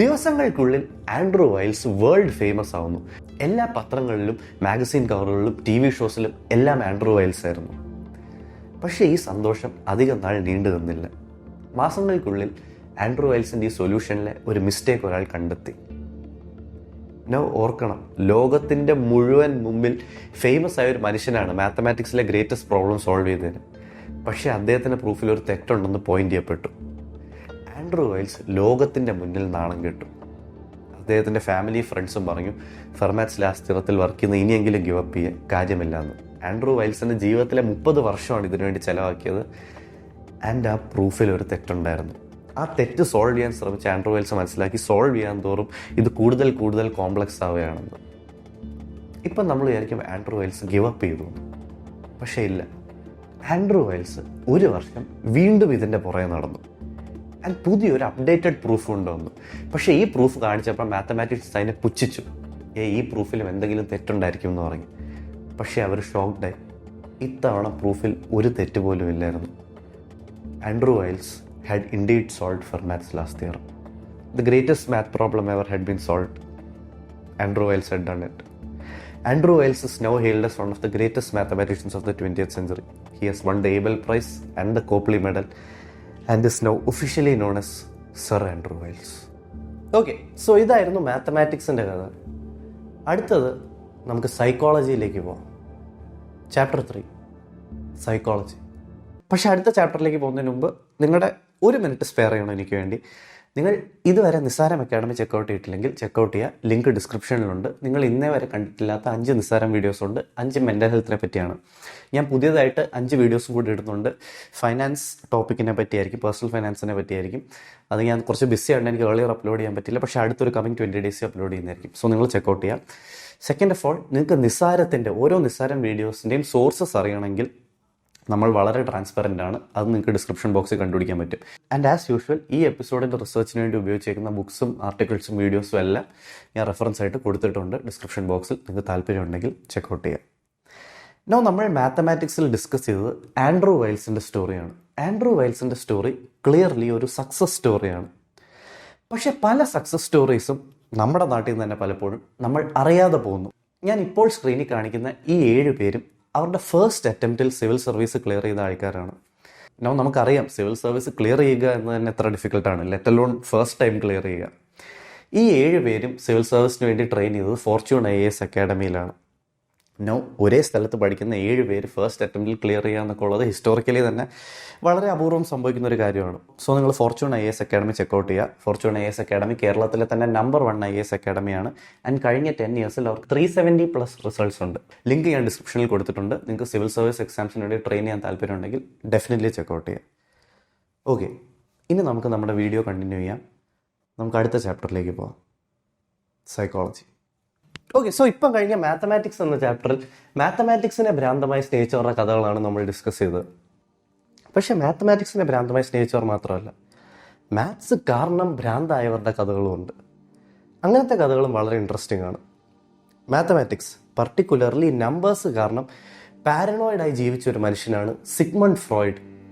Speaker 1: ദിവസങ്ങൾക്കുള്ളിൽ ആൻഡ്രൂ വൈൽസ് വേൾഡ് ഫേമസ് ആവുന്നു. എല്ലാ പത്രങ്ങളിലും മാഗസിൻ കവറുകളിലും TV ഷോസിലും എല്ലാം ആൻഡ്രൂ വൈൽസ് ആയിരുന്നു. പക്ഷേ ഈ സന്തോഷം അധികം നാൾ നീണ്ടു നിന്നില്ല. മാസങ്ങൾക്കുള്ളിൽ ആൻഡ്രൂ വൈൽസിൻ്റെ ഈ സൊല്യൂഷനിലെ ഒരു മിസ്റ്റേക്ക് ഒരാൾ കണ്ടെത്തി. ഓർക്കണം, ലോകത്തിൻ്റെ മുഴുവൻ മുമ്പിൽ ഫേമസ് ആയ ഒരു മനുഷ്യനാണ് മാത്തമാറ്റിക്സിലെ ഗ്രേറ്റസ്റ്റ് പ്രോബ്ലം സോൾവ് ചെയ്തതിന്. പക്ഷേ അദ്ദേഹത്തിൻ്റെ പ്രൂഫിൽ ഒരു തെറ്റുണ്ടെന്ന് പോയിന്റ് ചെയ്യപ്പെട്ടു. ആൻഡ്രൂ വൈൽസ് ലോകത്തിൻ്റെ മുന്നിൽ നാണം കെട്ടു. അദ്ദേഹത്തിൻ്റെ ഫാമിലി ഫ്രണ്ട്സും പറഞ്ഞു, ഫെർമാറ്റ്സ് ലാസ്റ്റ് തിയറത്തിൽ വർക്ക് ചെയ്യുന്ന ഇനിയെങ്കിലും ഗിവ് അപ്പ് ചെയ്യാൻ കാര്യമില്ല എന്ന്. ആൻഡ്രൂ വൈൽസിൻ്റെ ജീവിതത്തിലെ 30 വർഷമാണ് ഇതിനുവേണ്ടി ചിലവാക്കിയത്. ആൻഡ് ആ പ്രൂഫിൽ ഒരു തെറ്റുണ്ടായിരുന്നു. ആ തെറ്റ് സോൾവ് ചെയ്യാൻ ശ്രമിച്ച ആൻഡ്രൂ വൈൽസ് മനസ്സിലാക്കി, സോൾവ് ചെയ്യാൻ തോറും ഇത് കൂടുതൽ കൂടുതൽ കോംപ്ലക്സ് ആവുകയാണെന്ന്. ഇപ്പം നമ്മൾ വിചാരിക്കും ആൻഡ്രൂ വൈൽസ് ഗിവ് അപ്പ് ചെയ്തു. പക്ഷേ ഇല്ല, ആൻഡ്രൂ വൈൽസ് ഒരു വർഷം വീണ്ടും ഇതിൻ്റെ പുറകെ നടന്നു. ആൻഡ് പുതിയൊരു അപ്ഡേറ്റഡ് പ്രൂഫ് കൊണ്ടുവന്നു. പക്ഷേ ഈ പ്രൂഫ് കാണിച്ചപ്പോൾ മാത്തമാറ്റിക്സ് അതിനെ പുച്ഛിച്ചു. ഈ പ്രൂഫിലും എന്തെങ്കിലും തെറ്റുണ്ടായിരിക്കും എന്ന് പറഞ്ഞു. പക്ഷേ അവർ ഷോക്ക്ഡായി. ഇത്തവണ പ്രൂഫിൽ ഒരു തെറ്റ് പോലും ഇല്ലായിരുന്നു. Andrew Wiles had indeed solved Fermat's last theorem. The greatest math problem ever had been solved. Andrew Wiles had done it. Andrew Wiles is now hailed as one of the greatest mathematicians of the 20th century. He has won the Abel Prize and the Copley Medal and is now officially known as Sir Andrew Wiles. Okay, so ഇതായിരുന്നു മാത്തമാറ്റിക്സിൻ്റെ കഥ. അടുത്തത് നമുക്ക് സൈക്കോളജിയിലേക്ക് പോകാം. Chapter 3 psychology. പക്ഷേ അടുത്ത ചാപ്റ്ററിലേക്ക് പോകുന്നതിന് മുമ്പ് നിങ്ങളുടെ 1 മിനിറ്റ് സ്പെയർ ചെയ്യണം എനിക്ക് വേണ്ടി. നിങ്ങൾ ഇതുവരെ നിസ്സാരം അക്കാഡമി ചെക്കൗട്ട് ചെയ്തിട്ടില്ലെങ്കിൽ ചെക്കൗട്ട് ചെയ്യുക. ലിങ്ക് ഡിസ്ക്രിപ്ഷനിലുണ്ട്. നിങ്ങൾ ഇന്നേ വരെ കണ്ടിട്ടില്ലാത്ത 5 നിസ്സാരം വീഡിയോസ് ഉണ്ട്. 5 മെൻ്റൽ ഹെൽത്തിനെ പറ്റിയാണ്. ഞാൻ പുതിയതായിട്ട് 5 വീഡിയോസും കൂടി ഇടുന്നുണ്ട്. ഫൈനാൻസ് ടോപ്പിക്കിനെ പറ്റിയായിരിക്കും, പേഴ്സണൽ ഫൈനാൻസിനെ പറ്റിയായിരിക്കും. അത് ഞാൻ കുറച്ച് ബിസി ആയിട്ട് എനിക്ക് ഏർലിയർ അപ്ലോഡ് ചെയ്യാൻ പറ്റില്ല. പക്ഷേ അടുത്തൊരു കമ്മിങ് 20 ഡേയ്സ് അപ്ലോഡ് ചെയ്യുന്നതായിരിക്കും. സോ നിങ്ങൾ ചെക്കൗട്ട് ചെയ്യാം. സെക്കൻഡ് ഓഫ് ഓൾ, നിങ്ങൾക്ക് നിസ്സാരത്തിൻ്റെ ഓരോ നിസ്സാരം വീഡിയോസിൻ്റെയും സോഴ്സസ് അറിയണമെങ്കിൽ നമ്മൾ വളരെ ട്രാൻസ്പെറൻ്റ് ആണ്. അത് നിങ്ങൾക്ക് ഡിസ്ക്രിപ്ഷൻ ബോക്സിൽ കണ്ടുപിടിക്കാൻ പറ്റും. ആൻഡ് ആസ് യൂഷ്വൽ ഈ എപ്പിസോഡിൻ്റെ റിസർച്ചിന് വേണ്ടി ഉപയോഗിച്ചേക്കുന്ന ബുക്സും ആർട്ടിക്കിൾസും വീഡിയോസും എല്ലാം ഞാൻ റെഫറൻസ് ആയിട്ട് കൊടുത്തിട്ടുണ്ട് ഡിസ്ക്രിപ്ഷൻ ബോക്സിൽ. നിങ്ങൾക്ക് താല്പര്യമുണ്ടെങ്കിൽ ചെക്കൗട്ട് ചെയ്യാം. നമ്മൾ മാത്തമാറ്റിക്സിൽ ഡിസ്കസ് ചെയ്തത് ആൻഡ്രൂ വൈൽസിൻ്റെ സ്റ്റോറിയാണ്. ആൻഡ്രൂ വൈൽസിൻ്റെ സ്റ്റോറി ക്ലിയർലി ഒരു സക്സസ് സ്റ്റോറിയാണ്. പക്ഷേ പല സക്സസ് സ്റ്റോറീസും നമ്മുടെ നാട്ടിൽ നിന്ന് തന്നെ പലപ്പോഴും നമ്മൾ അറിയാതെ പോകുന്നു. ഞാൻ ഇപ്പോൾ സ്ക്രീനിൽ കാണിക്കുന്ന ഈ 7 പേരും അവരുടെ ഫസ്റ്റ് അറ്റംപ്റ്റിൽ സിവിൽ സർവീസ് ക്ലിയർ ചെയ്ത ആൾക്കാരാണ്. നമുക്കറിയാം സിവിൽ സർവീസ് ക്ലിയർ ചെയ്യുക എന്ന് തന്നെ എത്ര ഡിഫിക്കൽട്ടാണ്, let alone first time clear ചെയ്യുക. ഈ 7 പേരും സിവിൽ സർവീസിന് വേണ്ടി ട്രെയിൻ ചെയ്തത് ഫോർച്യൂൺ IAS അക്കാഡമിയിലാണ്. ഒരേ സ്ഥലത്ത് പഠിക്കുന്ന 7 പേര് ഫസ്റ്റ് അറ്റംപ്റ്റിൽ ക്ലിയർ ചെയ്യുക എന്നൊക്കെ ഉള്ളത് ഹിസ്റ്റോറിക്കലി തന്നെ വളരെ അപൂർവം സംഭവിക്കുന്ന ഒരു കാര്യമാണ്. സോ നിങ്ങൾ ഫോർച്യൂൺ IAS അക്കാഡമി ചെക്കൗട്ട് ചെയ്യുക. ഫോർച്യൂൺ IAS അക്കാഡമി കേരളത്തിലെ തന്നെ നമ്പർ 1 IAS അക്കാഡമിയാണ്. ആൻഡ് കഴിഞ്ഞ 10 ഇയേഴ്സിൽ അവർക്ക് 370+ റിസൾട്ട്സ് ഉണ്ട്. ലിങ്ക് ഞാൻ ഡിസ്ക്രിപ്ഷനിൽ കൊടുത്തിട്ടുണ്ട്. നിങ്ങൾക്ക് സിവിൽ സർവീസ് എക്സാംസിന് വേണ്ടി ട്രെയിൻ ചെയ്യാൻ താല്പര്യമുണ്ടെങ്കിൽ ഡെഫിനറ്റ്ലി ചെക്കൗട്ട് ചെയ്യുക. ഓക്കെ, ഇനി നമുക്ക് നമ്മുടെ വീഡിയോ കണ്ടിന്യൂ ചെയ്യാം. നമുക്ക് അടുത്ത ചാപ്റ്ററിലേക്ക് പോകാം, സൈക്കോളജി. ഓക്കെ, സോ ഇപ്പം കഴിഞ്ഞ മാത്തമാറ്റിക്സ് എന്ന ചാപ്റ്ററിൽ മാത്തമാറ്റിക്സിനെ ഭ്രാന്തമായി സ്നേഹിച്ചവരുടെ കഥകളാണ് നമ്മൾ ഡിസ്കസ് ചെയ്തത്. പക്ഷേ മാത്തമാറ്റിക്സിനെ ഭ്രാന്തമായി സ്നേഹിച്ചവർ മാത്രമല്ല, മാത്സ് കാരണം ഭ്രാന്തായവരുടെ കഥകളുമുണ്ട്. അങ്ങനത്തെ കഥകളും വളരെ ഇൻട്രസ്റ്റിംഗ് ആണ്. മാത്തമാറ്റിക്സ്, പർട്ടിക്കുലർലി നമ്പേഴ്സ് കാരണം പാരനോയിഡായി ജീവിച്ച ഒരു മനുഷ്യനാണ് Sigmund Freud,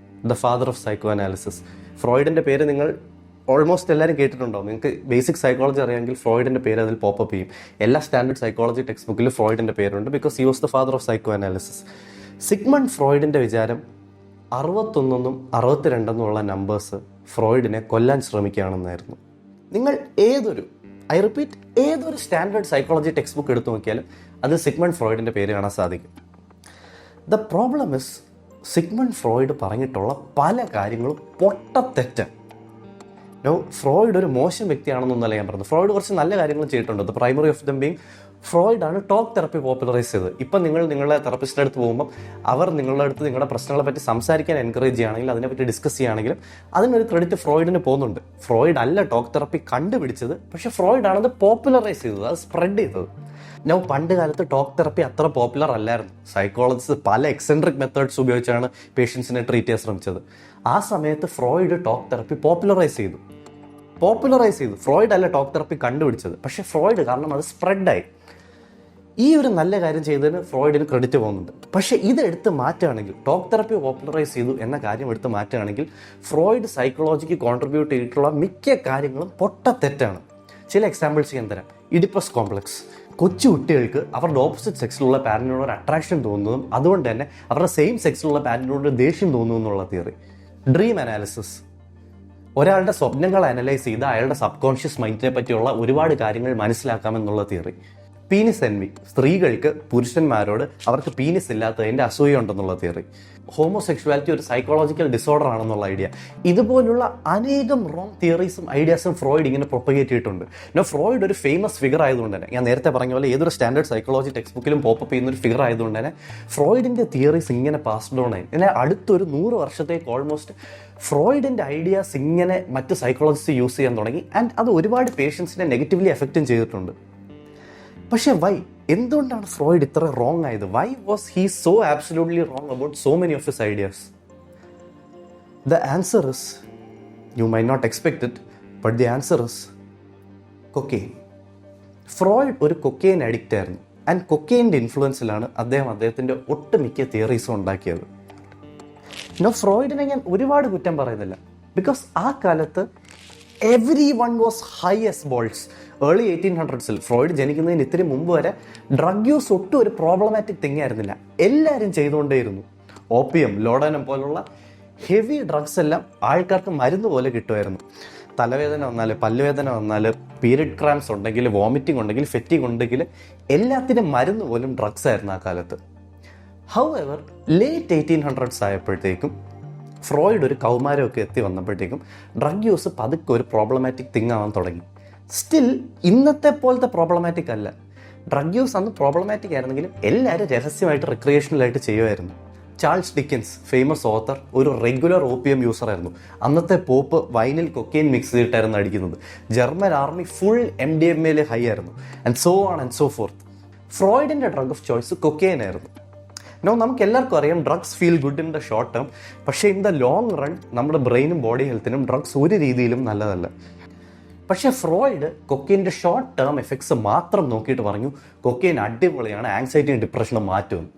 Speaker 1: the father of psychoanalysis. ഫ്രോയിഡിൻ്റെ പേര് നിങ്ങൾ ഓൾമോസ്റ്റ് എല്ലാവരും കേട്ടിട്ടുണ്ടാവും. നിങ്ങൾക്ക് ബേസിക് സൈക്കോളജി അറിയാമെങ്കിൽ ഫ്രോയിഡിൻ്റെ പേര് അതിൽ പോപ്പപ്പ് ചെയ്യും. എല്ലാ സ്റ്റാൻഡേർഡ് സൈക്കോളജി ടെക്സ്റ്റ് ബുക്കിലും ഫ്രോയിഡിൻ്റെ പേരുണ്ട്, because he was the father of psychoanalysis. Sigmund ഫ്രോയിഡിൻ്റെ വിചാരം 61 62 ഉള്ള നമ്പേഴ്സ് ഫ്രോയിഡിനെ കൊല്ലാൻ ശ്രമിക്കുകയാണെന്നായിരുന്നു. നിങ്ങൾ ഏതൊരു സ്റ്റാൻഡേർഡ് സൈക്കോളജി ടെക്സ്റ്റ് ബുക്ക് എടുത്തു നോക്കിയാലും അത് സിഗ്മണ്ട് ഫ്രോയിഡിൻ്റെ പേര് കാണാൻ സാധിക്കും. The problem is Sigmund Freud പറഞ്ഞിട്ടുള്ള പല കാര്യങ്ങളും പൊട്ടത്തെറ്റാണ്. ഫ്രോയിഡ് ഒരു മോശം വ്യക്തിയാണെന്നൊന്നല്ല ഞാൻ പറഞ്ഞത്. ഫ്രോയിഡ് കുറച്ച് നല്ല കാര്യങ്ങൾ ചെയ്തിട്ടുണ്ട്. The primary of them being ഫ്രോയിഡാണ് ടോക്ക് തെറപ്പി പോപ്പുലറൈസ് ചെയ്തത്. ഇപ്പം നിങ്ങൾ നിങ്ങളുടെ തെറപ്പിസ്റ്റിൻ്റെ അടുത്ത് പോകുമ്പോൾ അവർ നിങ്ങളുടെ അടുത്ത് നിങ്ങളുടെ പ്രശ്നങ്ങളെ പറ്റി സംസാരിക്കാൻ എൻകറേജ് ചെയ്യുകയാണെങ്കിൽ, അതിനെപ്പറ്റി ഡിസ്കസ് ചെയ്യുകയാണെങ്കിലും അതിനൊരു ക്രെഡിറ്റ് ഫ്രോയിഡിന് പോകുന്നുണ്ട്. ഫ്രോയിഡ് അല്ല ടോക്ക് തെറപ്പി കണ്ടുപിടിച്ചത്, പക്ഷേ ഫ്രോയിഡാണത് പോപ്പുലറൈസ് ചെയ്തത്, അത് സ്പ്രെഡ് ചെയ്തത്. പണ്ട് കാലത്ത് ടോക്ക് തെറപ്പി അത്ര പോപ്പുലർ അല്ലായിരുന്നു. സൈക്കോളജിസ്റ്റ് പല എക്സെൻട്രിക് മെത്തേഡ്സ് ഉപയോഗിച്ചാണ് പേഷ്യൻസിനെ ട്രീറ്റ് ചെയ്യാൻ ശ്രമിച്ചത്. ആ സമയത്ത് ഫ്രോയിഡ് ടോക്ക് തെറപ്പി പോപ്പുലറൈസ് ചെയ്തു. ഫ്രോയിഡ് അല്ല ടോക്ക് തെറപ്പി കണ്ടുപിടിച്ചത്, പക്ഷേ ഫ്രോയിഡ് കാരണം അത് സ്പ്രെഡായി. ഈ ഒരു നല്ല കാര്യം ചെയ്തതിന് ഫ്രോയിഡിന് ക്രെഡിറ്റ് പോകുന്നുണ്ട്. പക്ഷേ ഇതെടുത്ത് മാറ്റുകയാണെങ്കിൽ, ടോക്ക് തെറപ്പി പോപ്പുലറൈസ് ചെയ്തു എന്ന കാര്യം എടുത്ത് മാറ്റുകയാണെങ്കിൽ, ഫ്രോയിഡ് സൈക്കോളജിക്ക് കോൺട്രിബ്യൂട്ട് ചെയ്തിട്ടുള്ള മിക്ക കാര്യങ്ങളും പൊട്ടത്തെറ്റാണ്. ചില എക്സാമ്പിൾസ് ഞാൻ തരാം. Oedipus complex. കൊച്ചു കുട്ടികൾക്ക് അവരുടെ ഓപ്പോസിറ്റ് സെക്സിലുള്ള പാരന്റിനോട് ഒരു അട്രാക്ഷൻ തോന്നുന്നതും അതുകൊണ്ട് തന്നെ അവരുടെ സെയിം സെക്സിലുള്ള പാരന്റിനോട് ദേഷ്യം തോന്നുന്നു എന്നുള്ള തിയറി. Dream analysis. ഒരാളുടെ സ്വപ്നങ്ങൾ അനലൈസ് ചെയ്ത് അയാളുടെ സബ് കോൺഷ്യസ് മൈൻഡിനെ പറ്റിയുള്ള ഒരുപാട് കാര്യങ്ങൾ മനസ്സിലാക്കാമെന്നുള്ള തിയറി. പീനിസ് എൻവി. സ്ത്രീകൾക്ക് പുരുഷന്മാരോട് അവർക്ക് പീനിസ് ഇല്ലാത്തതിൻ്റെ അസൂയ ഉണ്ടെന്നുള്ള തിയറി. ഹോമോസെക്ഷുവാലിറ്റി ഒരു സൈക്കോളജിക്കൽ ഡിസോർഡർ ആണെന്നുള്ള ഐഡിയ. ഇതുപോലുള്ള അനേകം റോങ് തിയറീസും ഐഡിയാസും ഫ്രോയിഡ് ഇങ്ങനെ പ്രൊപ്പഗേറ്റ് ചെയ്തിട്ടുണ്ട്. ഫ്രോയിഡ് ഒരു ഫേമസ് ഫിഗർ ആയതുകൊണ്ട് തന്നെ, ഞാൻ നേരത്തെ പറഞ്ഞ പോലെ ഏതൊരു സ്റ്റാൻഡേർഡ് സൈക്കോളജി ടെക്സ്റ്റ് ബുക്കിലും പോപ്പപ്പ് ചെയ്യുന്ന ഒരു ഫിഗർ ആയതുകൊണ്ട് തന്നെ ഫ്രോയിഡിൻ്റെ തിയറീസ് ഇങ്ങനെ പാസ്ഡ് ഓൺ ആയി. എന്നാൽ അടുത്തൊരു 100 വർഷത്തേക്ക് ഓൾമോസ്റ്റ് ഫ്രോയിഡിൻ്റെ ഐഡിയാസ് ഇങ്ങനെ മറ്റ് സൈക്കോളജിസ്റ്റ് യൂസ് ചെയ്യാൻ തുടങ്ങി. ആൻഡ് അത് ഒരുപാട് പേഷ്യൻസിനെ നെഗറ്റീവ്ലി എഫക്റ്റും ചെയ്തിട്ടുണ്ട്. പക്ഷേ എന്തുകൊണ്ടാണ് ഫ്രോയിഡ് ഇത്ര റോങ് ആയത്? Why was he so absolutely wrong about so many of his ideas? The answer is, you might not expect it, but the answer is cocaine. Freud ഒരു കൊക്കെയിൻ അഡിക്റ്റ് ആയിരുന്നു. And കൊക്കെയിൻ്റെ ഇൻഫ്ലുവൻസിലാണ് അദ്ദേഹത്തിൻ്റെ ഒട്ടുമിക്ക തിയറീസും ഉണ്ടാക്കിയത്. ഫ്രോയിഡിനെ ഞാൻ ഒരുപാട് കുറ്റം പറയുന്നില്ല, ബിക്കോസ് ആ കാലത്ത് everyone was high as balls. Early 1800s Freud ജനിക്കുന്നതിന് ഇത്തിരി മുമ്പ് വരെ ഡ്രഗ് യൂസ് ഒട്ടും ഒരു പ്രോബ്ലമാറ്റിക് തിങ് ആയിരുന്നില്ല. എല്ലാവരും ചെയ്തുകൊണ്ടേയിരുന്നു. ഓപ്പിയം, ലോഡാനം പോലുള്ള ഹെവി ഡ്രഗ്സ് എല്ലാം ആൾക്കാർക്ക് മരുന്ന് പോലെ കിട്ടുമായിരുന്നു. തലവേദന വന്നാൽ, പല്ലുവേദന വന്നാൽ, പീരിയഡ് ക്രാംസ് ഉണ്ടെങ്കിൽ, വോമിറ്റിംഗ് ഉണ്ടെങ്കിൽ, ഫെറ്റിംഗ് ഉണ്ടെങ്കിൽ എല്ലാത്തിനും മരുന്ന് പോലും ഡ്രഗ്സ് ആയിരുന്നു ആ കാലത്ത്. ഹൗഎവർ ലേറ്റ് 1800s ആയപ്പോഴത്തേക്കും ഫ്രോയിഡ് ഒരു കൗമാരമൊക്കെ എത്തി വന്നപ്പോഴത്തേക്കും ഡ്രഗ് യൂസ് പതുക്കെ ഒരു പ്രോബ്ലമാറ്റിക് തിങ് ആവാൻ തുടങ്ങി. സ്റ്റിൽ ഇന്നത്തെ പോലത്തെ പ്രോബ്ലമാറ്റിക് അല്ല. ഡ്രഗ് യൂസ് അന്ന് പ്രോബ്ലമാറ്റിക് ആയിരുന്നെങ്കിലും എല്ലാവരും രഹസ്യമായിട്ട് റിക്രിയേഷണലായിട്ട് ചെയ്യുമായിരുന്നു. ചാൾസ് ഡിക്കൻസ്, ഫേമസ് ഓത്തർ, ഒരു റെഗുലർ ഓപ്പിയം യൂസർ ആയിരുന്നു. അന്നത്തെ പോപ്പ് വൈനിൽ കൊക്കെയിൻ മിക്സ് ചെയ്തിട്ടായിരുന്നു അടിക്കുന്നത്. German army full MDMA high ആയിരുന്നു. And so on and so forth. ഫ്രോയിഡിൻ്റെ ഡ്രഗ് ഓഫ് ചോയ്സ് കൊക്കെയിൻ ആയിരുന്നു. നമുക്ക് എല്ലാവർക്കും അറിയാം drugs feel good in the short term, പക്ഷേ ഇൻ ദ ലോങ് റൺ നമ്മുടെ ബ്രെയിനും ബോഡി ഹെൽത്തിനും ഡ്രഗ്സ് ഒരു രീതിയിലും നല്ലതല്ല. പക്ഷേ ഫ്രോയിഡ് കൊക്കെയിൻ്റെ ഷോർട്ട് ടേം എഫക്ട്സ് മാത്രം നോക്കിയിട്ട് പറഞ്ഞു കൊക്കെയിൻ അടിപൊളിയാണ്, ആങ്സൈറ്റിയും ഡിപ്രഷനും മാറ്റുമെന്ന്.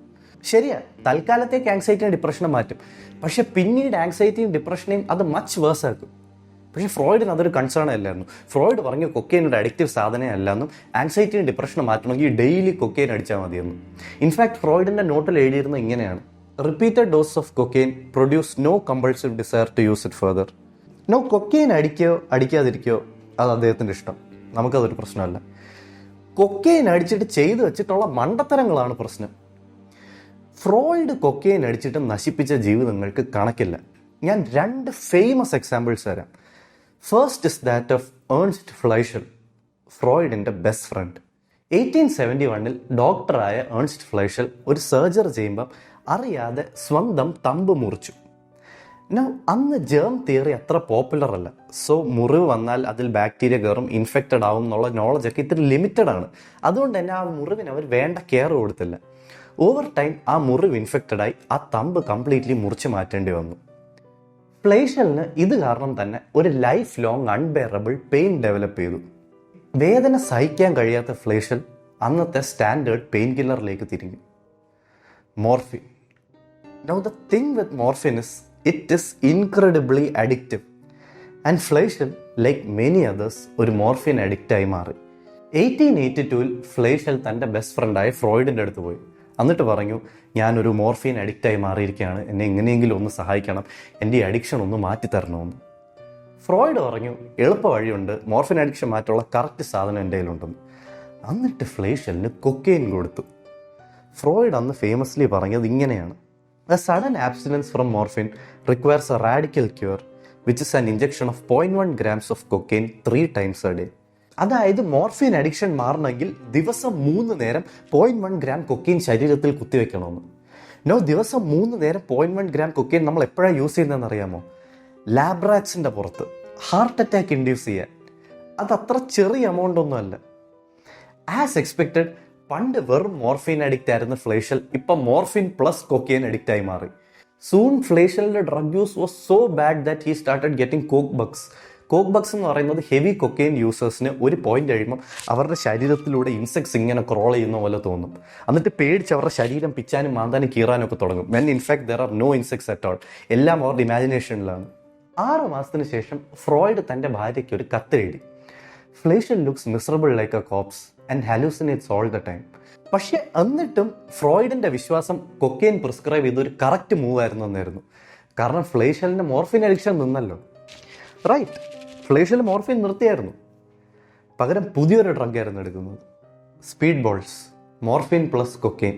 Speaker 1: ശരിയാ, തൽക്കാലത്തേക്ക് ആങ്സൈറ്റിയും ഡിപ്രഷനും മാറ്റും, പക്ഷേ പിന്നീട് ആങ്സൈറ്റിയും ഡിപ്രഷനെയും അത് മച്ച് വേഴ്സ് ആക്കും. പക്ഷേ ഫ്രോയിഡിന് അതൊരു കൺസേൺ അല്ലായിരുന്നു. ഫ്രോയിഡ് പറഞ്ഞു കൊക്കെയിൻ ഒരു അഡിക്റ്റീവ് സാധനമേ അല്ലെന്നും ആങ്സൈറ്റിയും ഡിപ്രഷനും മാറ്റണമെങ്കിൽ ഡെയിലി കൊക്കെയിൻ അടിച്ചാൽ മതിയെന്നും. ഇൻഫാക്ട് ഫ്രോയിഡിൻ്റെ നോട്ടിൽ എഴുതിയിരുന്നത് ഇങ്ങനെയാണ്: repeated dose of cocaine produce no compulsive desire to use it further. Cocaine അടിക്കുകയോ അടിക്കാതിരിക്കുകയോ അത് അദ്ദേഹത്തിൻ്റെ ഇഷ്ടം, നമുക്കതൊരു പ്രശ്നമല്ല. കൊക്കെയിൻ അടിച്ചിട്ട് ചെയ്തു വെച്ചിട്ടുള്ള മണ്ടത്തരങ്ങളാണ് പ്രശ്നം. ഫ്രോയിഡ് കൊക്കെയിൻ അടിച്ചിട്ട് നശിപ്പിച്ച ജീവിതങ്ങൾക്ക് കണക്കില്ല. ഞാൻ 2 ഫേമസ് എക്സാമ്പിൾസ് തരാം. First is that of Ernst Fleischer, ഫ്രോയിഡിൻ്റെ ബെസ്റ്റ് ഫ്രണ്ട്. 1871 ഡോക്ടറായ ഏൺസ്റ്റ് ഫ്ലൈഷർ ഒരു സർജറി ചെയ്യുമ്പം അറിയാതെ സ്വന്തം തമ്പ് മുറിച്ചു. അന്ന് ജേം തിയറി അത്ര പോപ്പുലർ അല്ല. സോ മുറിവ് വന്നാൽ അതിൽ ബാക്ടീരിയ കയറും, ഇൻഫെക്റ്റഡ് ആവും എന്നുള്ള നോളജൊക്കെ ഇത്തിരി ലിമിറ്റഡ് ആണ്. അതുകൊണ്ട് തന്നെ ആ മുറിവിന് അവർ വേണ്ട കെയർ കൊടുത്തില്ല. ഓവർ ടൈം ആ മുറിവ് ഇൻഫെക്റ്റഡായി ആ തമ്പ് കംപ്ലീറ്റ്ലി മുറിച്ച് മാറ്റേണ്ടി വന്നു. ഫ്ലേഷലിന് ഇത് കാരണം തന്നെ ഒരു life long unbearable pain develop ചെയ്തു. വേദന സഹിക്കാൻ കഴിയാത്ത ഫ്ലേഷൽ അന്നത്തെ സ്റ്റാൻഡേർഡ് പെയിൻ കില്ലറിലേക്ക് തിരിഞ്ഞു, morphine. Now the thing with morphine is it is incredibly addictive. And Fleischl like many others ഒരു മോർഫിൻ അഡിക്റ്റായി മാറി. 1882 ഫ്ലേഷൽ തൻ്റെ ബെസ്റ്റ് ഫ്രണ്ടായ ഫ്രോയിഡിൻ്റെ അടുത്ത് പോയി. എന്നിട്ട് പറഞ്ഞു, ഞാനൊരു മോർഫിൻ അഡിക്റ്റായി മാറിയിരിക്കുകയാണ്, എന്നെ എങ്ങനെയെങ്കിലും ഒന്ന് സഹായിക്കണം, എൻ്റെ ഈ അഡിക്ഷൻ ഒന്ന് മാറ്റിത്തരണമെന്ന്. ഫ്രോയിഡ് പറഞ്ഞു, എളുപ്പ വഴിയുണ്ട്, മോർഫിൻ അഡിക്ഷൻ മാറ്റുള്ള കറക്റ്റ് സാധനം എൻ്റെ കയ്യിലുണ്ടെന്ന്. എന്നിട്ട് ഫ്ലേഷലിന് കൊക്കെയിൻ കൊടുത്തു. ഫ്രോയിഡ് അന്ന് ഫേമസ്ലി പറഞ്ഞത് ഇങ്ങനെയാണ്: A sudden abstinence from morphine requires a radical cure, which is an injection of 0.1 grams of cocaine 3 times a day. അതായത് മോർഫിൻ അഡിക്ഷൻ മാറണമെങ്കിൽ ദിവസം 3 നേരം 0.1 ഗ്രാം കൊക്കെയിൻ ശരീരത്തിൽ കുത്തിവെക്കണമെന്ന്. ദിവസം 3 നേരം 0.1 ഗ്രാം കൊക്കെയിൻ നമ്മൾ എപ്പോഴാണ് യൂസ് ചെയ്യുന്നതെന്ന് അറിയാമോ? ലാബ്രാക്സിൻ്റെ പുറത്ത് ഹാർട്ട് അറ്റാക്ക് ഇൻഡ്യൂസ് ചെയ്യാൻ. അത് അത്ര ചെറിയ എമൗണ്ട് ഒന്നുമല്ല. ആസ് എക്സ്പെക്റ്റഡ്, പണ്ട് വെറും മോർഫിൻ അഡിക്റ്റ് ആയിരുന്ന ഫ്ലേഷൽ ഇപ്പം മോർഫിൻ പ്ലസ് കൊക്കെയിൻ അഡിക്റ്റ് ആയി മാറി. സൂൺ ഫ്ലേഷലിന്റെ drug use was so bad that he started getting coke bugs. Coke bugs എന്ന് പറയുന്നത് ഹെവി കൊക്കെയിൻ യൂസേഴ്സിന് ഒരു പോയിന്റ് കഴിയുമ്പോൾ അവരുടെ ശരീരത്തിലൂടെ ഇൻസെക്ട്സ് ഇങ്ങനെ ക്രോൾ ചെയ്യുന്ന പോലെ തോന്നും. എന്നിട്ട് പേടിച്ച് അവരുടെ ശരീരം പിച്ചാനും മാന്താനും കീറാനും ഒക്കെ തുടങ്ങും. When in fact there are no insects at all. എല്ലാം അവരുടെ ഇമാജിനേഷനിലാണ്. 6 മാസത്തിന് ശേഷം ഫ്രോയിഡ് തൻ്റെ ഭാര്യയ്ക്ക് ഒരു കത്ത് എഴുതി. Fleischl looks miserable like a corpse and hallucinates all the time. പക്ഷെ എന്നിട്ടും ഫ്രോയിഡിന്റെ വിശ്വാസം കൊക്കെയിൻ പ്രിസ്ക്രൈബ് ചെയ്ത ഒരു കറക്റ്റ് മൂവ് ആയിരുന്നു എന്നായിരുന്നു. കാരണം ഫ്ലേഷലിന്റെ മോർഫിൻ അഡിക്ഷൻ നിന്നല്ലോ. റൈറ്റ്, ഫ്ലേഷൽ മോർഫിൻ നിർത്തിയായിരുന്നു. പകരം പുതിയൊരു ഡ്രഗ് ആയിരുന്നു എടുക്കുന്നത്, speed balls. Morphine plus cocaine.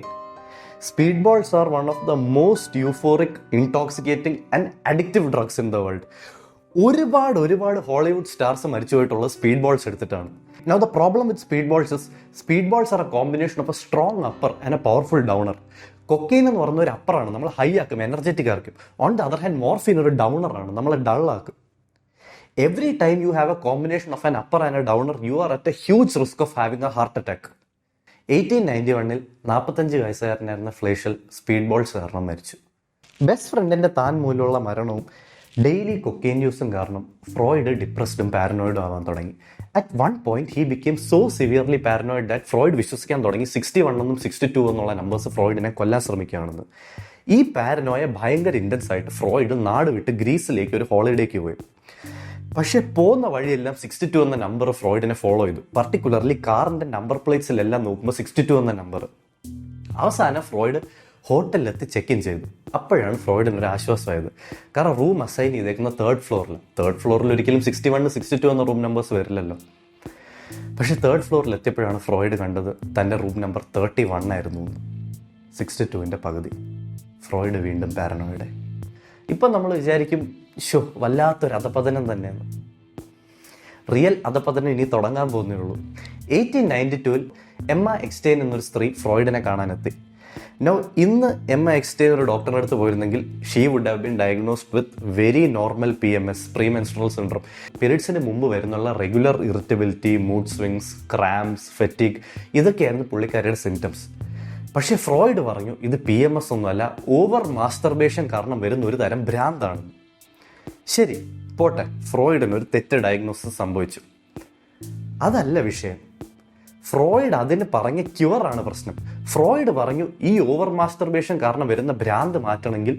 Speaker 1: Speed balls are one of the most euphoric, intoxicating and addictive drugs in the world. ഒരുപാട് ഹോളിവുഡ് സ്റ്റാർസ് മരിച്ചു പോയിട്ടുള്ള സ്പീഡ് ബോൾസ് എടുത്തിട്ടാണ്. Now the problem with speed balls are a combination of a strong upper and a powerful downer. Cocaine എന്ന് പറയുന്ന ഒരു അപ്പറാണ്, നമ്മൾ high ആക്കും, എനർജറ്റിക് ആക്കും. On the other hand morphine ഒരു ഡൗണറാണ്, നമ്മളെ ഡൾ ആക്കും. Every time you have a combination of an upper and a downer, you are at a huge risk of having a heart attack. 1891 45 വയസ്സുകാരനായിരുന്ന Fleischl speed balls കാരണം മരിച്ചു. Best ഫ്രണ്ടിന്റെ താൻ മൂലമുള്ള മരണവും ഡെയിലി കൊക്കെയിൻ യൂസും കാരണം ഫ്രോയിഡ് ഡിപ്രസ്ഡും പാരനോയിഡും ആവാൻ തുടങ്ങി. At one point he became so severely paranoid that Freud വിശ്വസിക്കാൻ തുടങ്ങി 61 എന്നും 62 എന്നുള്ള നമ്പേഴ്സ് ഫ്രോയിഡിനെ കൊല്ലാൻ ശ്രമിക്കുകയാണെന്ന്. ഈ പാരനോയ ഭയങ്കര ഇൻറ്റൻസ് ആയിട്ട് ഫ്രോയിഡ് നാട് വിട്ട് ഗ്രീസിലേക്ക് ഒരു ഹോളിഡേക്ക് പോയി. പക്ഷെ പോകുന്ന വഴിയെല്ലാം 62 എന്ന നമ്പർ ഫ്രോയിഡിനെ ഫോളോ ചെയ്തു. പർട്ടിക്കുലർലി കാറിന്റെ നമ്പർ പ്ലേറ്റ്സിലെല്ലാം നോക്കുമ്പോൾ 62 എന്ന നമ്പർ. അവസാനം ഫ്രോയിഡ് ഹോട്ടലിലെത്തി ചെക്ക് ഇൻ ചെയ്തു. അപ്പോഴാണ് ഫ്രോയിഡിന് ഒരു ആശ്വാസമായത്. കാരണം റൂം അസൈൻ ചെയ്തേക്കുന്ന തേർഡ് ഫ്ലോറിൽ ഒരിക്കലും 61 62 എന്ന റൂം നമ്പേഴ്സ് വരില്ലല്ലോ. പക്ഷെ തേർഡ് ഫ്ലോറിൽ എത്തിയപ്പോഴാണ് ഫ്രോയിഡ് കണ്ടത് തൻ്റെ റൂം നമ്പർ 31 ആയിരുന്നു. 62ൻ്റെ പകുതി. ഫ്രോയിഡ് വീണ്ടും പാരനോയിഡ്. ഇപ്പം നമ്മൾ വിചാരിക്കും, വല്ലാത്തൊരു അധപതനം തന്നെയാണ്. റിയൽ അധപതനം ഇനി തുടങ്ങാൻ പോകുന്നേ ഉള്ളൂ. 1892 എമ്മ എക്സ്റ്റെയിൻ എന്നൊരു സ്ത്രീ ഫ്രോയിഡിനെ കാണാനെത്തി. ഇന്ന് എമ്മ എക്സ്റ്റെയിൻ ഒരു ഡോക്ടറിൻ്റെ അടുത്ത് പോയിരുന്നെങ്കിൽ she would have been diagnosed with very normal PMS, premenstrual syndrome. പീരീഡ്സിന് മുമ്പ് വരുന്നുള്ള regular irritability, mood swings, cramps, fatigue, ഇതൊക്കെയായിരുന്നു പുള്ളിക്കാരിയുടെ സിംറ്റംസ്. പക്ഷേ ഫ്രോയിഡ് പറഞ്ഞു ഇത് PMS ഒന്നുമല്ല, ഓവർ മാസ്റ്റർബേഷൻ കാരണം വരുന്ന ഒരു തരം ഭ്രാന്താണ്. ശരി പോട്ടെ, ഫ്രോയിഡിന് ഒരു തെറ്റ് ഡയഗ്നോസിസ് സംഭവിച്ചു. അതല്ല വിഷയം. ഫ്രോയിഡ് അതിന് പറഞ്ഞ ക്യൂറാണ് പ്രശ്നം. ഫ്രോയിഡ് പറഞ്ഞു ഈ ഓവർ മാസ്റ്റർബേഷൻ കാരണം വരുന്ന ഭ്രാന്ത് മാറ്റണമെങ്കിൽ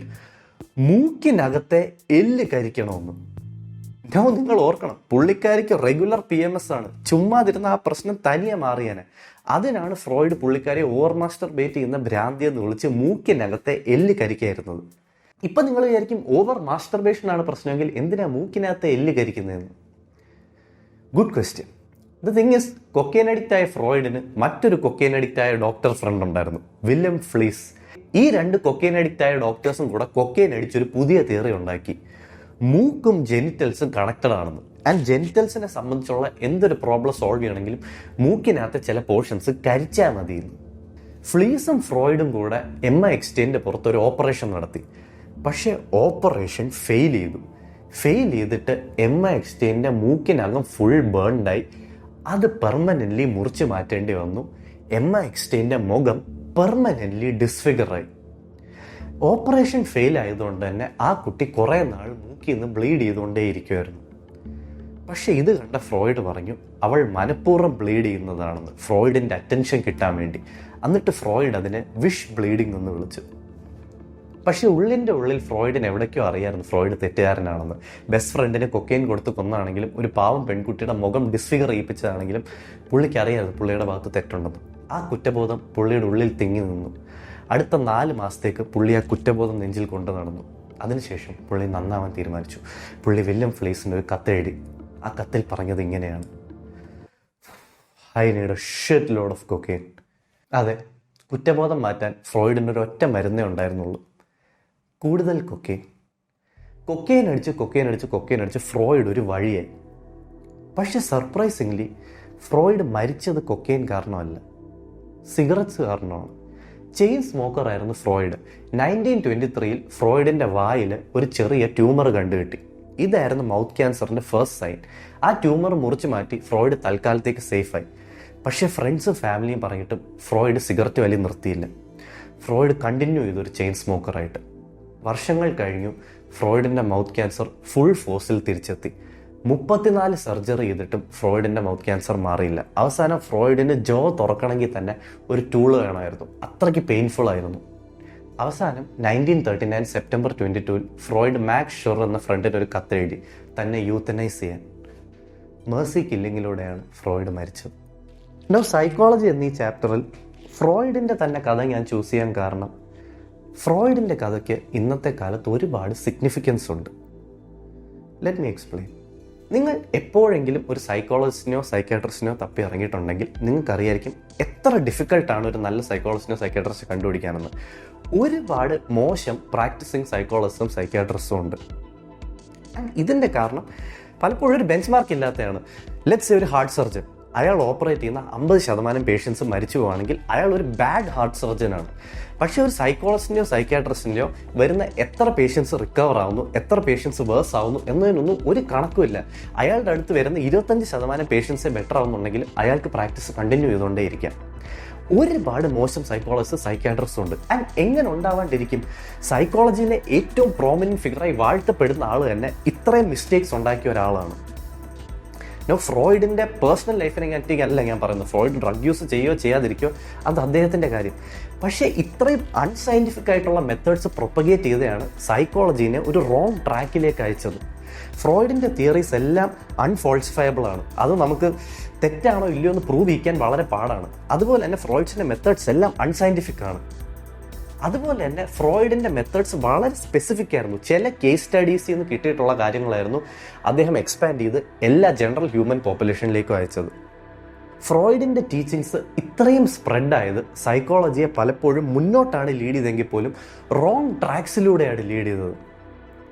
Speaker 1: മൂക്കിനകത്തെ എല്ല് കരിക്കണമെന്ന്. നിങ്ങൾ ഓർക്കണം, പുള്ളിക്കാരിക്ക് റെഗുലർ PMS ആണ്. ചുമ്മാതിരുന്ന ആ പ്രശ്നം തനിയെ മാറിയാനെ. അതിനാണ് ഫ്രോയിഡ് പുള്ളിക്കാരെ ഓവർ മാസ്റ്റർബേറ്റ് ചെയ്യുന്ന ഭ്രാന്തി എന്ന് വിളിച്ച് മൂക്കിനകത്തെ എല്ല് കരിക്കായിരുന്നത്. ഇപ്പം നിങ്ങൾ വിചാരിക്കും ഓവർ മാസ്റ്റർബേഷൻ ആണ് പ്രശ്നമെങ്കിൽ എന്തിനാ മൂക്കിനകത്തെ എല്ല് കരിക്കുന്നതെന്ന്. Good question. The thing is, cocaine addict ആയ ഫ്രോയിഡിന് മറ്റൊരു കൊക്കെയിൻ അഡിക്റ്റ് ആയ ഡോക്ടർ ഫ്രണ്ട് ഉണ്ടായിരുന്നു, വില്യം ഫ്ലീസ്. ഈ 2 കൊക്കെയിൻ അഡിക്റ്റ് ആയ ഡോക്ടേഴ്സും കൂടെ കൊക്കെയിൻ അടിച്ചൊരു പുതിയ തിയറി ഉണ്ടാക്കി. മൂക്കും ജെനിറ്റൽസും കണക്റ്റഡ് ആണെന്ന്. ആൻഡ് ജെനിറ്റൽസിനെ സംബന്ധിച്ചുള്ള എന്തൊരു പ്രോബ്ലം സോൾവ് ചെയ്യണമെങ്കിലും മൂക്കിനകത്ത് ചില പോർഷൻസ് കരിച്ചാൽ മതിയെന്ന്. ഫ്ലീസും ഫ്രോയിഡും കൂടെ എമ്മ എക്സ്റ്റെയിൻ്റെ പുറത്തൊരു ഓപ്പറേഷൻ നടത്തി. പക്ഷേ ഓപ്പറേഷൻ ഫെയിൽ ചെയ്തിട്ട് എമ്മ എക്സ്റ്റെയിൻ്റെ മൂക്കിനകം ഫുൾ ബേൺഡായി. അത് പെർമനൻ്റ്ലി മുറിച്ച് മാറ്റേണ്ടി വന്നു. എമ്മ എക്സ്റ്റെയിൻ്റെ മുഖം പെർമനൻ്റ്ലി ഡിസ്ഫിഗറായി. ഓപ്പറേഷൻ ഫെയിൽ ആയതുകൊണ്ട് തന്നെ ആ കുട്ടി കുറേ നാൾ മൂക്കിൽ നിന്ന് ബ്ലീഡ് ചെയ്തുകൊണ്ടേയിരിക്കുമായിരുന്നു. പക്ഷെ ഇത് കണ്ട ഫ്രോയിഡ് പറഞ്ഞു അവൾ മനഃപൂർവ്വം ബ്ലീഡ് ചെയ്യുന്നതാണെന്ന്, ഫ്രോയിഡിൻ്റെ അറ്റൻഷൻ കിട്ടാൻ വേണ്ടി. എന്നിട്ട് ഫ്രോയിഡ് അതിനെ വിഷ് ബ്ലീഡിംഗ് എന്ന് വിളിച്ചു. പക്ഷെ ഉള്ളിൻ്റെ ഉള്ളിൽ ഫ്രോയിഡിന് എവിടേക്കോ അറിയായിരുന്നു ഫ്രോയിഡ് തെറ്റുകാരനാണെന്ന്. ബെസ്റ്റ് ഫ്രണ്ടിന് കൊക്കെയിൻ കൊടുത്ത് കൊന്നാണെങ്കിലും ഒരു പാവം പെൺകുട്ടിയുടെ മുഖം ഡിസ്ഫിഗർ ചെയ്യിപ്പിച്ചതാണെങ്കിലും പുള്ളിക്ക് അറിയായിരുന്നു പുള്ളിയുടെ ഭാഗത്ത് തെറ്റുണ്ടെന്ന്. ആ കുറ്റബോധം പുള്ളിയുടെ ഉള്ളിൽ തിങ്ങി നിന്നു. അടുത്ത 4 മാസത്തേക്ക് പുള്ളി ആ കുറ്റബോധം നെഞ്ചിൽ കൊണ്ടു നടന്നു. അതിനുശേഷം പുള്ളി നന്നാവാൻ തീരുമാനിച്ചു. പുള്ളി വില്യം ഫ്ലേസിന് ഒരു കത്തെഴുതി. ആ കത്തിൽ പറഞ്ഞത് ഇങ്ങനെയാണ്: I need A shit load of cocaine. അതെ, കുറ്റബോധം മാറ്റാൻ ഫ്രോയിഡിന് ഒരു ഒറ്റ മരുന്നേ ഉണ്ടായിരുന്നുള്ളൂ: കൂടുതൽ കൊക്കെയിൻ. കൊക്കെയിൻ അടിച്ച് ഫ്രോയിഡ് ഒരു വഴിയായി. പക്ഷെ സർപ്രൈസിംഗ്ലി ഫ്രോയിഡ് മരിച്ചത് കൊക്കെയിൻ കാരണമല്ല, സിഗരറ്റ്സ് കാരണമാണ്. ചെയിൻ സ്മോക്കർ ആയിരുന്നു ഫ്രോയിഡ്. 1923 ഫ്രോയിഡിൻ്റെ വായിൽ ഒരു ചെറിയ ട്യൂമർ കണ്ടുകിട്ടി. ഇതായിരുന്നു മൗത്ത് ക്യാൻസറിൻ്റെ ഫസ്റ്റ് സൈൻ. ആ ട്യൂമർ മുറിച്ച് മാറ്റി ഫ്രോയിഡ് തൽക്കാലത്തേക്ക് സേഫായി. പക്ഷേ ഫ്രണ്ട്സും ഫാമിലിയും പറഞ്ഞിട്ടും ഫ്രോയിഡ് സിഗരറ്റ് വലി നിർത്തിയില്ല. ഫ്രോയിഡ് കണ്ടിന്യൂ ചെയ്തൊരു ചെയിൻ സ്മോക്കറായിട്ട്. വർഷങ്ങൾ കഴിഞ്ഞു. ഫ്രോയിഡിൻ്റെ മൗത്ത് ക്യാൻസർ ഫുൾ ഫോഴ്സിൽ തിരിച്ചെത്തി. 34 സർജറി ചെയ്തിട്ടും ഫ്രോയിഡിൻ്റെ മൗത്ത് ക്യാൻസർ മാറിയില്ല. അവസാനം ഫ്രോയിഡിന് ജോ തുറക്കണമെങ്കിൽ തന്നെ ഒരു ടൂള് വേണമായിരുന്നു. അത്രയ്ക്ക് പെയിൻഫുൾ ആയിരുന്നു. അവസാനം 1939 സെപ്റ്റംബർ 22 ഫ്രോയിഡ് മാക്സ് ഷുർ എന്ന ഫ്രണ്ടിന് ഒരു കത്തെഴുതി തന്നെ യൂത്തനൈസ് ചെയ്യാൻ. മേഴ്സി കില്ലിങ്ങിലൂടെയാണ് ഫ്രോയിഡ് മരിച്ചത്. നോ സൈക്കോളജി എന്നീ ചാപ്റ്ററിൽ ഫ്രോയിഡിൻ്റെ തന്നെ കഥ ഞാൻ ചൂസ് ചെയ്യാൻ കാരണം ഫ്രോയിഡിൻ്റെ കഥയ്ക്ക് ഇന്നത്തെ കാലത്ത് ഒരുപാട് സിഗ്നിഫിക്കൻസ് ഉണ്ട്. Let me explain. നിങ്ങൾ എപ്പോഴെങ്കിലും ഒരു സൈക്കോളജിസ്റ്റിനെയോ സൈക്കാട്രിസ്റ്റിനെയോ തപ്പി ഇറങ്ങിയിട്ടുണ്ടെങ്കിൽ നിങ്ങൾക്കറിയായിരിക്കും എത്ര ഡിഫിക്കൽട്ടാണ് ഒരു നല്ല സൈക്കോളജിസ്റ്റിനോ സൈക്കാട്രിസ്റ്റിനെ കണ്ടുപിടിക്കാനെന്ന്. ഒരുപാട് മോശം പ്രാക്ടീസിങ് സൈക്കോളജിസ്റ്റും സൈക്കാട്രിസ്റ്റും ഉണ്ട്. ആൻഡ് ഇതിൻ്റെ കാരണം പലപ്പോഴും ഒരു ബെഞ്ച് മാർക്ക് ഇല്ലാത്തതാണ്. ലെറ്റ്സ് സേ ഒരു ഹാർട്ട് സർജൻ, അയാൾ ഓപ്പറേറ്റ് ചെയ്യുന്ന 50% പേഷ്യൻസ് മരിച്ചു പോവുകയാണെങ്കിൽ അയാൾ ഒരു ബാഡ് ഹാർട്ട് സർജനാണ്. പക്ഷേ ഒരു സൈക്കോളജിസ്റ്റിൻ്റെയോ സൈക്കാട്രിസ്റ്റിൻ്റെയോ വരുന്ന എത്ര പേഷ്യൻസ് റിക്കവർ ആവുന്നു, എത്ര പേഷ്യൻസ് വേഴ്സ് ആവുന്നു എന്നതിനൊന്നും ഒരു കണക്കുമില്ല. അയാളുടെ അടുത്ത് വരുന്ന 25% പേഷ്യൻസേ ബെറ്റർ ആവുന്നുണ്ടെങ്കിൽ അയാൾക്ക് പ്രാക്ടീസ് കണ്ടിന്യൂ ചെയ്തുകൊണ്ടേയിരിക്കാം. ഒരുപാട് മോശം സൈക്കോളജിസ്റ്റ് സൈക്കാട്രിസ്റ്റും ഉണ്ട്. ആൻഡ് എങ്ങനെ ഉണ്ടാവാണ്ടിരിക്കും? സൈക്കോളജിയിലെ ഏറ്റവും പ്രോമിനൻറ്റ് ഫിഗറായി വാഴ്ത്തപ്പെടുന്ന ആൾ തന്നെ ഇത്രയും മിസ്റ്റേക്സ് ഉണ്ടാക്കിയ ഒരാളാണ്. ഫ്രോയിഡിൻ്റെ പേഴ്സണൽ ലൈഫിനെ അല്ല ഞാൻ പറയുന്നത്. ഫ്രോയിഡ് ഡ്രഗ് യൂസ് ചെയ്യുകയോ ചെയ്യാതിരിക്കുകയോ അത് അദ്ദേഹത്തിൻ്റെ കാര്യം. പക്ഷേ ഇത്രയും അൺസയൻറ്റിഫിക് ആയിട്ടുള്ള മെത്തേഡ്സ് പ്രൊപ്പഗേറ്റ് ചെയ്തതാണ് സൈക്കോളജീനെ ഒരു റോങ് ട്രാക്കിലേക്ക് അയച്ചത്. ഫ്രോയിഡിൻ്റെ തിയറീസ് എല്ലാം അൺഫോൾസിഫയബിൾ ആണ്. അത് നമുക്ക് തെറ്റാണോ ഇല്ലയോ എന്ന് പ്രൂവ് ചെയ്യാൻ വളരെ പാടാണ്. അതുപോലെ തന്നെ ഫ്രോയിഡ്സിൻ്റെ മെത്തേഡ്സ് എല്ലാം അൺസയൻറ്റിഫിക് ആണ്. അതുപോലെ തന്നെ ഫ്രോയിഡിൻ്റെ മെത്തേഡ്സ് വളരെ സ്പെസിഫിക് ആയിരുന്നു. ചില കേസ് സ്റ്റഡീസിൽ നിന്ന് കിട്ടിയിട്ടുള്ള കാര്യങ്ങളായിരുന്നു അദ്ദേഹം എക്സ്പാൻഡ് ചെയ്ത് എല്ലാ ജനറൽ ഹ്യൂമൻ പോപ്പുലേഷനിലേക്കും അയച്ചത്. ഫ്രോയിഡിൻ്റെ ടീച്ചിങ്സ് ഇത്രയും സ്പ്രെഡായത് സൈക്കോളജിയെ പലപ്പോഴും മുന്നോട്ടാണ് ലീഡ് ചെയ്തെങ്കിൽ പോലും റോങ് ട്രാക്സിലൂടെയാണ് ലീഡ് ചെയ്തത്.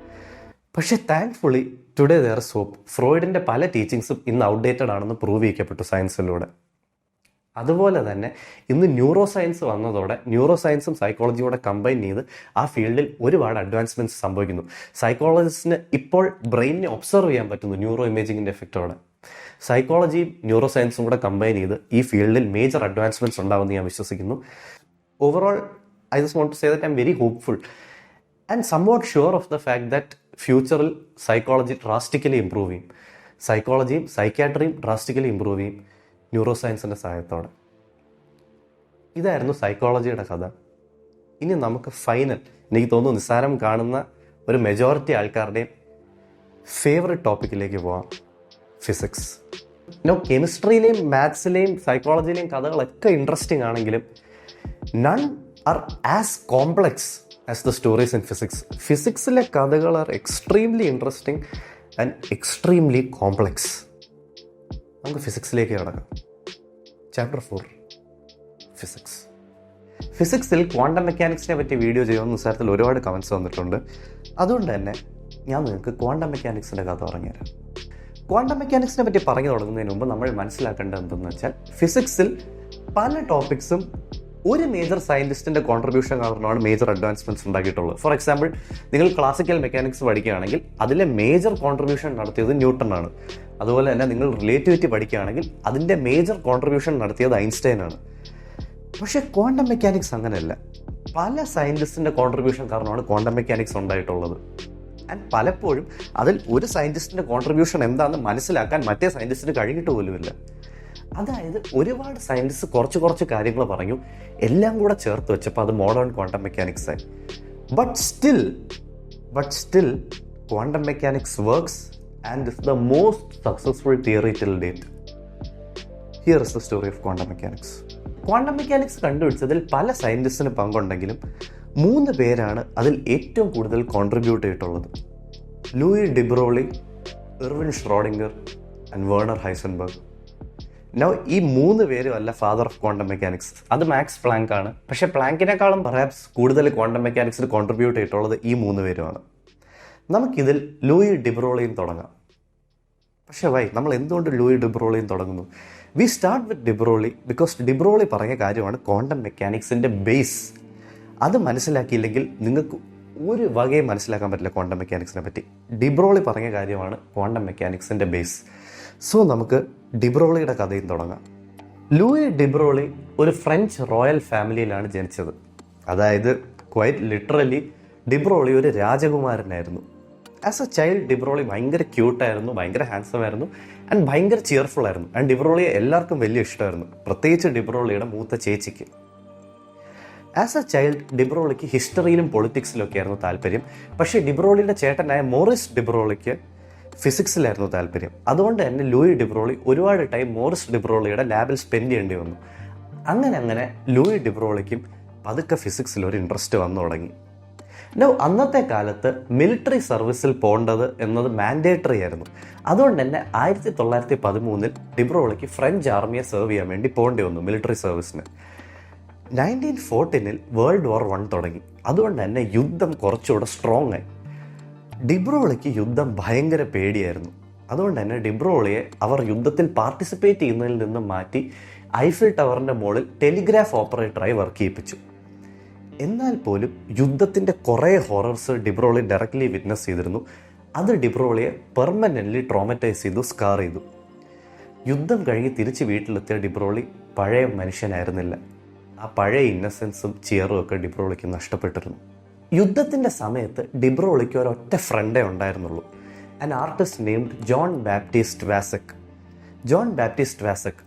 Speaker 1: പക്ഷേ thankfully today there is hope. ഫ്രോയിഡിൻ്റെ പല ടീച്ചിങ്സും ഇന്ന് ഔട്ട്ഡേറ്റഡ് ആണെന്ന് പ്രൂവ് ചെയ്യപ്പെട്ടു സയൻസിലൂടെ. അതുപോലെ തന്നെ ഇന്ന് ന്യൂറോ സയൻസ് വന്നതോടെ ന്യൂറോ സയൻസും സൈക്കോളജിയോടെ കമ്പൈൻ ചെയ്ത് ആ ഫീൽഡിൽ ഒരുപാട് അഡ്വാൻസ്മെൻറ്റ്സ് സംഭവിക്കുന്നു. സൈക്കോളജിസ്റ്റിന് ഇപ്പോൾ ബ്രെയിനിനെ ഒബ്സർവ് ചെയ്യാൻ പറ്റുന്നു ന്യൂറോ ഇമേജിങ്ങിൻ്റെ എഫക്റ്റോടെ. സൈക്കോളജിയും ന്യൂറോ സയൻസും കൂടെ കമ്പൈൻ ചെയ്ത് ഈ ഫീൽഡിൽ മേജർ അഡ്വാൻസ്മെൻറ്റ്സ് ഉണ്ടാവുമെന്ന് ഞാൻ വിശ്വസിക്കുന്നു. Overall I just want to say that I am very hopeful and somewhat sure of the fact that ഫ്യൂച്ചറിൽ സൈക്കോളജി ഡ്രാസ്റ്റിക്കലി ഇമ്പ്രൂവ് ചെയ്യും. സൈക്കോളജിയും സൈക്യാട്രിയും ഡ്രാസ്റ്റിക്കലി ഇമ്പ്രൂവ് ചെയ്യും ന്യൂറോ സയൻസിൻ്റെ സഹായത്തോടെ. ഇതായിരുന്നു സൈക്കോളജിയുടെ കഥ. ഇനി നമുക്ക് ഫൈനൽ, എനിക്ക് തോന്നുന്നു നിസ്സാരം കാണുന്ന ഒരു മെജോറിറ്റി ആൾക്കാരുടെയും ഫേവറേറ്റ് ടോപ്പിക്കിലേക്ക് പോവാം: ഫിസിക്സ്. കെമിസ്ട്രിയിലെയും മാത്സിലെയും സൈക്കോളജിയിലെയും കഥകളൊക്കെ ഇൻട്രസ്റ്റിംഗ് ആണെങ്കിലും none are as complex as the stories in physics. ഫിസിക്സിലെ കഥകൾ ആർ extremely interesting and extremely complex. നമുക്ക് ഫിസിക്സിലേക്ക് കിടക്കാം. Chapter 4 physics. ഫിസിക്സിൽ ക്വാണ്ടം മെക്കാനിക്സിനെ പറ്റി വീഡിയോ ചെയ്യുമെന്ന് നിസ്സാരത്തിൽ ഒരുപാട് കമൻസ് വന്നിട്ടുണ്ട്. അതുകൊണ്ട് തന്നെ ഞാൻ നിങ്ങൾക്ക് ക്വാണ്ടം മെക്കാനിക്സിൻ്റെ കഥ പറഞ്ഞുതരാം. ക്വാണ്ടം മെക്കാനിക്സിനെ പറ്റി പറഞ്ഞു തുടങ്ങുന്നതിന് മുമ്പ് നമ്മൾ മനസ്സിലാക്കേണ്ടത് എന്തെന്ന് വെച്ചാൽ ഫിസിക്സിൽ പല ടോപ്പിക്സും ഒരു മേജർ സയൻറ്റിസ്റ്റിൻ്റെ കോൺട്രിബ്യൂഷൻ കാരണമാണ് മേജർ അഡ്വാൻസ്മെൻറ്റ്സ് ഉണ്ടാക്കിയിട്ടുള്ളത്. ഫോർ എക്സാമ്പിൾ, നിങ്ങൾ ക്ലാസിക്കൽ മെക്കാനിക്സ് പഠിക്കുകയാണെങ്കിൽ അതിലെ മേജർ കോൺട്രിബ്യൂഷൻ നടത്തിയത് ന്യൂട്ടനാണ്. അതുപോലെ തന്നെ നിങ്ങൾ റിലേറ്റിവിറ്റി പഠിക്കുകയാണെങ്കിൽ അതിൻ്റെ മേജർ കോൺട്രിബ്യൂഷൻ നടത്തിയത് ഐൻസ്റ്റൈനാണ്. പക്ഷേ ക്വാണ്ടം മെക്കാനിക്സ് അങ്ങനെയല്ല. പല സയൻറ്റിസ്റ്റിൻ്റെ കോൺട്രിബ്യൂഷൻ കാരണമാണ് ക്വാണ്ടം മെക്കാനിക്സ് ഉണ്ടായിട്ടുള്ളത്. ആൻഡ് പലപ്പോഴും അതിൽ ഒരു സയൻറ്റിസ്റ്റിൻ്റെ കോൺട്രിബ്യൂഷൻ എന്താണെന്ന് മനസ്സിലാക്കാൻ മറ്റേ സയൻറ്റിസ്റ്റിന് കഴിഞ്ഞിട്ട് പോലുമില്ല. അതായത് ഒരുപാട് സയൻറ്റിസ്റ്റ് കുറച്ച് കാര്യങ്ങൾ പറഞ്ഞു, എല്ലാം കൂടെ ചേർത്ത് വെച്ചപ്പോൾ അത് മോഡേൺ ക്വാണ്ടം മെക്കാനിക്സ് ആയി. But still quantum mechanics works and is the most successful theory till date. Here is the story of quantum mechanics. Quantum mechanics കണ്ടുപിടിച്ചതിൽ പല സയൻറ്റിസ്റ്റിന് പങ്കുണ്ടെങ്കിലും 3 പേരാണ് അതിൽ ഏറ്റവും കൂടുതൽ കോൺട്രിബ്യൂട്ട് ചെയ്തിട്ടുള്ളത്. Louis de Broglie, Erwin Schrodinger and Werner Heisenberg. Now ഈ 3 പേരും അല്ല ഫാദർ ഓഫ് ക്വാണ്ടം മെക്കാനിക്സ്, അത് മാക്സ് പ്ലാങ്ക് ആണ്. പക്ഷേ പ്ലാങ്കിനേക്കാളും പെർഹാപ്സ് കൂടുതൽ ക്വാണ്ടം മെക്കാനിക്സിൽ കോൺട്രിബ്യൂട്ട് ചെയ്തിട്ടുള്ളത് ഈ 3 പേരുമാണ്. നമുക്കിതിൽ ലൂയി ഡിബ്രോളിയും തുടങ്ങാം. പക്ഷേ നമ്മൾ എന്തുകൊണ്ട് ലൂയി ഡിബ്രോളിയും തുടങ്ങുന്നു? വി സ്റ്റാർട്ട് വിത്ത് ഡിബ്രോളി ബിക്കോസ് ഡിബ്രോളി പറഞ്ഞ കാര്യമാണ് ക്വാണ്ടം മെക്കാനിക്സിൻ്റെ ബേസ്. അത് മനസ്സിലാക്കിയില്ലെങ്കിൽ നിങ്ങൾക്ക് ഒരു വകയും മനസ്സിലാക്കാൻ പറ്റില്ല ക്വാണ്ടം മെക്കാനിക്സിനെ പറ്റി. ഡിബ്രോളി പറഞ്ഞ കാര്യമാണ് ക്വാണ്ടം മെക്കാനിക്സിൻ്റെ ബേസ്. സോ നമുക്ക് ഡിബ്രോളിയുടെ കഥയും തുടങ്ങാം. ലൂയി ഡിബ്രോളി ഒരു ഫ്രഞ്ച് റോയൽ ഫാമിലിയിലാണ് ജനിച്ചത്. അതായത് ക്വൈറ്റ് ലിറ്ററലി ഡിബ്രോളി ഒരു രാജകുമാരനായിരുന്നു. ആസ് എ ചൈൽഡ് ഡിബ്രോളി ഭയങ്കര ക്യൂട്ടായിരുന്നു, ഭയങ്കര ഹാൻസം ആയിരുന്നു ആൻഡ് ഭയങ്കര ചിയർഫുൾ ആയിരുന്നു. ആൻഡ് ഡിബ്രോളിയെ എല്ലാവർക്കും വലിയ ഇഷ്ടമായിരുന്നു, പ്രത്യേകിച്ച് ഡിബ്രോളിയുടെ മൂത്ത ചേച്ചിക്ക്. ആസ് എ ചൈൽഡ് ഡിബ്രോളിക്ക് ഹിസ്റ്ററിയിലും പൊളിറ്റിക്സിലും ഒക്കെ ആയിരുന്നു താല്പര്യം. പക്ഷേ ഡിബ്രോളിയുടെ ചേട്ടനായ മോറിസ് ഡിബ്രോളിക്ക് ഫിസിക്സിലായിരുന്നു താല്പര്യം. അതുകൊണ്ട് തന്നെ ലൂയി ഡിബ്രോളി ഒരുപാട് ടൈം മോറിസ് ഡിബ്രോളിയുടെ ലാബിൽ സ്പെൻഡ് ചെയ്യേണ്ടി വന്നു. അങ്ങനെ ലൂയി ഡിബ്രോളിക്കും പതുക്കെ ഫിസിക്സിൽ ഒരു ഇൻട്രസ്റ്റ് വന്നു തുടങ്ങി. അന്നത്തെ കാലത്ത് മിലിറ്ററി സർവീസിൽ പോകേണ്ടത് എന്നത് മാൻഡേറ്ററി ആയിരുന്നു. അതുകൊണ്ട് തന്നെ 1913 ഡിബ്രോളിക്ക് ഫ്രഞ്ച് ആർമിയെ സെർവ് ചെയ്യാൻ വേണ്ടി പോകേണ്ടി വന്നു മിലിറ്ററി സർവീസിന്. 1914 വേൾഡ് വാർ 1 തുടങ്ങി. അതുകൊണ്ട് തന്നെ യുദ്ധം കുറച്ചുകൂടെ സ്ട്രോങ് ആയി. ഡിബ്രോളിക്ക് യുദ്ധം ഭയങ്കര പേടിയായിരുന്നു. അതുകൊണ്ട് തന്നെ ഡിബ്രോളിയെ അവർ യുദ്ധത്തിൽ പാർട്ടിസിപ്പേറ്റ് ചെയ്യുന്നതിൽ നിന്ന് മാറ്റി ഐഫിൽ ടവറിൻ്റെ മുകളിൽ ടെലിഗ്രാഫ് ഓപ്പറേറ്ററായി വർക്ക് ചെയ്യിപ്പിച്ചു. എന്നാൽ പോലും യുദ്ധത്തിൻ്റെ കുറേ ഹൊറേഴ്സ് ഡിബ്രോളി ഡയറക്റ്റ്ലി വിറ്റ്നസ് ചെയ്തിരുന്നു. അത് ഡിബ്രോളിയെ പെർമനൻ്റ്ലി ട്രോമറ്റൈസ് ചെയ്തു, സ്കാർ ചെയ്തു. യുദ്ധം കഴിഞ്ഞ് തിരിച്ച് വീട്ടിലെത്തിയ ഡിബ്രോളി പഴയ മനുഷ്യനായിരുന്നില്ല. ആ പഴയ ഇന്നസെൻസും ചിയറും ഒക്കെ ഡിബ്രോളിക്ക് നഷ്ടപ്പെട്ടിരുന്നു. യുദ്ധത്തിൻ്റെ സമയത്ത് ഡിബ്രോളിക്ക് ഒരൊറ്റ ഫ്രണ്ടേ ഉണ്ടായിരുന്നുള്ളൂ, an artist named Jean Baptiste Vasak. Jean Baptiste Vasak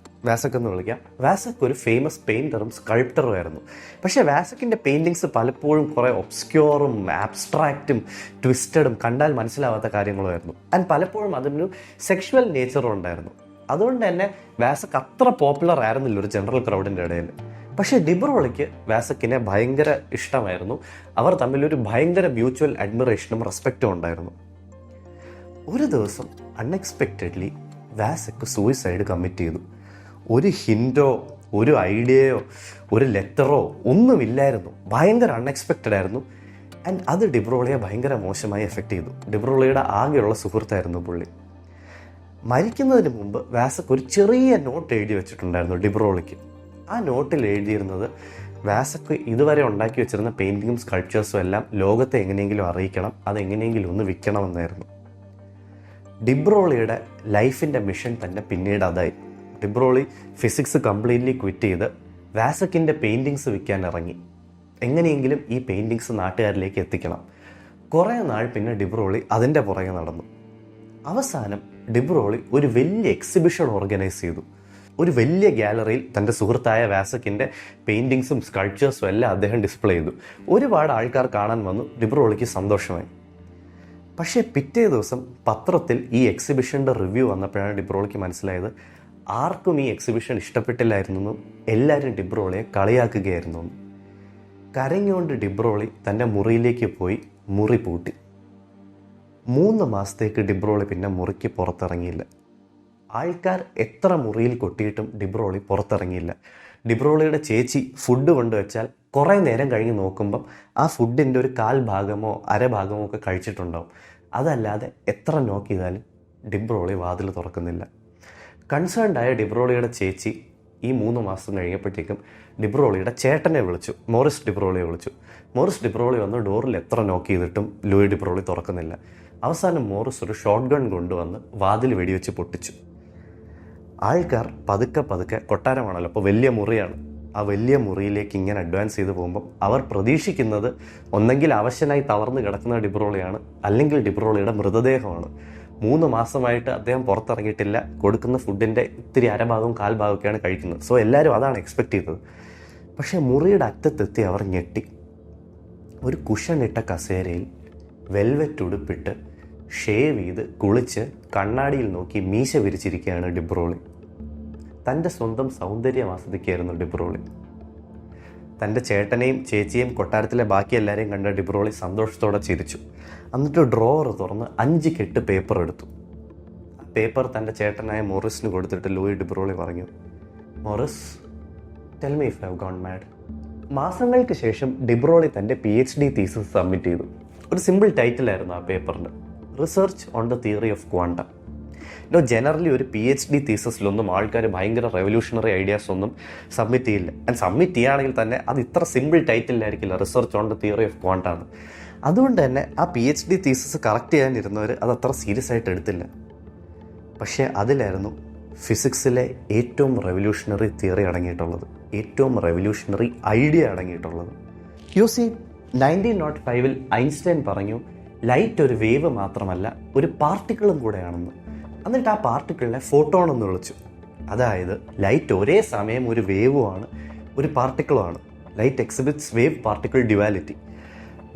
Speaker 1: എന്ന് വിളിക്കാം. വാസക് ഒരു ഫേമസ് പെയിൻറ്ററും സ്കൾപ്റ്ററും ആയിരുന്നു. പക്ഷേ വാസക്കിൻ്റെ പെയിൻറ്റിങ്സ് പലപ്പോഴും കുറേ ഒബ്സ്ക്യൂറും ആബ്സ്ട്രാക്റ്റും ട്വിസ്റ്റഡും കണ്ടാൽ മനസ്സിലാവാത്ത കാര്യങ്ങളുമായിരുന്നു. ആൻഡ് പലപ്പോഴും അതിനൊരു സെക്ഷുവൽ നേച്ചറും ഉണ്ടായിരുന്നു. അതുകൊണ്ട് തന്നെ വാസക് അത്ര പോപ്പുലർ ആയിരുന്നില്ല ഒരു ജനറൽ ക്രൗഡിൻ്റെ ഇടയിൽ. പക്ഷേ ഡിബ്രോളിക്ക് വാസക്കിനെ ഭയങ്കര ഇഷ്ടമായിരുന്നു. അവർ തമ്മിലൊരു ഭയങ്കര മ്യൂച്വൽ അഡ്മിറേഷനും റെസ്പെക്റ്റും ഉണ്ടായിരുന്നു. ഒരു ദിവസം അൺഎക്സ്പെക്റ്റഡ്ലി വാസക്ക് സൂയിസൈഡ് കമ്മിറ്റ് ചെയ്തു. ഒരു ഹിൻറ്റോ ഒരു ഐഡിയയോ ഒരു ലെറ്ററോ ഒന്നുമില്ലായിരുന്നു. ഭയങ്കര അൺഎക്സ്പെക്റ്റഡ് ആയിരുന്നു. ആൻഡ് അത് ഡിബ്രോളിയെ ഭയങ്കര മോശമായി എഫക്റ്റ് ചെയ്തു. ഡിബ്രോളിയുടെ ആകെയുള്ള സുഹൃത്തായിരുന്നു പുള്ളി. മരിക്കുന്നതിന് മുമ്പ് വാസക്ക് ഒരു ചെറിയ നോട്ട് എഴുതി വെച്ചിട്ടുണ്ടായിരുന്നു ഡിബ്രോളിക്ക്. ആ നോട്ടിൽ എഴുതിയിരുന്നത് വാസക്ക് ഇതുവരെ ഉണ്ടാക്കി വെച്ചിരുന്ന പെയിൻറ്റിങ്ങും സ്കൾപ്ചേഴ്സും എല്ലാം ലോകത്തെ എങ്ങനെയെങ്കിലും അറിയിക്കണം, അതെങ്ങനെയെങ്കിലും ഒന്ന് വിൽക്കണമെന്നായിരുന്നു. ഡിബ്രോളിയുടെ ലൈഫിൻ്റെ മിഷൻ തന്നെ പിന്നീട് അതായി. ഡിബ്രോളി ഫിസിക്സ് കംപ്ലീറ്റ്ലി ക്വിറ്റ് ചെയ്ത് വാസക്കിൻ്റെ പെയിൻറ്റിങ്സ് വിൽക്കാൻ ഇറങ്ങി. എങ്ങനെയെങ്കിലും ഈ പെയിൻറ്റിങ്സ് നാട്ടുകാരിലേക്ക് എത്തിക്കണം. കുറേ നാൾ പിന്നെ ഡിബ്രോളി അതിൻ്റെ പുറകെ നടന്നു. അവസാനം ഡിബ്രോളി ഒരു വലിയ എക്സിബിഷൻ ഓർഗനൈസ് ചെയ്തു. ഒരു വലിയ ഗാലറിയിൽ തൻ്റെ സുഹൃത്തായ വാസക്കിൻ്റെ പെയിൻറ്റിങ്സും സ്കൾപ്ചേഴ്സും എല്ലാം അദ്ദേഹം ഡിസ്പ്ലേ ചെയ്തു. ഒരുപാട് ആൾക്കാർ കാണാൻ വന്നു. ഡിബ്രോളിക്ക് സന്തോഷമായി. പക്ഷേ പിറ്റേ ദിവസം പത്രത്തിൽ ഈ എക്സിബിഷൻ്റെ റിവ്യൂ വന്നപ്പോഴാണ് ഡിബ്രോളിക്ക് മനസ്സിലായത് ആർക്കും ഈ എക്സിബിഷൻ ഇഷ്ടപ്പെട്ടില്ലായിരുന്നു. എല്ലാവരും ഡിബ്രോളിയെ കളിയാക്കുകയായിരുന്നു. കരഞ്ഞുകൊണ്ട് ഡിബ്രോളി തൻ്റെ മുറിയിലേക്ക് പോയി മുറി പൂട്ടി. 3 മാസത്തേക്ക് ഡിബ്രോളി പിന്നെ മുറിക്ക് പുറത്തിറങ്ങിയില്ല. ആൾക്കാർ എത്ര മുറിയിൽ കൊട്ടിയിട്ടും ഡിബ്രോളി പുറത്തിറങ്ങിയില്ല. ഡിബ്രോളിയുടെ ചേച്ചി ഫുഡ് കൊണ്ടുവച്ചാൽ കുറേ നേരം കഴിഞ്ഞ് നോക്കുമ്പം ആ ഫുഡിൻ്റെ ഒരു 1/4 ഭാഗമോ അരഭാഗമോ ഒക്കെ കഴിച്ചിട്ടുണ്ടാവും. അതല്ലാതെ എത്ര നോക്ക് ചെയ്താലും ഡിബ്രോളി വാതിൽ തുറക്കുന്നില്ല. കൺസേൺഡായ ഡിബ്രോളിയുടെ ചേച്ചി ഈ 3 മാസം കഴിഞ്ഞപ്പോഴത്തേക്കും ഡിബ്രോളിയുടെ ചേട്ടനെ വിളിച്ചു, മോറിസ് ഡിബ്രോളിയെ വിളിച്ചു. മോറിസ് ഡിബ്രോളി വന്ന് ഡോറിൽ എത്ര നോക്ക് ചെയ്തിട്ടും ലൂയി ഡിബ്രോളി തുറക്കുന്നില്ല. അവസാനം മോറിസ് ഒരു ഷോട്ട് ഗൺ കൊണ്ടുവന്ന് വാതിൽ വെടിവെച്ച് പൊട്ടിച്ചു. ആൾക്കാർ പതുക്കെ കൊട്ടാരമാണല്ലോ, അപ്പോൾ വലിയ മുറിയാണ്, ആ വലിയ മുറിയിലേക്ക് ഇങ്ങനെ അഡ്വാൻസ് ചെയ്ത് പോകുമ്പം അവർ പ്രതീക്ഷിക്കുന്നത് ഒന്നെങ്കിൽ അവശനായി തളർന്ന് കിടക്കുന്ന ഡിബ്രോളിയാണ്, അല്ലെങ്കിൽ ഡിബ്രോളിയുടെ മൃതദേഹമാണ്. 3 മാസമായിട്ട് അദ്ദേഹം പുറത്തിറങ്ങിയിട്ടില്ല. കൊടുക്കുന്ന ഫുഡിൻ്റെ ഇത്തിരി അരഭാഗവും കാൽഭാഗമൊക്കെയാണ് കഴിക്കുന്നത്. സോ എല്ലാവരും അതാണ് എക്സ്പെക്റ്റ് ചെയ്തത്. പക്ഷേ മുറിയുടെ അറ്റത്തെത്തി അവർ ഞെട്ടി. ഒരു കുഷനിട്ട കസേരയിൽ വെൽവെറ്റ് ഉടുപ്പിട്ട് ഷേവ് ചെയ്ത് കുളിച്ച് കണ്ണാടിയിൽ നോക്കി മീശ വിരിച്ചിരിക്കുകയാണ് ഡിബ്രോളി. തൻ്റെ സ്വന്തം സൗന്ദര്യം ആസ്വദിക്കുകയായിരുന്നു ഡിബ്രോളി. തൻ്റെ ചേട്ടനെയും ചേച്ചിയെയും കൊട്ടാരത്തിലെ ബാക്കി എല്ലാവരെയും കണ്ട ഡിബ്രോളി സന്തോഷത്തോടെ ചിരിച്ചു. എന്നിട്ട് ഡ്രോവർ തുറന്ന് 5 കെട്ട് പേപ്പർ എടുത്തു. ആ പേപ്പർ തൻ്റെ ചേട്ടനായ മോറിസിന് കൊടുത്തിട്ട് ലൂയി ഡിബ്രോളി പറഞ്ഞു, Maurice, tell me if I have gone mad. മാസങ്ങൾക്ക് ശേഷം ഡിബ്രോളി തൻ്റെ PhD തീസിസ് സബ്മിറ്റ് ചെയ്തു. ഒരു സിമ്പിൾ ടൈറ്റിലായിരുന്നു ആ പേപ്പറിന്, research on the theory of quantum. Generally ഒരു PhD തീസിസിലൊന്നും ആൾക്കാർ ഭയങ്കര റെവല്യൂഷണറി ഐഡിയാസ് ഒന്നും സബ്മിറ്റ് ചെയ്യില്ല. ആൻഡ് സബ്മിറ്റ് ചെയ്യുകയാണെങ്കിൽ തന്നെ അത് ഇത്ര സിമ്പിൾ ടൈറ്റിലായിരിക്കില്ല, research on the theory of quantum. അതുകൊണ്ട് തന്നെ ആ PhD തീസിസ് കറക്റ്റ് ചെയ്യാനിരുന്നവർ അത് അത്ര സീരിയസ് ആയിട്ട് എടുത്തില്ല. പക്ഷേ അതിലായിരുന്നു ഫിസിക്സിലെ ഏറ്റവും റെവല്യൂഷണറി തിയറി അടങ്ങിയിട്ടുള്ളത്, ഏറ്റവും റെവല്യൂഷണറി ഐഡിയ അടങ്ങിയിട്ടുള്ളത്. യൂസി 1905 ഐൻസ്റ്റൈൻ പറഞ്ഞു, ലൈറ്റ് ഒരു വേവ് മാത്രമല്ല, ഒരു പാർട്ടിക്കിളും കൂടെയാണെന്ന്. എന്നിട്ട് ആ പാർട്ടിക്കിളിനെ ഫോട്ടോൺ എന്ന് വിളിച്ചു. അതായത് ലൈറ്റ് ഒരേ സമയം ഒരു വേവുമാണ്, ഒരു പാർട്ടിക്കിളുമാണ്. Light exhibits wave particle duality.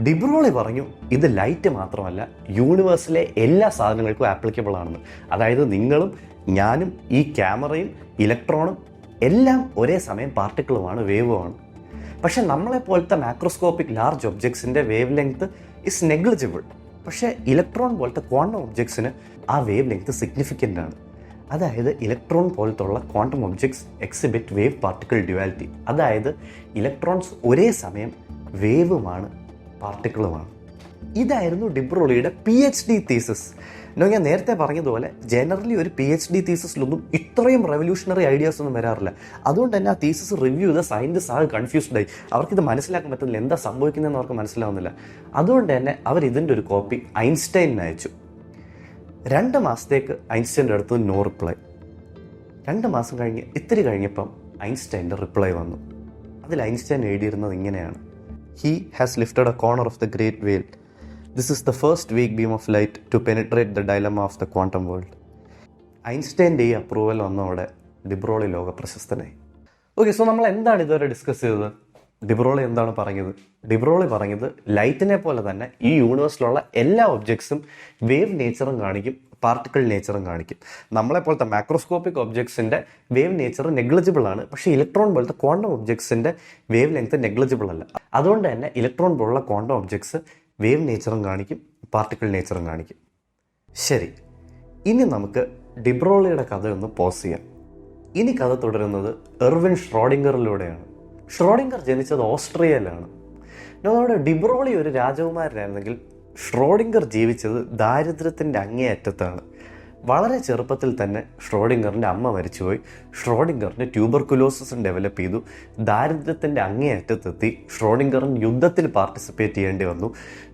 Speaker 1: De Broglie പറഞ്ഞു, ഇത് ലൈറ്റ് മാത്രമല്ല, യൂണിവേഴ്സിലെ എല്ലാ സാധനങ്ങൾക്കും ആപ്ലിക്കബിൾ ആണെന്ന്. അതായത് നിങ്ങളും ഞാനും ഈ ക്യാമറയും ഇലക്ട്രോണും എല്ലാം ഒരേ സമയം പാർട്ടിക്കിളുമാണ്, വേവുമാണ്. പക്ഷെ നമ്മളെപ്പോലത്തെ മാക്രോസ്കോപ്പിക് ലാർജ് ഒബ്ജക്ട്സിൻ്റെ വേവ് ലെങ്ത് ഇസ് നെഗ്ലിജിബിൾ. പക്ഷേ ഇലക്ട്രോൺ പോലത്തെ ക്വാണ്ടം ഒബ്ജക്ട്സിന് ആ വേവ് ലെങ്ത് സിഗ്നിഫിക്കൻ്റ് ആണ്. അതായത് ഇലക്ട്രോൺ പോലത്തുള്ള quantum objects exhibit wave particle duality. അതായത് ഇലക്ട്രോൺസ് ഒരേ സമയം വേവുമാണ്, പാർട്ടിക്കിളുമാണ്. ഇതായിരുന്നു ഡിബ്രോളിയുടെ PhD തീസിസ്. ഞാൻ നേരത്തെ പറഞ്ഞതുപോലെ ജനറലി ഒരു PhD തീസിസിലൊന്നും ഇത്രയും റെവല്യൂഷണറി ഐഡിയാസ് ഒന്നും വരാറില്ല. അതുകൊണ്ട് തന്നെ ആ തീസിസ് റിവ്യൂ ചെയ്ത സയൻറ്റിസ്റ്റ് ആകെ കൺഫ്യൂസ്ഡായി. അവർക്കിത് മനസ്സിലാക്കാൻ പറ്റുന്നില്ല, എന്താ സംഭവിക്കുന്നതെന്ന് അവർക്ക് മനസ്സിലാവുന്നില്ല. അതുകൊണ്ട് തന്നെ അവർ ഇതിൻ്റെ ഒരു കോപ്പി ഐൻസ്റ്റൈനിന് അയച്ചു. 2 മാസത്തേക്ക് ഐൻസ്റ്റൈൻ്റെ അടുത്ത് നോ റിപ്ലൈ. 2 മാസം കഴിഞ്ഞ് ഇത്തിരി കഴിഞ്ഞപ്പം ഐൻസ്റ്റൈൻ്റെ റിപ്ലൈ വന്നു. അതിൽ ഐൻസ്റ്റൈൻ എഴുതിയിരുന്നത് ഇങ്ങനെയാണ്: He has lifted a corner of the great veil. This is the first weak beam of light to penetrate the dilemma of the quantum world. ഐൻസ്റ്റൈൻ്റെ ഈ അപ്രൂവൽ വന്നതോടെ ഡിബ്രോളി ലോക പ്രശസ്തനായി. ഓക്കെ, സോ നമ്മൾ എന്താണ് ഇതുവരെ ഡിസ്കസ് ചെയ്തത്? ഡിബ്രോളി എന്താണ് പറഞ്ഞത്? ഡിബ്രോളി പറഞ്ഞത് ലൈറ്റിനെ പോലെ തന്നെ ഈ യൂണിവേഴ്സിലുള്ള എല്ലാ ഒബ്ജക്ട്സും വേവ് നേച്ചറും കാണിക്കും, പാർട്ടിക്കിൾ നേച്ചറും കാണിക്കും. നമ്മളെപ്പോലത്തെ മാക്രോസ്കോപ്പിക് ഒബ്ജക്ട്സിൻ്റെ വേവ് നേച്ചർ നെഗ്ലിജിബിൾ ആണ്. പക്ഷേ ഇലക്ട്രോൺ പോലത്തെ ക്വാണ്ടം ഒബ്ജക്ട്സിൻ്റെ വേവ് ലെങ്ത് നെഗ്ലിജിബിൾ അല്ല. അതുകൊണ്ട് തന്നെ ഇലക്ട്രോൺ പോലുള്ള ക്വാണ്ടം ഒബ്ജക്ട്സ് വേവ് നേച്ചറും കാണിക്കും, പാർട്ടിക്കിൾ നേച്ചറും കാണിക്കും. ശരി, ഇനി നമുക്ക് ഡിബ്രോളിയുടെ കഥയൊന്ന് പോസ് ചെയ്യാം. ഇനി കഥ തുടരുന്നത് എർവിൻ ഷ്രോഡിംഗറിലൂടെയാണ്. ഷ്രോഡിംഗർ ജനിച്ചത് ഓസ്ട്രിയയിലാണ്. നമ്മുടെ ഡിബ്രോളി ഒരു രാജകുമാരനായിരുന്നെങ്കിൽ ഷ്രോഡിംഗർ ജീവിച്ചത് ദാരിദ്ര്യത്തിൻ്റെ അങ്ങേയറ്റത്താണ്. വളരെ ചെറുപ്പത്തിൽ തന്നെ ഷ്രോഡിംഗറിൻ്റെ അമ്മ മരിച്ചുപോയി. ഷ്രോഡിംഗറിന് ട്യൂബർകുലോസിസും ഡെവലപ്പ് ചെയ്തു. ദാരിദ്ര്യത്തിൻ്റെ അങ്ങേയറ്റത്തെത്തി. ഷ്രോഡിംഗറിന് യുദ്ധത്തിൽ പാർട്ടിസിപ്പേറ്റ് ചെയ്യേണ്ടി വന്നു.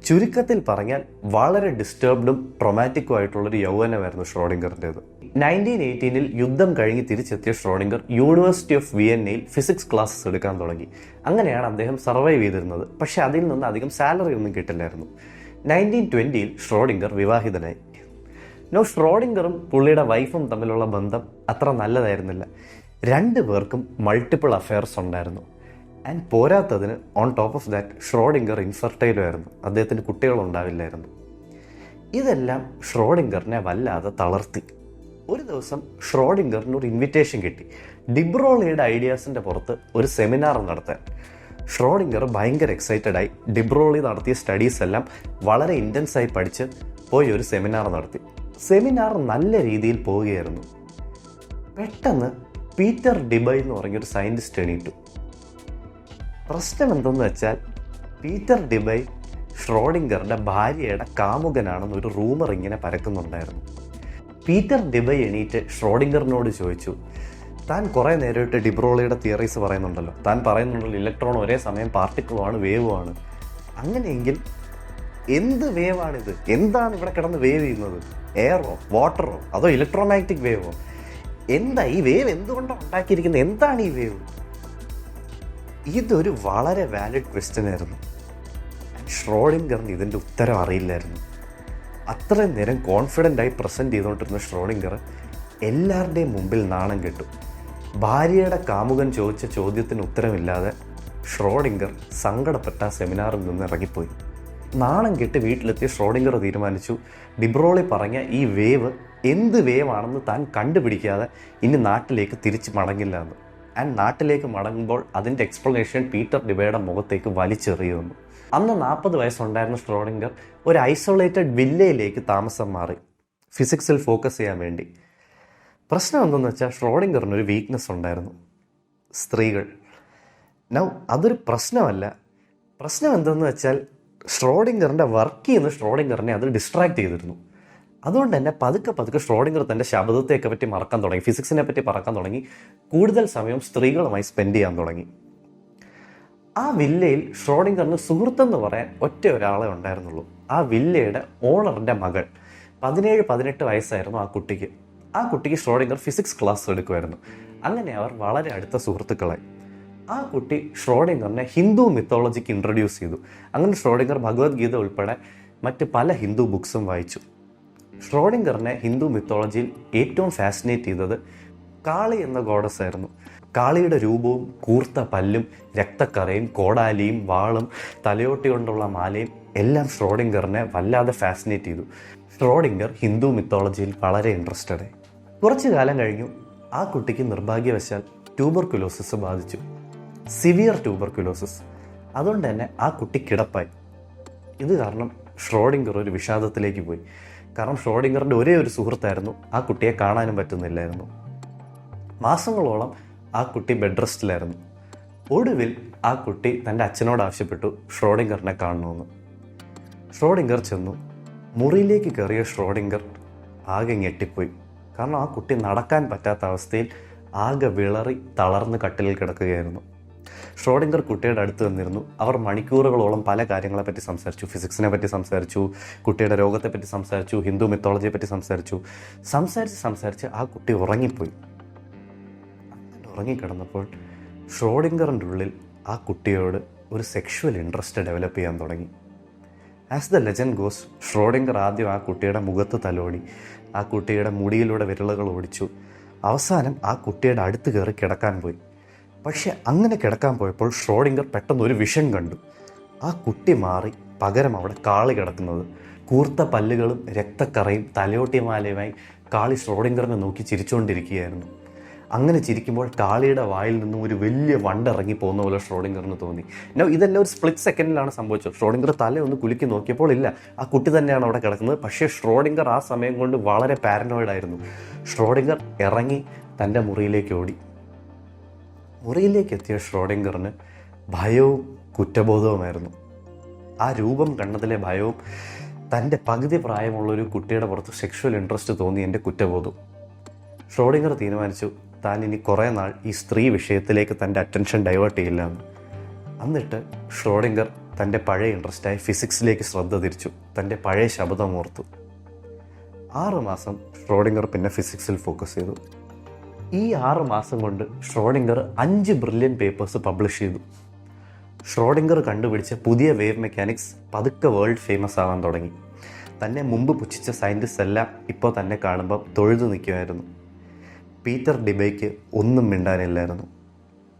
Speaker 1: ചുരുക്കത്തിൽ പറഞ്ഞാൽ വളരെ ഡിസ്റ്റർബ്ഡും ട്രൊമാറ്റിക്കും ആയിട്ടുള്ളൊരു യൗവനമായിരുന്നു ഷ്രോഡിംഗറിൻ്റേത്. 1918 യുദ്ധം കഴിഞ്ഞ് തിരിച്ചെത്തിയ ഷ്രോഡിംഗർ യൂണിവേഴ്സിറ്റി ഓഫ് വിയന്നയിൽ ഫിസിക്സ് ക്ലാസ്സസ് എടുക്കാൻ തുടങ്ങി. അങ്ങനെയാണ് അദ്ദേഹം സർവൈവ് ചെയ്തിരുന്നത്. പക്ഷേ അതിൽ നിന്ന് അധികം സാലറി ഒന്നും കിട്ടില്ലായിരുന്നു. 1920 ഷ്രോഡിംഗർ വിവാഹിതനായി. ഷ്രോഡിംഗറും പുള്ളിയുടെ വൈഫും തമ്മിലുള്ള ബന്ധം അത്ര നല്ലതായിരുന്നില്ല. 2 പേർക്കും മൾട്ടിപ്പിൾ അഫെയർസ് ഉണ്ടായിരുന്നു. ആൻഡ് പോരാത്തതിന് on top of that Schrödinger ഇൻഫെർട്ടൈലും ആയിരുന്നു. അദ്ദേഹത്തിന് കുട്ടികളുണ്ടാവില്ലായിരുന്നു. ഇതെല്ലാം ഷ്രോഡിംഗറിനെ വല്ലാതെ തളർത്തി. ഒരു ദിവസം ഷ്രോഡിംഗറിന് ഒരു ഇൻവിറ്റേഷൻ കിട്ടി, ഡിബ്രോളിയുടെ ഐഡിയാസിൻ്റെ പുറത്ത് ഒരു സെമിനാർ നടത്താൻ. ഷ്രോഡിംഗർ ഭയങ്കര എക്സൈറ്റഡായി. ഡിബ്രോളി നടത്തിയ സ്റ്റഡീസ് എല്ലാം വളരെ ഇൻറ്റൻസായി പഠിച്ച് പോയി ഒരു സെമിനാർ നടത്തി. സെമിനാർ നല്ല രീതിയിൽ പോവുകയായിരുന്നു. പെട്ടെന്ന് പീറ്റർ ഡിബൈ എന്ന് പറഞ്ഞൊരു സയൻറ്റിസ്റ്റ് എണീറ്റു. പ്രശ്നം എന്തെന്ന് വെച്ചാൽ പീറ്റർ ഡിബൈ ഷ്രോഡിംഗറിൻ്റെ ഭാര്യയുടെ കാമുകനാണെന്നൊരു റൂമർ ഇങ്ങനെ പരക്കുന്നുണ്ടായിരുന്നു. പീറ്റർ ഡിബൈ എണീറ്റ് ഷ്രോഡിംഗറിനോട് ചോദിച്ചു, താൻ കുറേ നേരമായിട്ട് ഡിബ്രോളിയുടെ തിയറീസ് പറയുന്നുണ്ടല്ലോ, താൻ പറയുന്നുണ്ടല്ലോ ഇലക്ട്രോൺ ഒരേ സമയം പാർട്ടിക്കിളുമാണ്, വേവുമാണ്. അങ്ങനെയെങ്കിൽ എന്ത് വേവാണിത്? എന്താണ് ഇവിടെ കിടന്ന് വേവ് ചെയ്യുന്നത്? എയറോ, വാട്ടറോ, അതോ ഇലക്ട്രോമാഗ്നറ്റിക് വേവോ? എന്താ ഈ വേവ്? എന്തുകൊണ്ടാണ് ഉണ്ടാക്കിയിരിക്കുന്നത്? എന്താണ് ഈ വേവ്? ഇതൊരു വളരെ വാലിഡ് ക്വസ്റ്റ്യൻ ആയിരുന്നു. ഷ്രോഡിംഗറിന് ഇതിൻ്റെ ഉത്തരം അറിയില്ലായിരുന്നു. അത്രയും നേരം കോൺഫിഡൻ്റായി പ്രസൻറ്റ് ചെയ്തുകൊണ്ടിരുന്ന ഷ്രോഡിംഗർ എല്ലാവരുടെയും മുമ്പിൽ നാണം കെട്ടു. ഭാര്യയുടെ കാമുകൻ ചോദിച്ച ചോദ്യത്തിന് ഉത്തരമില്ലാതെ ഷ്രോഡിംഗർ സങ്കടപ്പെട്ട ആ സെമിനാറിൽ നിന്ന് ഇറങ്ങിപ്പോയി. നാണം കെട്ട് വീട്ടിലെത്തിയ ഷ്രോഡിംഗർ തീരുമാനിച്ചു, ഡിബ്രോളി പറഞ്ഞ ഈ വേവ് എന്ത് വേവ് ആണെന്ന് താൻ കണ്ടുപിടിക്കാതെ ഇനി നാട്ടിലേക്ക് തിരിച്ച് മടങ്ങില്ല എന്ന്. ആൻഡ് നാട്ടിലേക്ക് മടങ്ങുമ്പോൾ അതിൻ്റെ എക്സ്പ്ലനേഷൻ പീറ്റർ ഡിബയുടെ മുഖത്തേക്ക് വലിച്ചെറിയുന്നു. അന്ന് 40 വയസ്സുണ്ടായിരുന്ന ഷ്രോഡിംഗർ ഒരു ഐസൊലേറ്റഡ് വില്ലയിലേക്ക് താമസം മാറി, ഫിസിക്സിൽ ഫോക്കസ് ചെയ്യാൻ വേണ്ടി. പ്രശ്നം എന്തെന്ന് വെച്ചാൽ ഷ്രോഡിംഗറിനൊരു വീക്ക്നെസ് ഉണ്ടായിരുന്നു, സ്ത്രീകൾ. അതൊരു പ്രശ്നമല്ല. പ്രശ്നം എന്തെന്ന് വെച്ചാൽ ഷ്രോഡിംഗറിൻ്റെ വർക്ക് ചെയ്യുന്ന ഷ്രോഡിംഗറിനെ അത് ഡിസ്ട്രാക്ട് ചെയ്തിരുന്നു. അതുകൊണ്ട് തന്നെ പതുക്കെ ഷ്രോഡിംഗർ തൻ്റെ ശബ്ദത്തെയൊക്കെ പറ്റി മറക്കാൻ തുടങ്ങി, ഫിസിക്സിനെ പറ്റി മറക്കാൻ തുടങ്ങി, കൂടുതൽ സമയം സ്ത്രീകളുമായി സ്പെൻഡ് ചെയ്യാൻ തുടങ്ങി. ആ വില്ലയിൽ ഷ്രോഡിംഗറിന് സുഹൃത്തെന്ന് പറയാൻ ഒറ്റ ഒരാളെ ഉണ്ടായിരുന്നുള്ളൂ. ആ വില്ലയുടെ ഓണറിൻ്റെ മകൾ. 17-18 വയസ്സായിരുന്നു ആ കുട്ടിക്ക്. ആ കുട്ടിക്ക് ഷ്രോഡിംഗർ ഫിസിക്സ് ക്ലാസ് എടുക്കുമായിരുന്നു. അങ്ങനെ അവർ വളരെ അടുത്ത സുഹൃത്തുക്കളായി. ആ കുട്ടി ഷ്രോഡിംഗറിനെ ഹിന്ദു മിത്തോളജിക്ക് ഇൻട്രൊഡ്യൂസ് ചെയ്തു. അങ്ങനെ ഷ്രോഡിംഗർ ഭഗവത്ഗീത ഉൾപ്പെടെ മറ്റ് പല ഹിന്ദു ബുക്സും വായിച്ചു. ഷ്രോഡിംഗറിനെ ഹിന്ദു മിത്തോളജിയിൽ ഏറ്റവും ഫാസിനേറ്റ് ചെയ്തത് കാളി എന്ന ഗോഡസ് ആയിരുന്നു. കാളിയുടെ രൂപവും കൂർത്ത പല്ലും രക്തക്കറയും കോടാലിയും വാളും തലയോട്ടി കൊണ്ടുള്ള മാലയും എല്ലാം ഷ്രോഡിംഗറിനെ വല്ലാതെ ഫാസിനേറ്റ് ചെയ്തു. ഷ്രോഡിംഗർ ഹിന്ദു മിത്തോളജിയിൽ വളരെ ഇൻട്രസ്റ്റഡ് ആയി. കുറച്ചു കാലം കഴിഞ്ഞു ആ കുട്ടിക്ക് നിർഭാഗ്യവശാൽ ട്യൂബർകുലോസിസ് ബാധിച്ചു, സിവിയർ ട്യൂബർകുലോസിസ്. അതുകൊണ്ട് തന്നെ ആ കുട്ടി കിടപ്പായി. ഇത് കാരണം ഷ്രോഡിംഗർ ഒരു വിഷാദത്തിലേക്ക് പോയി. കാരണം ഷ്രോഡിംഗറിൻ്റെ ഒരേ ഒരു സുഹൃത്തായിരുന്നു, ആ കുട്ടിയെ കാണാനും പറ്റുന്നില്ലായിരുന്നു. മാസങ്ങളോളം ആ കുട്ടി ബെഡ് റെസ്റ്റിലായിരുന്നു. ഒടുവിൽ ആ കുട്ടി തൻ്റെ അച്ഛനോട് ആവശ്യപ്പെട്ടു ഷ്രോഡിംഗറിനെ കാണണമെന്ന്. ഷ്രോഡിംഗർ ചെന്നു. മുറിയിലേക്ക് കയറിയ ഷ്രോഡിംഗർ ആകെ ഞെട്ടിപ്പോയി. കാരണം ആ കുട്ടി നടക്കാൻ പറ്റാത്ത അവസ്ഥയിൽ ആകെ വിളറി തളർന്ന് കട്ടിലിൽ കിടക്കുകയായിരുന്നു. ഷ്രോഡിംഗർ കുട്ടിയുടെ അടുത്ത് വന്നിരുന്നു. അവർ മണിക്കൂറുകളോളം പല കാര്യങ്ങളെപ്പറ്റി സംസാരിച്ചു. ഫിസിക്സിനെ പറ്റി സംസാരിച്ചു, കുട്ടിയുടെ രോഗത്തെപ്പറ്റി സംസാരിച്ചു, ഹിന്ദു മിത്തോളജിയെ പറ്റി സംസാരിച്ച് ആ കുട്ടി ഉറങ്ങിപ്പോയി. അങ്ങനെ ഉറങ്ങിക്കിടന്നപ്പോൾ ഷ്രോഡിംഗറിൻ്റെ ഉള്ളിൽ ആ കുട്ടിയോട് ഒരു സെക്ഷുവൽ ഇൻട്രസ്റ്റ് ഡെവലപ്പ് ചെയ്യാൻ തുടങ്ങി. As the legend goes, Schrödinger ആദ്യം ആ കുട്ടിയുടെ മുഖത്ത് തലോടി, ആ കുട്ടിയുടെ മുടിയിലൂടെ വിരലുകൾ ഓടിച്ചു. അവസാനം ആ കുട്ടിയുടെ അടുത്ത് കയറി കിടക്കാൻ പോയി. പക്ഷെ അങ്ങനെ കിടക്കാൻ പോയപ്പോൾ ഷ്രോഡിംഗർ പെട്ടെന്ന് ഒരു വിഷൻ കണ്ടു. ആ കുട്ടി മാറി പകരം അവിടെ കാളി കിടക്കുന്നത്. കൂർത്ത പല്ലുകളും രക്തക്കറയും തലയോട്ടിമാലയുമായി കാളി ഷ്രോഡിംഗറിനെ നോക്കി ചിരിച്ചുകൊണ്ടിരിക്കുകയായിരുന്നു. അങ്ങനെ ചിരിക്കുമ്പോൾ കാളിയുടെ വായിൽ നിന്നും ഒരു വലിയ വണ്ടിറങ്ങി പോകുന്ന പോലെ ഷ്രോഡിംഗറിന് തോന്നി. ഇതെല്ലാം ഒരു സ്പ്ലിറ്റ് സെക്കൻഡിലാണ് സംഭവിച്ചത്. ഷ്രോഡിംഗർ തല ഒന്ന് കുലുക്കി നോക്കിയപ്പോൾ ഇല്ല, ആ കുട്ടി തന്നെയാണ് അവിടെ കിടക്കുന്നത്. പക്ഷേ ഷ്രോഡിംഗർ ആ സമയം കൊണ്ട് വളരെ പാരനോയിഡ് ആയിരുന്നു. ഷ്രോഡിംഗർ ഇറങ്ങി തൻ്റെ മുറിയിലേക്ക് ഓടി. മുറിയിലേക്ക് എത്തിയ ഷ്രോഡിംഗറിന് ഭയവും കുറ്റബോധവുമായിരുന്നു. ആ രൂപം കണ്ടതിലെ ഭയവും തൻ്റെ പകുതി പ്രായമുള്ളൊരു കുട്ടിയുടെ പുറത്ത് സെക്ഷുവൽ ഇൻട്രസ്റ്റ് തോന്നി എൻ്റെ കുറ്റബോധവും. ഷ്രോഡിംഗർ തീരുമാനിച്ചു താൻ ഇനി കുറേ നാൾ ഈ സ്ത്രീ വിഷയത്തിലേക്ക് തൻ്റെ അറ്റൻഷൻ ഡൈവേർട്ട് ചെയ്യില്ല എന്ന്. എന്നിട്ട് ഷ്രോഡിംഗർ തൻ്റെ പഴയ ഇൻട്രസ്റ്റായി ഫിസിക്സിലേക്ക് ശ്രദ്ധ തിരിച്ചു. തൻ്റെ പഴയ ശബ്ദം ഓർത്തു. 6 മാസം ഷ്രോഡിംഗർ പിന്നെ ഫിസിക്സിൽ ഫോക്കസ് ചെയ്തു. ഈ 6 മാസം കൊണ്ട് ഷ്രോഡിംഗർ 5 ബ്രില്യൻ പേപ്പേഴ്സ് പബ്ലിഷ് ചെയ്തു. ഷ്രോഡിംഗർ കണ്ടുപിടിച്ച പുതിയ വേവ് മെക്കാനിക്സ് പതുക്കെ വേൾഡ് ഫേമസ് ആവാൻ തുടങ്ങി. തന്നെ മുമ്പ് പുച്ഛിച്ച സയൻറ്റിസ്റ്റ് എല്ലാം ഇപ്പോൾ തന്നെ കാണുമ്പോൾ തൊഴുതു നിൽക്കുമായിരുന്നു. പീറ്റർ ഡിബയ്ക്ക് ഒന്നും മിണ്ടാനില്ലായിരുന്നു.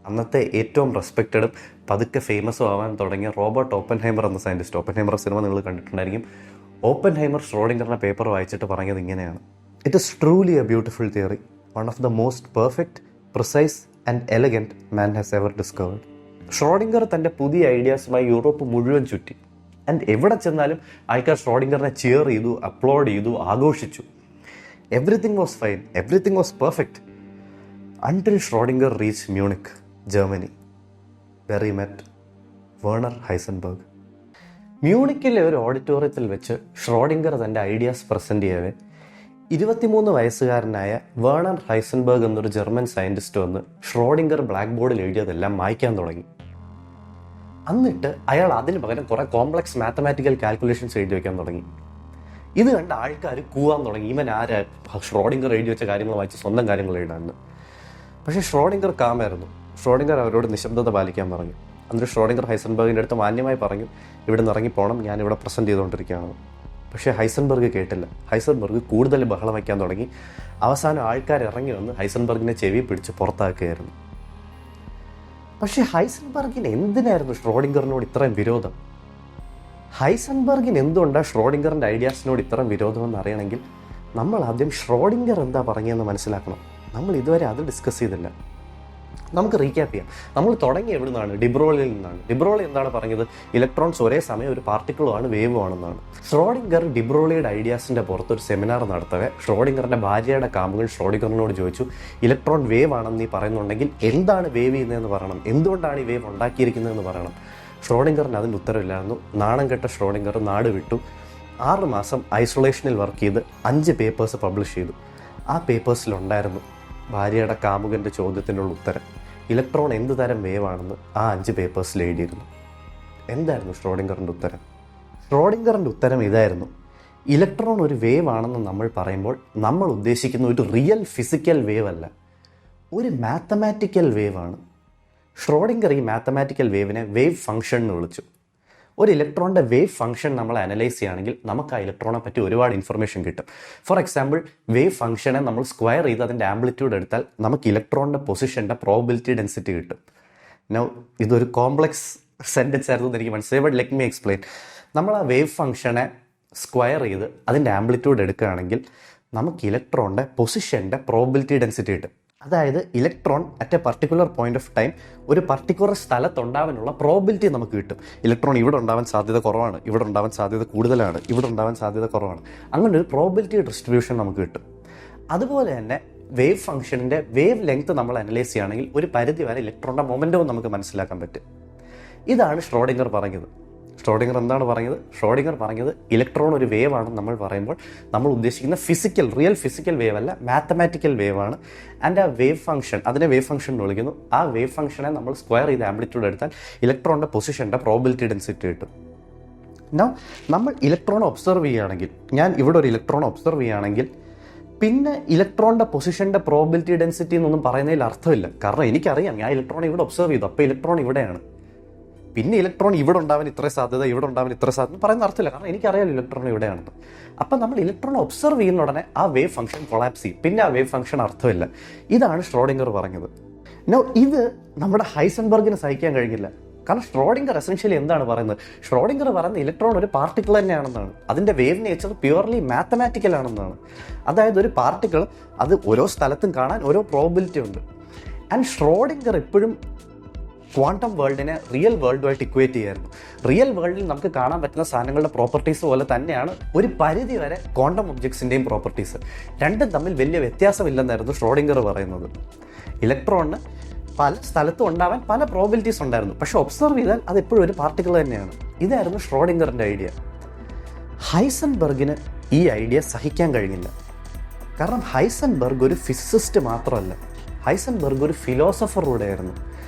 Speaker 1: അന്നത്തെ ഏറ്റവും റെസ്പെക്റ്റഡും പതുക്കെ ഫേമസും ആവാൻ തുടങ്ങിയ റോബർട്ട് ഓപ്പൻഹൈമർ എന്ന സയൻറ്റിസ്റ്റ്, ഓപ്പൻഹൈമർ സിനിമ നിങ്ങൾ കണ്ടിട്ടുണ്ടായിരിക്കും. ഓപ്പൻഹൈമർ ഷ്രോഡിംഗറിൻ്റെ പേപ്പർ വായിച്ചിട്ട് പറഞ്ഞത് ഇങ്ങനെയാണ്: it is truly A beautiful theory, one of the most perfect, precise and elegant man has ever discovered. Schrödinger തൻ്റെ പുതിയ ഐഡിയാസുമായി യൂറോപ്പ് മുഴുവൻ ചുറ്റി. ആൻഡ് എവിടെ ചെന്നാലും ആൾക്കാർ ഷ്രോഡിംഗറിനെ ചിയർ ചെയ്തു, അപ്ലോഡ് ചെയ്തു, ആഘോഷിച്ചു. Everything was fine, everything was perfect until Schrödinger reach Munich, Germany, where he met Werner Heisenberg. മ്യൂണിക്കിലെ ഒരു ഓഡിറ്റോറിയത്തിൽ വെച്ച് ഷ്രോഡിംഗർ തൻ്റെ ഐഡിയാസ് പ്രസൻറ്റ് ചെയ്യവേ 23 വയസ്സുകാരനായ വേർണർ ഹൈസൻബർഗ് എന്നൊരു ജർമ്മൻ സയൻറ്റിസ്റ്റ് വന്ന് ഷ്രോഡിംഗർ ബ്ലാക്ക് ബോർഡിൽ എഴുതിയതെല്ലാം മായ്ക്കാൻ തുടങ്ങി. എന്നിട്ട് അയാൾ അതിന് പകരം കുറേ കോംപ്ലക്സ് മാത്തമാറ്റിക്കൽ കാൽക്കുലേഷൻസ് എഴുതി വയ്ക്കാൻ തുടങ്ങി. ഇത് കണ്ട ആൾക്കാർ കൂവാൻ തുടങ്ങി, ഇവൻ ആരാ ഷ്രോഡിംഗർ എഴുതി വെച്ച കാര്യങ്ങൾ വായിച്ച് സ്വന്തം കാര്യങ്ങൾ എഴുതാമെന്ന്. പക്ഷേ ഷ്രോഡിംഗർ കാമായിരുന്നു. ഷ്രോഡിംഗർ അവരോട് നിശബ്ദത പാലിക്കാൻ പറഞ്ഞു. എന്നിട്ട് ഷ്രോഡിംഗർ ഹൈസൻബർഗിൻ്റെ അടുത്ത് മാന്യമായി പറഞ്ഞു, ഇവിടെ നിന്ന് ഇറങ്ങിപ്പോകണം, ഞാനിവിടെ പ്രസൻറ്റ് ചെയ്തുകൊണ്ടിരിക്കുകയാണ്. പക്ഷേ ഹൈസൻബർഗ് കേട്ടില്ല. ഹൈസൻബർഗ് കൂടുതൽ ബഹളം വയ്ക്കാൻ തുടങ്ങി. അവസാനം ആൾക്കാർ ഇറങ്ങി വന്ന് ഹൈസൻബർഗിനെ ചെവി പിടിച്ച് പുറത്താക്കുകയായിരുന്നു. പക്ഷേ ഹൈസൻബർഗിന് എന്തിനായിരുന്നു ഷ്രോഡിംഗറിനോട് ഇത്രയും വിരോധം? ഹൈസൻബർഗിന് എന്തുകൊണ്ടാണ് ഷ്രോഡിംഗറിൻ്റെ ഐഡിയാസിനോട് ഇത്രയും വിരോധമെന്ന് അറിയണമെങ്കിൽ നമ്മൾ ആദ്യം ഷ്രോഡിംഗർ എന്താ പറഞ്ഞതെന്ന് മനസ്സിലാക്കണം. നമ്മൾ ഇതുവരെ അത് ഡിസ്കസ് ചെയ്തില്ല. നമുക്ക് റീക്യാപ്പ് ചെയ്യാം. നമ്മൾ തുടങ്ങി എവിടെ നിന്നാണ്? ഡിബ്രോളിയിൽ നിന്നാണ്. ഡിബ്രോളി എന്താണ് പറഞ്ഞത്? ഇലക്ട്രോൺസ് ഒരേ സമയം ഒരു പാർട്ടിക്കിളുമാണ്, വേവും ആണെന്നാണ്. ഷ്രോഡിംഗർ ഡിബ്രോളിയുടെ ഐഡിയാസിൻ്റെ പുറത്തൊരു സെമിനാർ നടത്തവേ ഷ്രോഡിംഗറിൻ്റെ ഭാര്യയുടെ കാമുകൻ ഷ്രോഡിംഗറിനോട് ചോദിച്ചു, ഇലക്ട്രോൺ വേവ് ആണെന്ന് നീ പറയുന്നുണ്ടെങ്കിൽ എന്താണ് വേവ് ചെയ്യുന്നതെന്ന് പറയണം, എന്തുകൊണ്ടാണ് ഈ വേവ് ഉണ്ടാക്കിയിരിക്കുന്നതെന്ന് പറയണം. ഷ്രോഡിംഗറിന് അതിൻ്റെ ഉത്തരവില്ലായിരുന്നു. നാണം കെട്ട ഷ്രോഡിംഗർ നാട് വിട്ടു. 6 മാസം ഐസൊലേഷനിൽ വർക്ക് ചെയ്ത് 5 പേപ്പേഴ്സ് പബ്ലിഷ് ചെയ്തു. ആ പേപ്പേഴ്സിലുണ്ടായിരുന്നു ഭാര്യയുടെ കാമുകൻ്റെ ചോദ്യത്തിനുള്ള ഉത്തരം. ഇലക്ട്രോൺ എന്ത് തരം വേവാണെന്ന് ആ 5 പേപ്പേഴ്സിൽ എഴുതിയിരുന്നു. എന്തായിരുന്നു ഷ്രോഡിംഗറിൻ്റെ ഉത്തരം? ഷ്രോഡിംഗറിൻ്റെ ഉത്തരം ഇതായിരുന്നു: ഇലക്ട്രോൺ ഒരു വേവ് ആണെന്ന് നമ്മൾ പറയുമ്പോൾ നമ്മൾ ഉദ്ദേശിക്കുന്ന ഒരു റിയൽ ഫിസിക്കൽ വേവ് അല്ല, ഒരു മാത്തമാറ്റിക്കൽ വേവാണ്. ഷ്രോഡിംഗർ ഈ മാത്തമാറ്റിക്കൽ വേവിനെ വേവ് ഫംഗ്ഷൻ എന്ന് വിളിച്ചു. ഒരു ഇലക്ട്രോണിൻ്റെ വേവ് ഫംഗ്ഷൻ നമ്മൾ അനലൈസ് ചെയ്യുകയാണെങ്കിൽ നമുക്ക് ആ ഇലക്ട്രോണെ പറ്റി ഒരുപാട് ഇൻഫർമേഷൻ കിട്ടും. ഫോർ എക്സാമ്പിൾ, വേവ് ഫംഗ്ഷനെ നമ്മൾ സ്ക്വയർ ചെയ്ത് അതിൻ്റെ ആംപ്ലിറ്റ്യൂഡ് എടുത്താൽ നമുക്ക് ഇലക്ട്രോണിൻ്റെ പൊസിഷൻ്റെ പ്രോബിലിറ്റി ഡെൻസിറ്റി കിട്ടും. നൗ ഇതൊരു കോംപ്ലക്സ് സെൻറ്റൻസ് ആയിരുന്നു എന്ന് എനിക്ക് മനസ്സിലായി, ബട്ട് ലെറ്റ് മീ എക്സ്പ്ലെയിൻ. നമ്മൾ ആ വേവ് ഫംഗ്ഷനെ സ്ക്വയർ ചെയ്ത് അതിൻ്റെ ആംപ്ലിറ്റ്യൂഡ് എടുക്കുകയാണെങ്കിൽ നമുക്ക് ഇലക്ട്രോണിൻ്റെ പൊസിഷൻ്റെ പ്രോബിലിറ്റി ഡെൻസിറ്റി കിട്ടും. അതായത് electron at A particular point of time ഒരു പർട്ടിക്കുലർ സ്ഥലത്തുണ്ടാവാനുള്ള പ്രോബിലിറ്റി നമുക്ക് കിട്ടും. ഇലക്ട്രോൺ ഇവിടെ ഉണ്ടാവാൻ സാധ്യത കുറവാണ്, ഇവിടെ ഉണ്ടാവാൻ സാധ്യത കൂടുതലാണ്, ഇവിടെ ഉണ്ടാവാൻ സാധ്യത കുറവാണ്. അങ്ങനെ ഒരു പ്രോബിലിറ്റി ഡിസ്ട്രിബ്യൂഷൻ നമുക്ക് കിട്ടും. അതുപോലെ തന്നെ വേവ് ഫംഗ്ഷനിൻ്റെ വേവ് ലെങ്ത് നമ്മൾ അനലൈസ് ചെയ്യുകയാണെങ്കിൽ ഒരു പരിധി വരെ ഇലക്ട്രോണിൻ്റെ മൊമെൻറ്റവും നമുക്ക് മനസ്സിലാക്കാൻ പറ്റും. ഇതാണ് ഷ്രോഡിംഗർ പറഞ്ഞത്. ഷ്രോഡിംഗർ എന്താണ് പറഞ്ഞത്? ഷ്രോഡിംഗർ പറഞ്ഞത് ഇലക്ട്രോൺ ഒരു വേവ് ആണെന്ന് നമ്മൾ പറയുമ്പോൾ നമ്മൾ ഉദ്ദേശിക്കുന്ന റിയൽ ഫിസിക്കൽ വേവ് അല്ല, മാത്തമാറ്റിക്കൽ വേവ് ആണ്. ആൻഡ് ആ വേവ് ഫംഗ്ഷൻ, അതിനെ വേവ് ഫംഗ്ഷൻ എന്ന് വിളിക്കുന്നു. ആ വേവ് ഫംഗ്ഷനെ നമ്മൾ സ്ക്വയർ ചെയ്ത് ആംപ്ലിറ്റ്യൂഡ് എടുത്താൽ ഇലക്ട്രോണിൻ്റെ പൊസിഷൻ്റെ പ്രോബിലിറ്റി ഡെൻസിറ്റി കിട്ടും. നമ്മൾ ഇലക്ട്രോൺ ഒബ്സർവ് ചെയ്യുകയാണെങ്കിൽ, ഞാൻ ഇവിടെ ഒരു ഇലക്ട്രോൺ ഒബ്സർവ് ചെയ്യുകയാണെങ്കിൽ പിന്നെ ഇലക്ട്രോണിൻ്റെ പൊസിഷൻ്റെ പ്രോബിലിറ്റി ഡെൻസിറ്റി എന്നൊന്നും പറയുന്നതിൽ അർത്ഥമില്ല. കാരണം എനിക്കറിയാം ഞാൻ ഇലക്ട്രോൺ ഇവിടെ ഒബ്സർവ് ചെയ്തു, അപ്പോൾ ഇലക്ട്രോൺ ഇവിടെയാണ്. പിന്നെ ഇലക്ട്രോൺ ഇവിടെ ഉണ്ടാവാൻ ഇത്ര സാധ്യത, ഇവിടെ ഉണ്ടാവാൻ ഇത്ര സാധ്യത പറയുന്ന അർത്ഥമില്ല, കാരണം എനിക്കറിയാം ഇലക്ട്രോൺ ഇവിടെയാണെന്ന്. അപ്പം നമ്മൾ ഇലക്ട്രോൺ ഒബ്സർവ് ചെയ്യുന്ന ഉടനെ ആ വേവ് ഫംഗ്ഷൻ കൊളാപ്സ് ചെയ്യും, പിന്നെ ആ വേവ് ഫംഗ്ഷൻ അർത്ഥമില്ല. ഇതാണ് ഷ്രോഡിംഗർ പറഞ്ഞത്. ഇത് നമ്മുടെ ഹൈസൻബർഗിന് സഹിക്കാൻ കഴിഞ്ഞില്ല. കാരണം ഷ്രോഡിംഗർ എസെൻഷ്യലി എന്താണ് പറയുന്നത്? ഷ്രോഡിംഗർ പറയുന്നത് ഇലക്ട്രോൺ ഒരു പാർട്ടിക്കിൾ തന്നെയാണെന്നാണ്, അതിൻ്റെ വേവ് നേച്ചർ പ്യുവർലി മാത്തമാറ്റിക്കൽ ആണെന്നാണ്. അതായത് ഒരു പാർട്ടിക്കിൾ അത് ഓരോ സ്ഥലത്തും കാണാൻ ഓരോ പ്രോബിലിറ്റി ഉണ്ട്. ആൻഡ് ഷ്രോഡിംഗർ എപ്പോഴും ക്വാണ്ടം വേൾഡിനെ റിയൽ വേൾഡുമായിട്ട് ഇക്വേറ്റ് ചെയ്യായിരുന്നു. റിയൽ വേൾഡിൽ നമുക്ക് കാണാൻ പറ്റുന്ന സാധനങ്ങളുടെ പ്രോപ്പർട്ടീസ് പോലെ തന്നെയാണ് ഒരു പരിധി വരെ ക്വാണ്ടം ഒബ്ജക്ട്സിൻ്റെയും പ്രോപ്പർട്ടീസ്. രണ്ടും തമ്മിൽ വലിയ വ്യത്യാസമില്ലെന്നായിരുന്നു ഷ്രോഡിംഗർ പറയുന്നത്. ഇലക്ട്രോണിന് പല സ്ഥലത്തും ഉണ്ടാവാൻ പല പ്രോബിലിറ്റീസ് ഉണ്ടായിരുന്നു, പക്ഷെ ഒബ്സർവ് ചെയ്താൽ അത് എപ്പോഴും ഒരു പാർട്ടിക്കിൾ തന്നെയാണ്. ഇതായിരുന്നു ഷ്രോഡിംഗറിൻ്റെ ഐഡിയ. ഹൈസൻബർഗിന് ഈ ഐഡിയ സഹിക്കാൻ കഴിഞ്ഞില്ല. കാരണം ഹൈസൻബർഗ് ഒരു ഫിസിസിസ്റ്റ് മാത്രമല്ല, ഹൈസൻബർഗ് ഒരു ഫിലോസഫർ കൂടെയായിരുന്നു.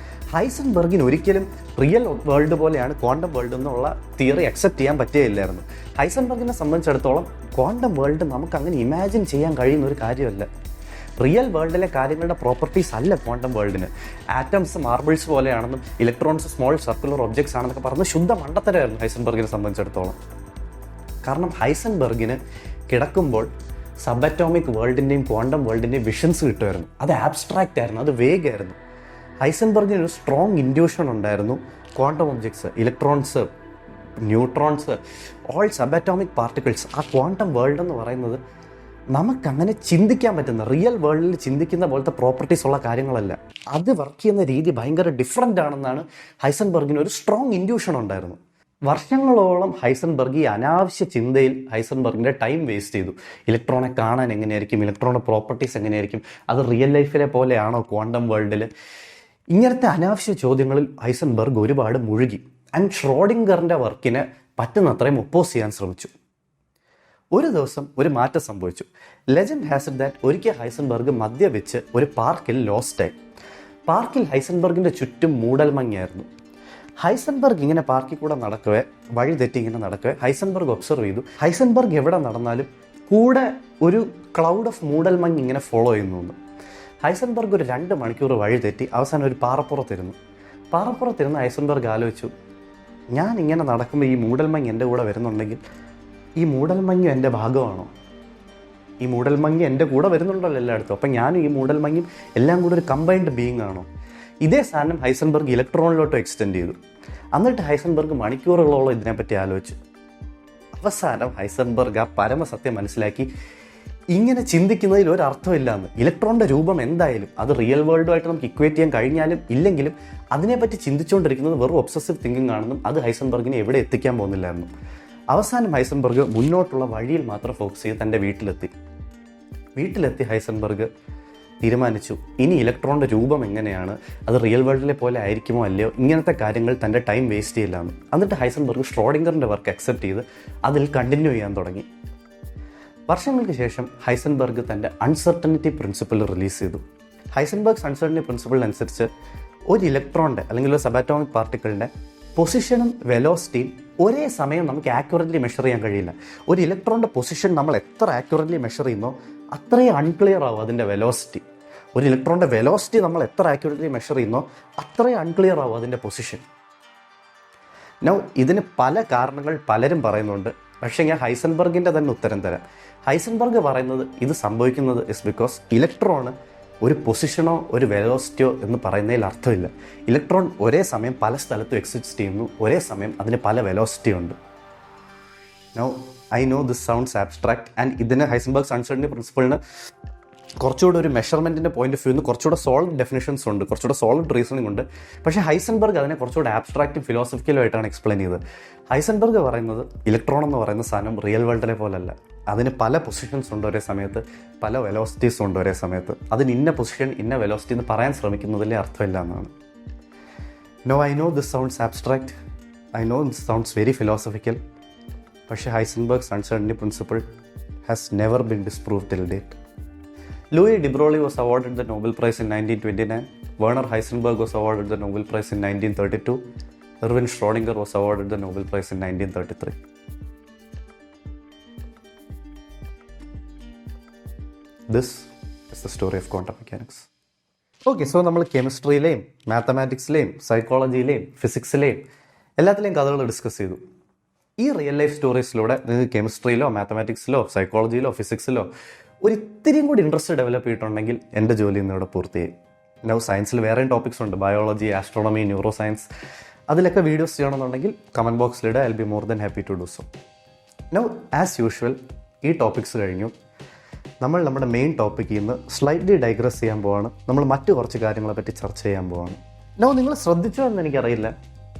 Speaker 1: ഹൈസൻബർഗിന് ഒരിക്കലും റിയൽ വേൾഡ് പോലെയാണ് ക്വാണ്ടം വേൾഡ് എന്നുള്ള തിയറി അക്സെപ്റ്റ് ചെയ്യാൻ പറ്റുകയില്ലായിരുന്നു. ഹൈസൻബർഗിനെ സംബന്ധിച്ചിടത്തോളം ക്വാണ്ടം വേൾഡ് നമുക്ക് അങ്ങനെ ഇമാജിൻ ചെയ്യാൻ കഴിയുന്ന ഒരു കാര്യമല്ല. റിയൽ വേൾഡിലെ കാര്യങ്ങളുടെ പ്രോപ്പർട്ടീസ് അല്ല ക്വാണ്ടം വേൾഡിന്. ആറ്റംസ് മാർബിൾസ് പോലെയാണെന്നും ഇലക്ട്രോൺസ് സ്മോൾ സർക്കുലർ ഒബ്ജക്ട്സ് ആണെന്നൊക്കെ പറഞ്ഞ് ശുദ്ധ മണ്ടത്തരമായിരുന്നു ഹൈസൻബർഗിനെ സംബന്ധിച്ചിടത്തോളം. കാരണം ഹൈസൻബർഗിന് കിടക്കുമ്പോൾ സബ് അറ്റോമിക് വേൾഡിൻ്റെയും ക്വാണ്ടം വേൾഡിൻ്റെയും വിഷൻസ് കിട്ടുമായിരുന്നു. അത് ആബ്സ്ട്രാക്റ്റ് ആയിരുന്നു, അത് വേഗമായിരുന്നു. ഹൈസൻബർഗിന് ഒരു സ്ട്രോങ് ഇൻഡ്യൂഷൻ ഉണ്ടായിരുന്നു. Quantum objects, electrons, neutrons, all sub atomic particles, ആ ക്വാണ്ടം വേൾഡ് എന്ന് പറയുന്നത് നമുക്കങ്ങനെ ചിന്തിക്കാൻ പറ്റുന്ന, റിയൽ വേൾഡിൽ ചിന്തിക്കുന്ന പോലത്തെ പ്രോപ്പർട്ടീസ് ഉള്ള കാര്യങ്ങളല്ല. അത് വർക്ക് ചെയ്യുന്ന രീതി ഭയങ്കര ഡിഫറെൻ്റ് ആണെന്നാണ് ഹൈസൻബർഗിന് ഒരു സ്ട്രോങ് ഇൻഡ്യൂഷൻ ഉണ്ടായിരുന്നു. വർഷങ്ങളോളം ഹൈസൻബർഗ് ഈ അനാവശ്യ ചിന്തയിൽ ഹൈസൻബർഗിൻ്റെ ടൈം വേസ്റ്റ് ചെയ്തു. ഇലക്ട്രോണെ കാണാൻ എങ്ങനെയായിരിക്കും, ഇലക്ട്രോണിൻ്റെ പ്രോപ്പർട്ടീസ് എങ്ങനെയായിരിക്കും, അത് റിയൽ ലൈഫിലെ പോലെയാണോ ക്വാണ്ടം വേൾഡിൽ, ഇങ്ങനത്തെ അനാവശ്യ ചോദ്യങ്ങളിൽ ഹൈസൻബർഗ് ഒരുപാട് മുഴുകി. ആൻഡ് ഷ്രോഡിംഗറിൻ്റെ വർക്കിനെ പറ്റുന്നത്രയും ഒപ്പോസ് ചെയ്യാൻ ശ്രമിച്ചു. ഒരു ദിവസം ഒരു മാറ്റം സംഭവിച്ചു. ലെജൻഡ് ഹാസ് ഇറ്റ് ദാറ്റ് ഒരിക്കൽ ഹൈസൻബർഗ് മദ്യപിച്ച് ഒരു പാർക്കിൽ ലോസ്റ്റായി. പാർക്കിൽ ഹൈസൻബർഗിൻ്റെ ചുറ്റും മൂടൽമഞ്ഞായിരുന്നു. ഹൈസൻബർഗ് ഇങ്ങനെ പാർക്കിൽ കൂടെ നടക്കവേ, വഴി തെറ്റി ഇങ്ങനെ നടക്കവേ ഹൈസൻബർഗ് ഒബ്സർവ് ചെയ്തു. ഹൈസൻബർഗ് എവിടെ നടന്നാലും കൂടെ ഒരു ക്ലൗഡ് ഓഫ് മൂടൽമഞ്ഞ് ഇങ്ങനെ ഫോളോ ചെയ്യുന്നു. ഹൈസൻബർഗ് ഒരു 2 മണിക്കൂർ വഴി തെറ്റി അവസാനം ഒരു പാറപ്പുറത്തിരുന്ന് ഹൈസൻബർഗ് ആലോചിച്ചു, ഞാൻ ഇങ്ങനെ നടക്കുമ്പോൾ ഈ മൂടൽമഞ്ഞ് എൻ്റെ കൂടെ വരുന്നുണ്ടെങ്കിൽ ഈ മൂടൽമഞ്ഞ് എൻ്റെ ഭാഗമാണോ? ഈ മൂടൽമഞ്ഞ് എൻ്റെ കൂടെ വരുന്നുണ്ടല്ലോ എല്ലായിടത്തും, അപ്പം ഞാനും ഈ മൂടൽമഞ്ഞും എല്ലാം കൂടെ ഒരു കമ്പൈൻഡ് ബീയിങ് ആണോ? ഇതേ സാധനം ഹൈസൻബർഗ് ഇലക്ട്രോണിലോട്ട് എക്സ്റ്റെൻഡ് ചെയ്തു. എന്നിട്ട് ഹൈസൻബർഗ് മണിക്കൂറുകളോളം ഇതിനെപ്പറ്റി ആലോചിച്ചു. അവസാനം ഹൈസൻബർഗ് ആ പരമസത്യം മനസ്സിലാക്കി, ഇങ്ങനെ ചിന്തിക്കുന്നതിൽ ഒരർത്ഥമില്ലാന്ന്. ഇലക്ട്രോണിൻ്റെ രൂപം എന്തായാലും അത് റിയൽ വേൾഡുമായിട്ട് നമുക്ക് ഇക്വേറ്റ് ചെയ്യാൻ കഴിഞ്ഞാലും ഇല്ലെങ്കിലും അതിനെപ്പറ്റി ചിന്തിച്ചുകൊണ്ടിരിക്കുന്നത് വെറും ഒബ്സസീവ് തിങ്കിങ് ആണെന്നും അത് ഹൈസൻബർഗിനെ എവിടെ എത്തിക്കാൻ പോകുന്നില്ല എന്നും. അവസാനം ഹൈസൻബർഗ് മുന്നോട്ടുള്ള വഴിയിൽ മാത്രം ഫോക്കസ് ചെയ്ത് തൻ്റെ വീട്ടിലെത്തി ഹൈസൻബർഗ് തീരുമാനിച്ചു, ഇനി ഇലക്ട്രോണിൻ്റെ രൂപം എങ്ങനെയാണ്, അത് റിയൽ വേൾഡിലെ പോലെ ആയിരിക്കുമോ അല്ലയോ, ഇങ്ങനത്തെ കാര്യങ്ങൾ തൻ്റെ ടൈം വേസ്റ്റ് ചെയ്യില്ലാന്ന്. എന്നിട്ട് ഹൈസൻബർഗ് ഷ്രോഡിംഗറിൻ്റെ വർക്ക് അക്സെപ്റ്റ് ചെയ്ത് അതിൽ കണ്ടിന്യൂ ചെയ്യാൻ തുടങ്ങി. വർഷങ്ങൾക്ക് ശേഷം ഹൈസൻബർഗ് തൻ്റെ അൺസർട്ടനിറ്റി പ്രിൻസിപ്പിൾ റിലീസ് ചെയ്തു. ഹൈസൻബർഗ്സ് അൺസർട്ടനിറ്റി പ്രിൻസിപ്പിളിനനുസരിച്ച് ഒരു ഇലക്ട്രോണിൻ്റെ അല്ലെങ്കിൽ ഒരു സബാറ്റോമിക് പാർട്ടിക്കിളിൻ്റെ പൊസിഷനും വെലോസിറ്റിയും ഒരേ സമയം നമുക്ക് ആക്യുററ്റ്ലി മെഷർ ചെയ്യാൻ കഴിയില്ല. ഒരു ഇലക്ട്രോണിൻ്റെ പൊസിഷൻ നമ്മൾ എത്ര ആക്യുററ്റ്ലി മെഷർ ചെയ്യുന്നോ അത്രയും അൺക്ലിയർ ആവും അതിൻ്റെ വെലോസിറ്റി. ഒരു ഇലക്ട്രോണിൻ്റെ വെലോസിറ്റി നമ്മൾ എത്ര ആക്യുററ്റ്ലി മെഷർ ചെയ്യുന്നോ അത്രയും അൺക്ലിയർ ആവും അതിൻ്റെ പൊസിഷൻ. നൗ ഇതിന് പല കാരണങ്ങൾ പലരും പറയുന്നുണ്ട്. പക്ഷേ ഞാൻ ഹൈസൻബർഗിൻ്റെ തന്നെ ഉത്തരം തരാം. ഹൈസൻബർഗ് പറയുന്നത് ഇത് സംഭവിക്കുന്നത് ഇസ് ബിക്കോസ് ഇലക്ട്രോണ് ഒരു പൊസിഷനോ ഒരു വെലോസിറ്റിയോ എന്ന് പറയുന്നതിൽ അർത്ഥമില്ല. ഇലക്ട്രോൺ ഒരേ സമയം പല സ്ഥലത്തും എക്സിസ്റ്റ് ചെയ്യുന്നു, ഒരേ സമയം അതിന് പല വെലോസിറ്റി ഉണ്ട്. Now I know this sounds abstract and ഇതിന് ഹൈസൻബർഗ്സ് അൺസർട്ടനിറ്റി പ്രിൻസിപ്പിളിന് കുറച്ചുകൂടെ ഒരു മെഷർമെൻറ്റിൻ്റെ പോയിന്റ് ഓഫ് വ്യൂന്ന് കുറച്ചുകൂടെ സോളിഡ് ഡെഫിനിഷൻസ് ഉണ്ട്, കുറച്ചുകൂടെ സോളിഡ് റീസണിംഗ് ഉണ്ട്. പക്ഷേ ഹൈസൻബർഗ് അതിനെ കുറച്ചുകൂടെ ആബ്സ്ട്രാക്റ്റും ഫിലോസഫിക്കലും ആയിട്ടാണ് എക്സ്പ്ലെയിൻ ചെയ്തത്. ഹൈസൻബർഗ് പറയുന്നത് ഇലക്ട്രോൺ എന്ന് പറയുന്ന സാധനം റിയൽ വേൾഡിലെ പോലല്ല. അതിന് പല പൊസിഷൻസ് ഉണ്ട് ഒരേ സമയത്ത്, പല വെലോസിറ്റീസ് ഉണ്ട് ഒരേ സമയത്ത്. അതിന് ഇന്ന പൊസിഷൻ ഇന്ന വെലോസിറ്റി എന്ന് പറയാൻ ശ്രമിക്കുന്നതിലേ അർത്ഥമില്ല എന്നാണ്. No, I know this sounds abstract, I know this sounds very philosophical. പക്ഷേ Heisenberg's uncertainty principle has never been disproved till date. Louis de Broglie was awarded the Nobel Prize in 1929. Werner Heisenberg was awarded the Nobel Prize in 1932. Erwin Schrödinger was awarded the Nobel Prize in 1933. This is the story of quantum mechanics. Okay, so നമ്മൾ കെമിസ്ട്രിയിലെയും മാത്തമാറ്റിക്സിലെയും സൈക്കോളജിയിലെയും ഫിസിക്സിലെയും എല്ലാത്തിലെയും കഥകൾ discuss ചെയ്തു. ഈ real life സ്റ്റോറീസിലൂടെ നിങ്ങൾക്ക് കെമിസ്ട്രിയിലോ മാത്തമാറ്റിക്സിലോ സൈക്കോളജിയിലോ ഫിസിക്സിലോ ഒരു ഇത്തിരിയും കൂടി interest develop ചെയ്തിട്ടുണ്ടെങ്കിൽ എൻ്റെ ജോലി ഇന്നിവിടെ പൂർത്തിയായി. നൗ സയൻസിൽ വേറെയും ടോപ്പിക്സ് ഉണ്ട്, ബയോളജി, ആസ്ട്രോണമി, ന്യൂറോ സയൻസ്. അതിലൊക്കെ വീഡിയോസ് ചെയ്യണമെന്നുണ്ടെങ്കിൽ കമൻറ്റ് ബോക്സിലിടുക. I will be more than happy to do so. Now as usual ഈ ടോപ്പിക്സ് കഴിഞ്ഞു നമ്മൾ നമ്മുടെ മെയിൻ ടോപ്പിക്കിൽ നിന്ന് സ്ലൈറ്റ്ലി ഡൈഗ്രസ് ചെയ്യാൻ പോവാണ്. നമ്മൾ മറ്റു കുറച്ച് കാര്യങ്ങളെ പറ്റി ചർച്ച ചെയ്യാൻ പോവാണ്. നൗ നിങ്ങൾ ശ്രദ്ധിച്ചോ എന്ന് എനിക്കറിയില്ല,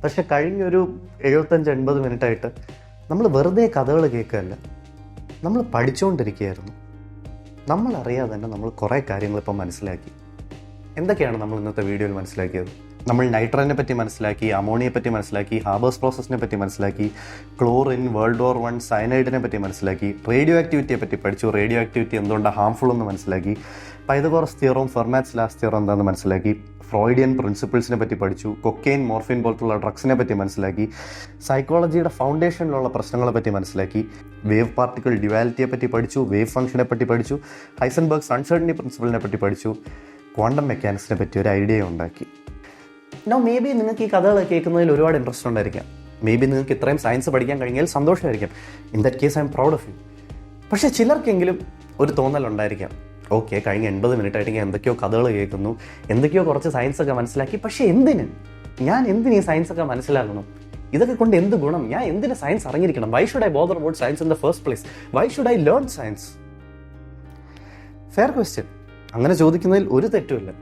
Speaker 1: പക്ഷെ കഴിഞ്ഞൊരു 75-80 മിനിറ്റായിട്ട് നമ്മൾ വെറുതെ കഥകൾ കേൾക്കുകയല്ല, നമ്മൾ പഠിച്ചുകൊണ്ടിരിക്കുകയായിരുന്നു. നമ്മളറിയാതെ തന്നെ നമ്മൾ കുറേ കാര്യങ്ങൾ ഇപ്പോൾ മനസ്സിലാക്കി. എന്തൊക്കെയാണ് നമ്മൾ ഇന്നത്തെ വീഡിയോയിൽ മനസ്സിലാക്കിയത്? നമ്മൾ നൈട്രജനെ പറ്റി മനസ്സിലാക്കി, അമോണിയെ പറ്റി മനസ്സിലാക്കി, ഹാബേഴ്സ് പ്രോസസ്സിനെ പറ്റി മനസ്സിലാക്കി, ക്ലോറിൻ, വേൾഡ് വാർ 1 സയനൈഡിനെ പറ്റി മനസ്സിലാക്കി, റേഡിയോ ആക്ടിവിറ്റിയെ പറ്റി പഠിച്ചു, റേഡിയോ ആക്ടിവിറ്റി എന്തുകൊണ്ടാണ് ഹാംഫുൾ എന്ന് മനസ്സിലാക്കി, പൈതഗോറസ് തിയറവും ഫെർമാറ്റ്സ് ലാസ്റ്റ് തിയറം എന്താണെന്ന് മനസ്സിലാക്കി, ഫ്രോയിഡിയൻ പ്രിൻസിപ്പിൾസിനെ പറ്റി പഠിച്ചു, കൊക്കെയിൻ, മോർഫിൻ പോലത്തുള്ള ഡ്രഗ്സിനെ പറ്റി മനസ്സിലാക്കി, സൈക്കോളജിയുടെ ഫൗണ്ടേഷനിലുള്ള പ്രശ്നങ്ങളെ പറ്റി മനസ്സിലാക്കി, വേവ് പാർട്ടിക്കിൾ ഡ്യുവാലിറ്റിയെ പറ്റി പഠിച്ചു, വേവ് ഫംഗ്ഷനെ പറ്റി പഠിച്ചു, ഹൈസൻബർഗ്സ് അൺസർട്ടനിറ്റി പ്രിൻസിപ്പിളിനെ പറ്റി പഠിച്ചു, ക്വാണ്ടം മെക്കാനിക്സിനെ പറ്റി ഒരു ഐഡിയ ഉണ്ടാക്കി. നോ, മേ ബി നിങ്ങൾക്ക് ഈ കഥകൾ കേൾക്കുന്നതിൽ ഒരുപാട് ഇൻട്രസ്റ്റ് ഉണ്ടായിരിക്കാം. മേ ബി നിങ്ങൾക്ക് ഇത്രയും സയൻസ് പഠിക്കാൻ കഴിഞ്ഞാൽ സന്തോഷമായിരിക്കാം. In that case I am proud of you. പക്ഷേ ചിലർക്കെങ്കിലും ഒരു തോന്നലുണ്ടായിരിക്കാം, ഓക്കെ, കഴിഞ്ഞ 80 മിനിറ്റായിട്ട് ഞാൻ എന്തൊക്കെയോ കഥകൾ കേൾക്കുന്നു, എന്തൊക്കെയോ കുറച്ച് സയൻസൊക്കെ മനസ്സിലാക്കി, പക്ഷേ ഞാൻ എന്തിന് ഈ സയൻസൊക്കെ മനസ്സിലാക്കണം? ഇതൊക്കെ കൊണ്ട് എന്ത് ഗുണം? ഞാൻ എന്തിന് സയൻസ് അറിഞ്ഞിരിക്കണം? Why should I bother about science in the first place? Why should I learn science? Fair question. അങ്ങനെ ചോദിക്കുന്നതിൽ ഒരു തെറ്റുമില്ല.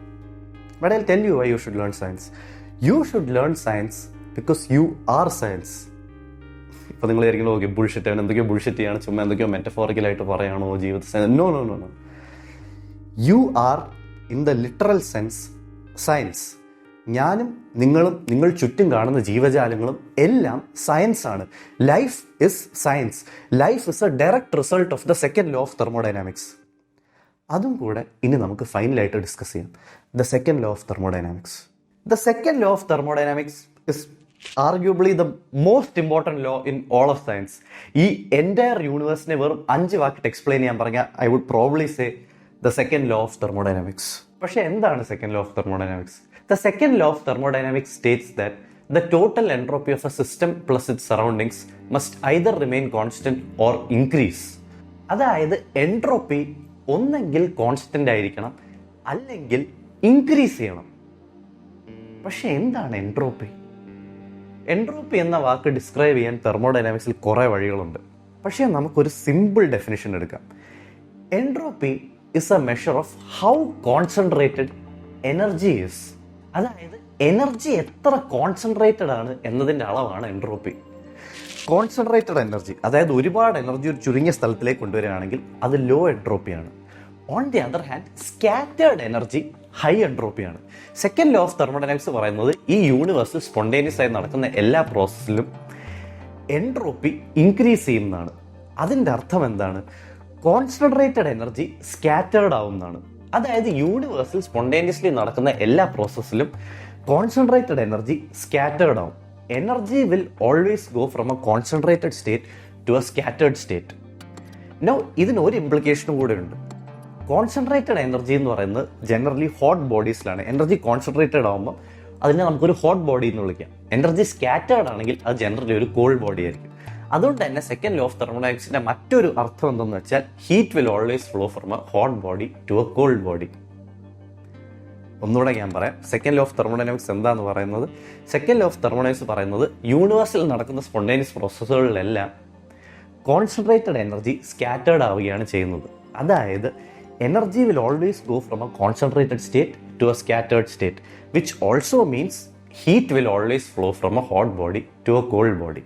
Speaker 1: But I'll tell you why you should learn science. You should learn science because you are science. ഇപ്പോൾ നിങ്ങൾ ആയിരിക്കും, okay, bullshit, അവൻ എന്തൊക്കെയോ bullshit ചെയ്യാണ്, ചുമ്മാ എന്തൊക്കെയോ മെറ്റഫോറിക്കലായിട്ട് പറയാണോ ജീവിത. No. You are in the literal sense science. ഞാനും നിങ്ങളും നിങ്ങൾ ചുറ്റും കാണുന്ന ജീവജാലങ്ങളും എല്ലാം സയൻസ് ആണ്. Life is science. Life is a direct result of the second law of thermodynamics. അതും കൂടെ ഇനി നമുക്ക് ഫൈനലായിട്ട് ഡിസ്കസ് ചെയ്യാം. The second law of thermodynamics. The second law of thermodynamics is arguably the most important law in all of science. ഈ entire യൂണിവേഴ്സിനെ വെറും 5 വാക്കിട്ട് എക്സ്പ്ലെയിൻ ചെയ്യാൻ പറഞ്ഞാൽ I would probably say the second law of thermodynamics. പക്ഷെ എന്താണ് second law of thermodynamics? The second law of thermodynamics states that the total entropy of a system plus it surroundings must either remain constant or increase. അതായത് entropy ഒന്നെങ്കിൽ constant ആയിരിക്കണം, അല്ലെങ്കിൽ increase ചെയ്യണം. പക്ഷെ എന്താണ് entropy? Entropy എന്ന വാക്ക് describe ചെയ്യാൻ തെർമോഡൈനാമിക്സിൽ കുറേ വഴികളുണ്ട്. പക്ഷേ നമുക്കൊരു സിമ്പിൾ ഡെഫിനിഷൻ എടുക്കാം. Entropy is A measure of how concentrated energy is. അതായത് എനർജി എത്ര കോൺസെൻട്രേറ്റഡ് ആണ് എന്നതിൻ്റെ അളവാണ് എൻട്രോപ്പി. കോൺസെൻട്രേറ്റഡ് എനർജി, അതായത് ഒരുപാട് എനർജി ഒരു ചുരുങ്ങിയ സ്ഥലത്തിലേക്ക് കൊണ്ടുവരികയാണെങ്കിൽ അത് ലോ എൻട്രോപ്പിയാണ്. On the other hand scattered energy high എൻട്രോപ്പിയാണ്. സെക്കൻഡ് ലോ ഓഫ് തെർമോഡൈനാമിക്സ് പറയുന്നത് ഈ യൂണിവേഴ്സിൽ സ്പോണ്ടേനിയസ് ആയി നടക്കുന്ന എല്ലാ പ്രോസസ്സിലും എൻട്രോപ്പി ഇൻക്രീസ് ചെയ്യുന്നതാണ്. അതിൻ്റെ അർത്ഥം എന്താണ്? കോൺസെൻട്രേറ്റഡ് എനർജി സ്കാറ്റേർഡ് ആവുന്നതാണ്. അതായത് യൂണിവേഴ്സിൽ സ്പോണ്ടേനിയസ്ലി നടക്കുന്ന എല്ലാ പ്രോസസ്സിലും കോൺസെൻട്രേറ്റഡ് എനർജി സ്കാറ്റേർഡ് ആവും. Energy will always go from a concentrated state to a scattered state. Now, ഇതിന് ഒരു ഇംപ്ലിക്കേഷനും കൂടെ ഉണ്ട്. കോൺസെൻട്രേറ്റഡ് എനർജി എന്ന് പറയുന്നത് ജനറലി ഹോട്ട് ബോഡീസിലാണ്. എനർജി കോൺസെൻട്രേറ്റഡ് ആകുമ്പോൾ അതിനെ നമുക്കൊരു ഹോട്ട് ബോഡി എന്ന് വിളിക്കാം. എനർജി സ്കാറ്റേർഡ് ആണെങ്കിൽ അത് ജനറലി ഒരു കോൾഡ് ബോഡി ആയിരിക്കും. അതുകൊണ്ട് തന്നെ സെക്കൻഡ് ലോ ഓഫ് തെർമോഡൈനാമിക്സിന്റെ മറ്റൊരു അർത്ഥം എന്തെന്ന് വെച്ചാൽ heat will always flow from a hot body to a cold body. ഒന്നുകൂടെ ഞാൻ പറയാം, സെക്കൻഡ് ലോ ഓഫ് തെർമോഡൈനാമിക്സ് എന്താന്ന് പറയുന്നത്. സെക്കൻഡ് ലോ ഓഫ് തെർമോഡൈനാമിക്സ് പറയുന്നത് യൂണിവേഴ്സിൽ നടക്കുന്ന സ്പോണ്ടേനിയസ് പ്രോസസ്സുകളിലെല്ലാം കോൺസെൻട്രേറ്റഡ് എനർജി സ്കാറ്റേർഡ് ആവുകയാണ് ചെയ്യുന്നത്. അതായത് energy will always go from a concentrated state to a scattered state, which also means heat will always flow from a hot body to a cold body.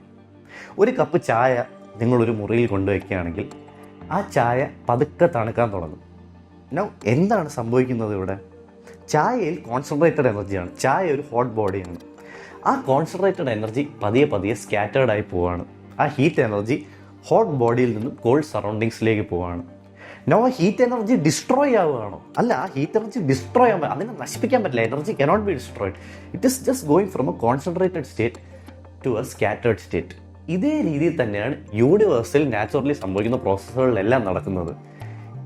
Speaker 1: ഒരു cup ചായ നിങ്ങളൊരു മുറിയിൽ കൊണ്ടുവയ്ക്കുകയാണെങ്കിൽ ആ ചായ പതുക്കെ തണുക്കാൻ തുടങ്ങും. നൗ എന്താണ് സംഭവിക്കുന്നത് ഇവിടെ? ചായയിൽ കോൺസെൻട്രേറ്റഡ് എനർജിയാണ്. ചായ ഒരു ഹോട്ട് ബോഡിയാണ്. ആ കോൺസെൻട്രേറ്റഡ് എനർജി പതിയെ പതിയെ സ്കാറ്റേർഡ് ആയി പോവാണ്. ആ ഹീറ്റ് എനർജി ഹോട്ട് ബോഡിയിൽ നിന്നും കോൾഡ് സറൗണ്ടിങ്സിലേക്ക് പോവാണ്. നോ, ഹീറ്റ് എനർജി ഡിസ്ട്രോയ് ആവുകയാണോ? അല്ല, ആ ഹീറ്റ് എനർജി ഡിസ്ട്രോയ് ആവാൻ, അതിനെ നശിപ്പിക്കാൻ പറ്റില്ല. Energy cannot be destroyed. It is just going from a concentrated state to a scattered state. ഇതേ രീതിയിൽ തന്നെയാണ് യൂണിവേഴ്സിൽ നാച്ചുറലി സംഭവിക്കുന്ന പ്രോസസ്സുകളിലെല്ലാം നടക്കുന്നത്.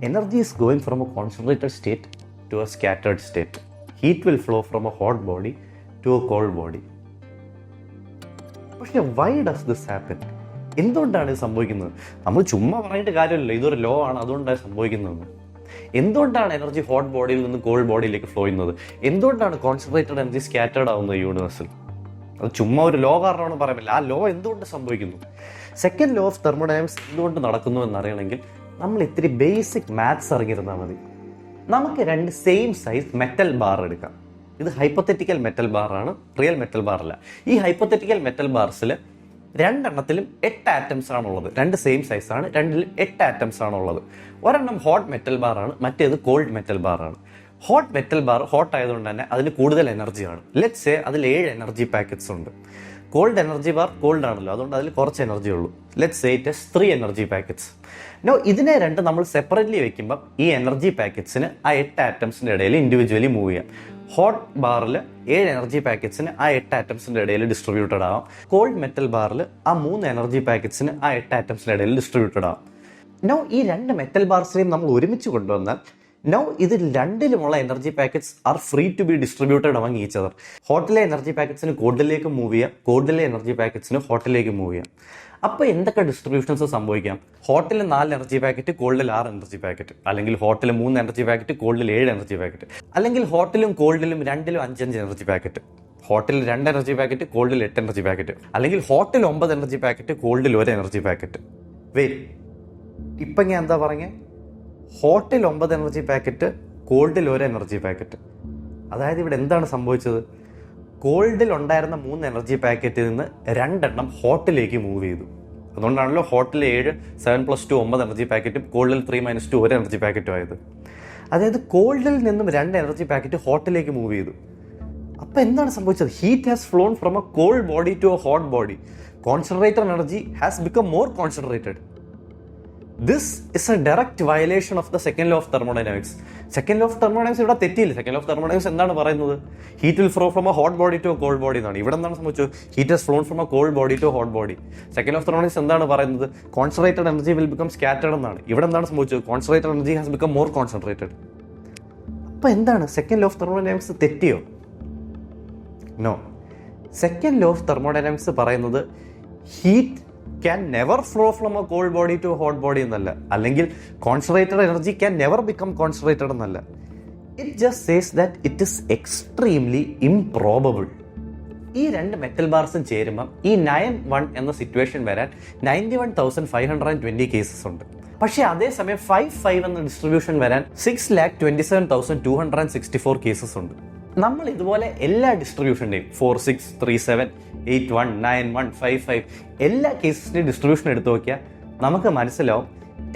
Speaker 1: Energy is going from a concentrated state to a scattered state. Heat will flow from a hot body to a cold body. പക്ഷേ why does this happen? എന്തുകൊണ്ടാണ് ഇത് സംഭവിക്കുന്നത്? നമ്മൾ ചുമ്മാ പറഞ്ഞിട്ട് കാര്യമില്ല, ഇതൊരു ലോ ആണ്, അതുകൊണ്ടാണ് സംഭവിക്കുന്നത്. എന്തുകൊണ്ടാണ് എനർജി ഹോട്ട് ബോഡിയിൽ നിന്ന് കോൾഡ് ബോഡിയിലേക്ക് ഫ്ലോ ചെയ്യുന്നത്? എന്തുകൊണ്ടാണ് കോൺസെൻട്രേറ്റഡ് എനർജി സ്കാറ്റേർഡ് ആവുന്നത് യൂണിവേഴ്സിൽ? അത് ചുമ്മാ ഒരു ലോ കാരണമാണ് പറയാൻ പറ്റില്ല. ആ ലോ എന്തുകൊണ്ട് സംഭവിക്കുന്നു? സെക്കൻഡ് ലോ ഓഫ് തെർമോഡൈനാമിക്സ് എന്തുകൊണ്ട് നടക്കുന്നു എന്നറിയണമെങ്കിൽ നമ്മൾ ഇത്തിരി ബേസിക് മാത്സ് അറിഞ്ഞിരുന്നാൽ മതി. നമുക്ക് രണ്ട് സെയിം സൈസ് മെറ്റൽ ബാർ എടുക്കാം. ഇത് ഹൈപ്പോത്തറ്റിക്കൽ മെറ്റൽ ബാറാണ്, റിയൽ മെറ്റൽ ബാറല്ല. ഈ ഹൈപ്പോത്തറ്റിക്കൽ മെറ്റൽ ബാർസിൽ രണ്ടെണ്ണത്തിലും 8 ആറ്റംസ് ആണുള്ളത്. രണ്ട് സെയിം സൈസ് ആണ്, രണ്ടിലും 8 ആറ്റംസ് ആണുള്ളത്. ഒരെണ്ണം ഹോട്ട് മെറ്റൽ ബാറാണ്, മറ്റേത് കോൾഡ് മെറ്റൽ ബാറാണ്. ഹോട്ട് മെറ്റൽ ബാർ ഹോട്ട് ആയതുകൊണ്ട് തന്നെ അതിന് കൂടുതൽ എനർജിയാണ്. ലെറ്റ്സ് സേ അതിൽ 7 എനർജി പാക്കറ്റ്സ് ഉണ്ട്. കോൾഡ് എനർജി ബാർ കോൾഡ് ആണല്ലോ, അതുകൊണ്ട് അതിൽ കുറച്ച് എനർജി ഉള്ളൂ. Let's say it has 3 energy packets. No, ഇതിനെ രണ്ട് നമ്മൾ സെപ്പറേറ്റ്ലി വെക്കുമ്പോൾ ഈ എനർജി പാക്കറ്റ്സിന് ആ 8 ആറ്റംസിൻ്റെ ഇടയിൽ ഇൻഡിവിജ്വലി മൂവ് ചെയ്യാം. ഹോട്ട് ബാറിൽ 7 എനർജി പാക്കറ്റ്സിന് ആ 8 ആറ്റംസിൻ്റെ ഇടയിൽ ഡിസ്ട്രിബ്യൂട്ടഡ് ആവാം. കോൾഡ് മെറ്റൽ ബാറിൽ ആ 3 എനർജി പാക്കറ്റ്സിന് ആ 8 ആറ്റംസിൻ്റെ ഇടയിൽ ഡിസ്ട്രിബ്യൂട്ടഡ് ആവാം. നൗ ഈ രണ്ട് മെറ്റൽ ബാർസിനെയും നമ്മൾ ഒരുമിച്ച് കൊണ്ടുവന്നാൽ നൗ ഇതിൽ രണ്ടിലുമുള്ള energy packets are free to be distributed among each other. ഹോട്ടിലെ എനർജി പാക്കറ്റ്സിന് കോൾഡിലേക്ക് മൂവ് ചെയ്യാം, കോൾഡിലെ എനർജി പാക്കറ്റ്സിന് ഹോട്ടിലേക്ക് മൂവ് ചെയ്യാം. അപ്പോൾ എന്തൊക്കെ ഡിസ്ട്രിബ്യൂഷൻസ് സംഭവിക്കാം? ഹോട്ടിൽ 4 എനർജി പാക്കറ്റ്, കോൾഡിൽ 6 എനർജി പാക്കറ്റ്, അല്ലെങ്കിൽ ഹോട്ടിൽ 3 എനർജി പാക്കറ്റ്, കോൾഡിൽ 7 എനർജി പാക്കറ്റ്, അല്ലെങ്കിൽ ഹോട്ടിലും കോൾഡിലും രണ്ടിലും 5 എനർജി പാക്കറ്റ്, ഹോട്ടിൽ 2 എനർജി പാക്കറ്റ്, കോൾഡിൽ 8 എനർജി പാക്കറ്റ്, അല്ലെങ്കിൽ ഹോട്ടിൽ 9 എനർജി പാക്കറ്റ്, കോൾഡിൽ 1 എനർജി പാക്കറ്റ്. ഇപ്പം ഞാൻ എന്താ പറഞ്ഞേ? ഹോട്ടിൽ 9 എനർജി പാക്കറ്റ്, കോൾഡിൽ 1 എനർജി പാക്കറ്റ്. അതായത് ഇവിടെ എന്താണ് സംഭവിച്ചത്? കോൾഡിൽ ഉണ്ടായിരുന്ന 3 എനർജി പാക്കറ്റിൽ നിന്ന് 2 എണ്ണം ഹോട്ടിലേക്ക് മൂവ് ചെയ്തു. അതുകൊണ്ടാണല്ലോ ഹോട്ടിൽ 7 7 + 2 9 എനർജി പാക്കറ്റും കോൾഡിൽ 3 - 2 1 എനർജി പാക്കറ്റും ആയത്. അതായത് കോൾഡിൽ നിന്നും 2 എനർജി പാക്കറ്റ് ഹോട്ടിലേക്ക് മൂവ് ചെയ്തു. അപ്പം എന്താണ് സംഭവിച്ചത്? Heat has flown from a cold body to a hot body. Concentrated energy has become more concentrated. This is a direct violation of the second law of thermodynamics. Second law of thermodynamics ഇവിടെ തെറ്റിയില്ല. Second law of thermodynamics എന്താണ് പറയുന്നത്? Heat will flow from a hot body to a cold body എന്നാണ്. ഇവിടെ എന്താണ് സംഭവിച്ചത്? Heat has flown from a cold body to a hot body. Second law of thermodynamics എന്താണ് പറയുന്നത്? Concentrated energy will become scattered എന്നാണ്. ഇവിടെ എന്താണ് സംഭവിച്ചത്? Concentrated energy has become more concentrated. അപ്പം അപ്പോൾ എന്താണ് സെക്കൻഡ് ലോ ഓഫ് തെർമോഡൈനാമിക്സ് തെറ്റിയോ? No. Second law of thermodynamics പറയുന്നത് heat can never flow from a cold body to hot body എന്നല്ല, അല്ലെങ്കിൽ concentrated energy can never become concentrated എന്നല്ല. It just says that it is extremely improbable. ഈ രണ്ട് metal ബാർസും ചേരുമ്പം ഈ 9-1 എന്ന situation വരാൻ 91,520 cases ഉണ്ട്. പക്ഷേ അതേസമയം 5-5 എന്ന ഡിസ്ട്രിബ്യൂഷൻ വരാൻ 6,27,264 കേസസ് ഉണ്ട്. നമ്മൾ ഇതുപോലെ എല്ലാ ഡിസ്ട്രിബ്യൂഷൻ്റെയും 4-6, 3-7, 8-1, 9-1, 5-5 എല്ലാ കേസസിൻ്റെയും ഡിസ്ട്രിബ്യൂഷൻ എടുത്തു നോക്കിയാൽ നമുക്ക് മനസ്സിലാവും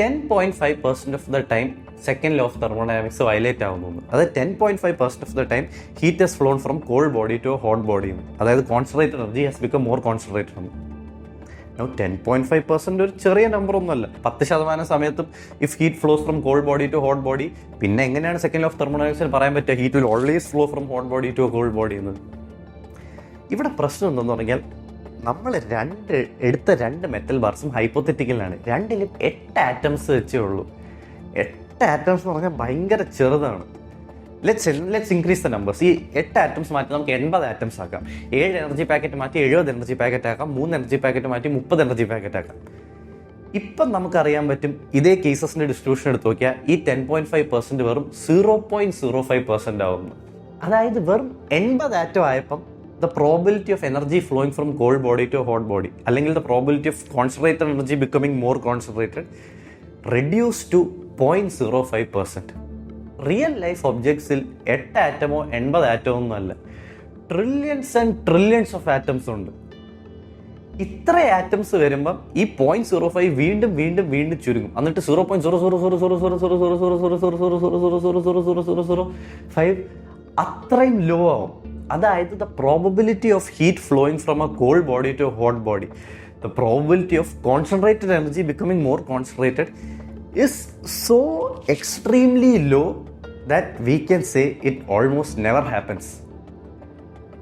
Speaker 1: 10.5% of the time second law of thermodynamics violate ആവുന്നു. അതായത് 10.5% of the time heat has flown from cold body to hot body. അതായത് concentrated energy has become more concentrated എന്ന്. 10.5% ഒരു ചെറിയ നമ്പർ ഒന്നുമല്ല. 10% സമയത്തും if heat flows from cold body to hot body, പിന്നെ എങ്ങനെയാണ് സെക്കൻഡ് ലോ ഓഫ് തെർമോഡൈനാമിക്സിൽ പറയാൻ പറ്റുക heat will always flow from hot body to cold body എന്ന്? ഇവിടെ പ്രശ്നം എന്തെന്ന് പറഞ്ഞാൽ നമ്മൾ എടുത്ത രണ്ട് മെറ്റൽ ബാർസും ഹൈപ്പോത്തറ്റിക്കലാണ്. രണ്ടിലും 8 ആറ്റംസ് വെച്ചേ ഉള്ളൂ. 8 ആറ്റംസ് എന്ന് പറഞ്ഞാൽ ഭയങ്കര ചെറുതാണ്. Let's increase the numbers. ഈ 8 ആറ്റംസ് മാറ്റി നമുക്ക് 80 ആറ്റംസ് ആക്കാം. 7 എനർജി പാക്കറ്റ് മാറ്റി 70 എനർജി പാക്കറ്റ് ആക്കാം. 3 എനർജി പാക്കറ്റ് മാറ്റി 30 എനർജി പാക്കറ്റ് ആക്കാം. ഇപ്പം നമുക്കറിയാൻ പറ്റും ഇതേ കേസസിൻ്റെ ഡിസ്ട്രിബ്യൂഷൻ എടുത്ത് നോക്കിയാൽ ഈ 10.5% വെറും 0.05% ആവുന്നു. അതായത് വെറും 80 ആറ്റം ആയപ്പം the probability of energy flowing from cold body to hot body, അല്ലെങ്കിൽ the probability of concentrated energy becoming more concentrated reduced to 0.05%. Real life ഒബ്ജക്ട്സിൽ 8 ആറ്റമോ 80 ആറ്റമോ ഒന്നും അല്ല, trillions and trillions of atoms ഉണ്ട്. ഇത്ര ആറ്റംസ് വരുമ്പം ഈ 0.05 വീണ്ടും വീണ്ടും വീണ്ടും ചുരുങ്ങും. എന്നിട്ട് 0.00000000000000005 അത്രയും ലോ ആവും. അതായത് the probability of heat flowing from a cold body to hot body, the probability of concentrated energy becoming more concentrated is so extremely low that we can say it almost never happens.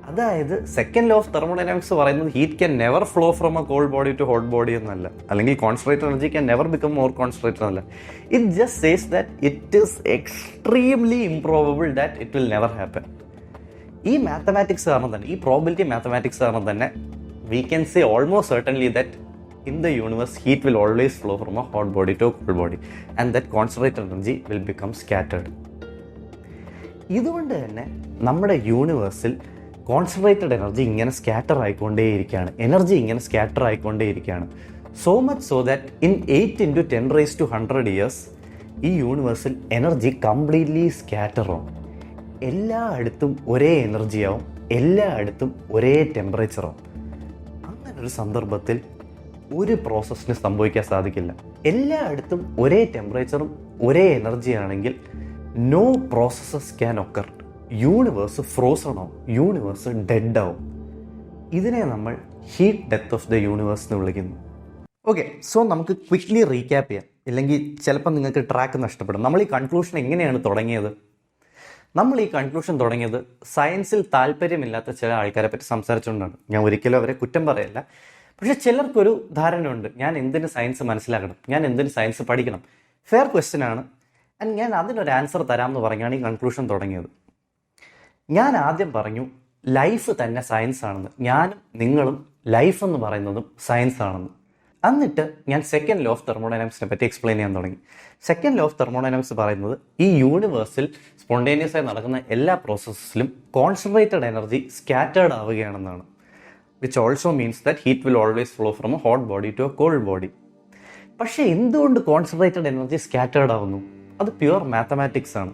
Speaker 1: അതായത് second law of thermodynamics പറയുന്നത് heat can never flow from a cold body to hot body എന്നല്ല, അല്ലെങ്കിൽ concentrated energy can never become more concentrated എന്നല്ല. It just says that it is extremely improbable that it will never happen. ഈ mathematics കാരണം തന്നെ, ഈ probability mathematics കാരണം തന്നെ we can say almost certainly that in the universe heat will always flow from a hot body to a cold body and that concentrated energy will become scattered. ഇതുകൊണ്ട് തന്നെ നമ്മുടെ യൂണിവേഴ്സിൽ concentrated energy ഇങ്ങനെ scatter ആയിക്കൊണ്ടേയിരിക്കുകയാണ്, energy ഇങ്ങനെ scatter ആയിക്കൊണ്ടേയിരിക്കുകയാണ്. So much so that in 8 × 10⁻100 years ഈ യൂണിവേഴ്സിൽ എനർജി കംപ്ലീറ്റ്ലി സ്കാറ്റർ ആവും. എല്ലായിടത്തും ഒരേ എനർജിയാവും, എല്ലായിടത്തും ഒരേ ടെമ്പറേച്ചറാവും. അങ്ങനൊരു സന്ദർഭത്തിൽ ഒരു പ്രോസസ്സിന് സംഭവിക്കാൻ സാധിക്കില്ല. എല്ലായിടത്തും ഒരേ ടെമ്പറേച്ചറും ഒരേ എനർജിയാണെങ്കിൽ no processes can occur. Universe frozen ആവും, യൂണിവേഴ്സ് ഡെഡ് ആവും. ഇതിനെ നമ്മൾ heat death of the universe എന്ന് വിളിക്കുന്നു. ഓക്കെ, സോ നമുക്ക് ക്വിക്ക്ലി റീക്യാപ്പ് ചെയ്യാം, ഇല്ലെങ്കിൽ ചിലപ്പോൾ നിങ്ങൾക്ക് ട്രാക്ക് നഷ്ടപ്പെടും. നമ്മൾ ഈ കൺക്ലൂഷൻ എങ്ങനെയാണ് തുടങ്ങിയത്? നമ്മൾ ഈ കൺക്ലൂഷൻ തുടങ്ങിയത് സയൻസിൽ താല്പര്യമില്ലാത്ത ചില ആൾക്കാരെ പറ്റി സംസാരിച്ചുകൊണ്ടാണ്. ഞാൻ ഒരിക്കലും അവരെ കുറ്റം പറയല്ല. പക്ഷെ ചിലർക്കൊരു ധാരണയുണ്ട്, ഞാൻ എന്തിന് സയൻസ് മനസ്സിലാക്കണം, ഞാൻ എന്തിന് സയൻസ് പഠിക്കണം. ഫെയർ ക്വസ്റ്റ്യൻ ആണ്. ആൻഡ് ഞാൻ അതിനൊരു ആൻസർ തരാമെന്ന് പറഞ്ഞാണ് ഈ കൺക്ലൂഷൻ തുടങ്ങിയത്. ഞാൻ ആദ്യം പറഞ്ഞു ലൈഫ് തന്നെ സയൻസ് ആണെന്ന്, ഞാനും നിങ്ങളും ലൈഫ് എന്ന് പറയുന്നതും സയൻസ് ആണെന്ന്. എന്നിട്ട് ഞാൻ സെക്കൻഡ് ലോ ഓഫ് തെർമോഡൈനാമിക്സിനെ പറ്റി എക്സ്പ്ലെയിൻ ചെയ്യാൻ തുടങ്ങി. സെക്കൻഡ് ലോ ഓഫ് തെർമോഡൈനാമിക്സ് പറയുന്നത് ഈ യൂണിവേഴ്സിൽ സ്പോണ്ടേനിയസ് ആയി നടക്കുന്ന എല്ലാ പ്രോസസ്സിലും കോൺസെൻട്രേറ്റഡ് എനർജി സ്കാറ്റേർഡ് ആവുകയാണെന്നാണ്. which also means that heat will always flow from a hot body to a cold body. പക്ഷേ എന്തുകൊണ്ട് കോൺസെൻട്രേറ്റഡ് എനർജി സ്കാറ്റേർഡ് ആവുന്നു? അത് പ്യുവർ മാത്തമാറ്റിക്സ് ആണ്.